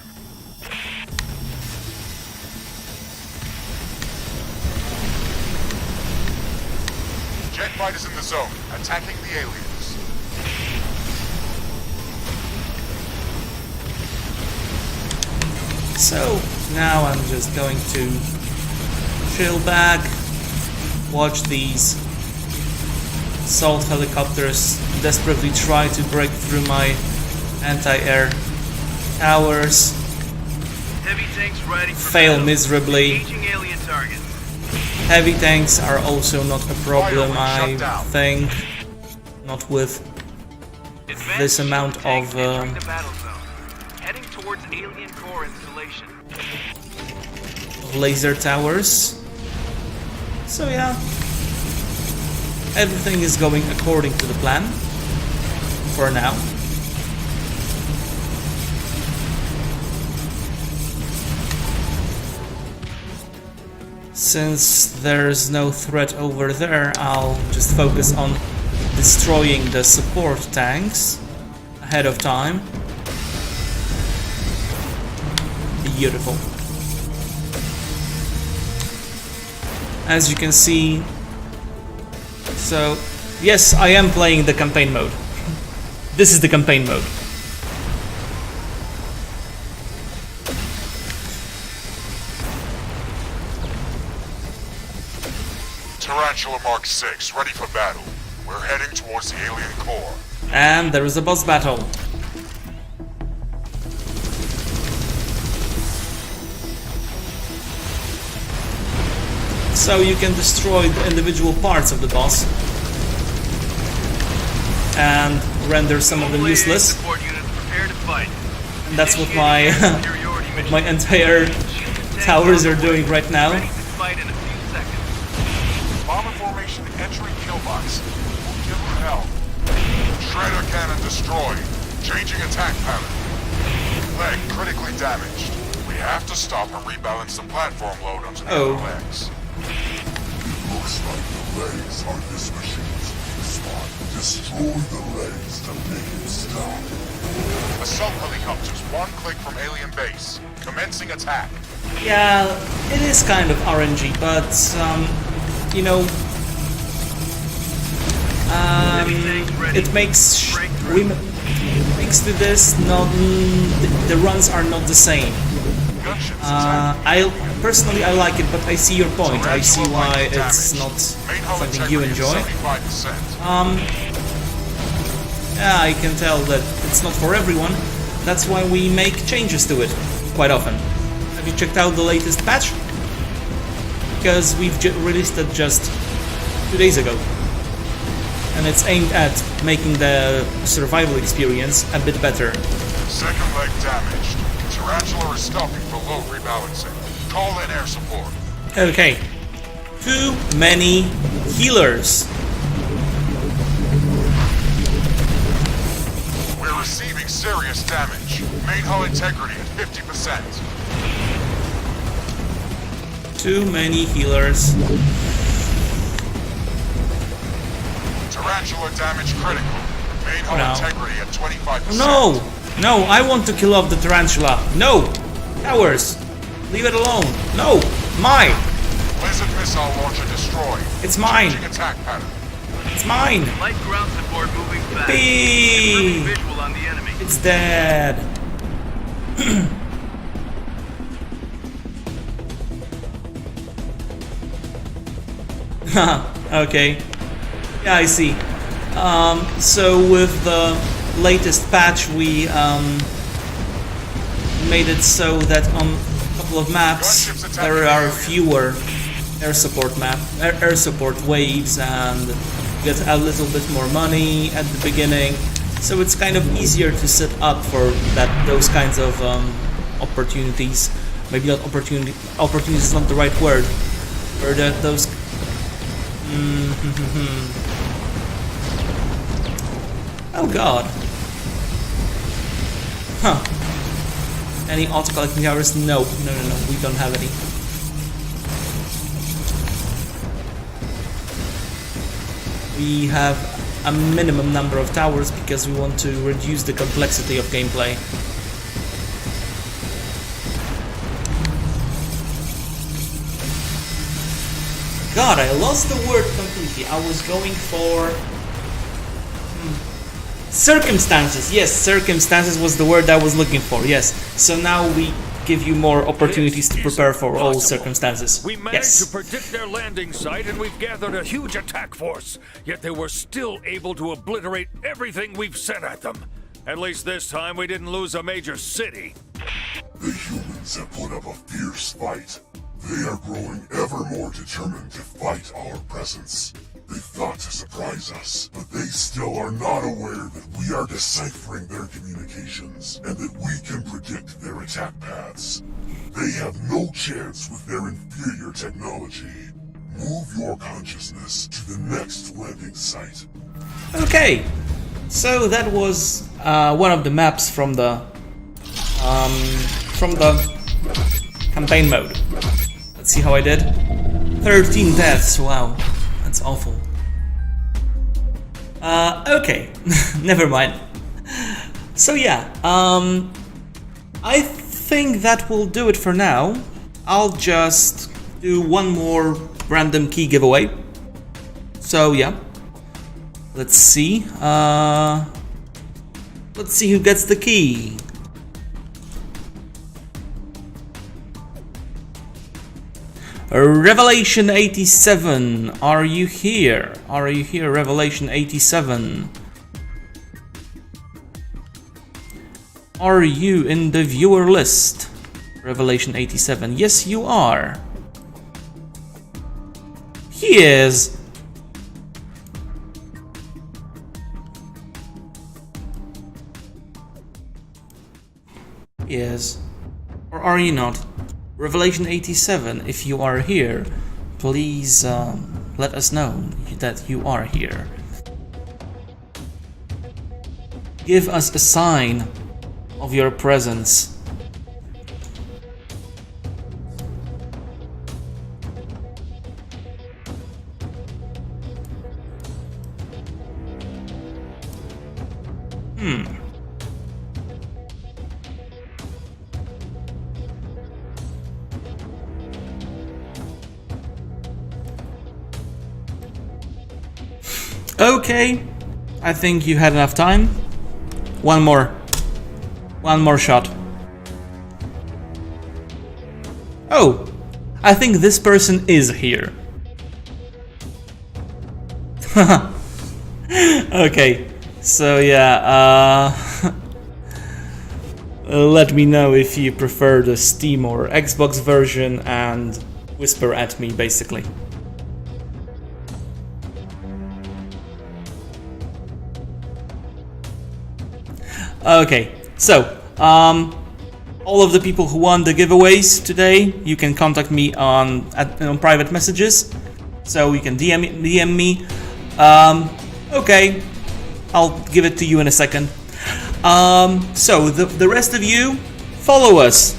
Speaker 6: Allied fighters in the zone, attacking the aliens.
Speaker 1: So now I'm just going to chill back, watch these assault helicopters desperately try to break through my anti-air towers,
Speaker 3: Heavy tanks ready for
Speaker 1: fail
Speaker 3: battle.
Speaker 1: miserably.
Speaker 3: Engaging alien targets.
Speaker 1: Heavy tanks are also not a problem,
Speaker 6: Fire
Speaker 1: I
Speaker 6: wing shut down.
Speaker 1: think. Not with
Speaker 3: Advanced
Speaker 1: this amount
Speaker 3: shield tanks
Speaker 1: of
Speaker 3: entering the battle zone. Heading towards alien core installation.
Speaker 1: laser towers. So yeah, everything is going according to the plan for now. Since there's no threat over there, I'll just focus on destroying the support tanks ahead of time. Beautiful. As you can see, so yes, I am playing the campaign mode. This is the campaign mode.
Speaker 6: Tarantula Mark 6, ready for battle. We're heading towards the alien core.
Speaker 1: And there is a boss battle. So you can destroy the individual parts of the boss and render some of them
Speaker 3: All AA
Speaker 1: useless.
Speaker 3: Support units prepare to fight.
Speaker 1: And that's what my
Speaker 3: Initiating superiority mission.
Speaker 1: my entire
Speaker 3: Shield tanks
Speaker 1: towers
Speaker 3: on
Speaker 1: are
Speaker 3: the
Speaker 1: doing
Speaker 3: way.
Speaker 1: right now.
Speaker 3: Ready to fight in a few seconds.
Speaker 6: Bomber formation entering kill box. We'll give them hell. Shredder cannon destroyed. Changing attack pattern. Leg critically damaged. We have to stop and rebalance the platform load onto the
Speaker 1: Oh.
Speaker 6: other legs.
Speaker 2: It looks like the legs are this machine's weak spot. Destroy the legs to make it stop.
Speaker 6: Assault helicopters, one click from alien base. Commencing attack.
Speaker 1: Yeah, it is kind of RNG, but you know, it makes makes to this not the runs are not the same.
Speaker 6: Gunships attack.
Speaker 1: I like it, but I see your point. I see why it's not
Speaker 6: Main hull
Speaker 1: something you
Speaker 6: integrity
Speaker 1: enjoy.
Speaker 6: 75%.
Speaker 1: Yeah, I can tell that it's not for everyone. That's why we make changes to it quite often. Have you checked out the latest patch? Because we've released it just 2 days ago. And it's aimed at making the survival experience a bit better.
Speaker 6: Second leg damaged. Tarantula is stopping for low rebalancing. Call in air support.
Speaker 1: Okay. Too many healers.
Speaker 6: We're receiving serious damage. Main hull integrity at 50%.
Speaker 1: Too many healers.
Speaker 6: Tarantula damage critical. Main hull
Speaker 1: No.
Speaker 6: integrity at 25%.
Speaker 1: No! No, I want to kill off the tarantula. No! Towers! Leave it alone. No! Mine!
Speaker 6: Blizzard missile launcher destroyed.
Speaker 1: It's mine!
Speaker 6: Changing attack pattern.
Speaker 1: It's mine!
Speaker 3: Light ground support moving fast.
Speaker 1: Bee!
Speaker 3: Improving visual on the enemy.
Speaker 1: It's dead! Okay. Yeah, I see. So with the latest patch, we made it so that on a couple of maps there are fewer air support waves, and you get a little bit more money at the beginning. So it's kind of easier to set up for those kinds of opportunities. Maybe not opportunity. Opportunity is not the right word. Or those. Oh God. Huh. Any auto collecting towers? No. We don't have any. We have a minimum number of towers because we want to reduce the complexity of gameplay. god, I lost the word completely. I was going for... circumstances. Yes, circumstances was the word I was looking for. Yes. So now we give you more opportunities to prepare for all circumstances.
Speaker 4: We managed to predict their landing site and we've gathered a huge attack force. Yet they were still able to obliterate everything we've sent at them. At least this time we didn't lose a major city.
Speaker 2: The humans have put up a fierce fight. They are growing ever more determined to fight our presence. They thought to surprise us, but they still are not aware that we are deciphering their communications and that we can predict their attack paths. They have no chance with their inferior technology. Move your consciousness to the next landing site.
Speaker 1: Okay, so that was one of the maps from the campaign mode. Let's see how I did. 13 deaths. Wow. That's awful. Okay, never mind. So yeah, I think that will do it for now. I'll just do one more random key giveaway. So yeah, let's see. Let's see who gets the key. Revelation 87, are you here? Are you here, Revelation 87? Are you in the viewer list? Revelation 87, yes you are. He is. Yes. Or are you not? Revelation 87, if you are here, please let us know that you are here. Give us a sign of your presence. Okay, I think you had enough time. One more shot. Oh, I think this person is here. Okay, so yeah, let me know if you prefer the Steam or Xbox version and whisper at me, basically. Okay, so all of the people who won the giveaways today, you can contact me on private messages, so you can DM me. Okay, I'll give it to you in a second. So the rest of you, follow us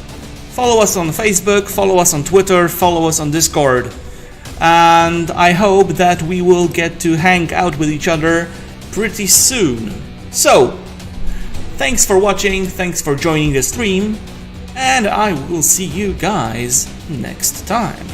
Speaker 1: on Facebook, follow us on Twitter, follow us on Discord, and I hope that we will get to hang out with each other pretty soon. So thanks for watching, thanks for joining the stream, and I will see you guys next time.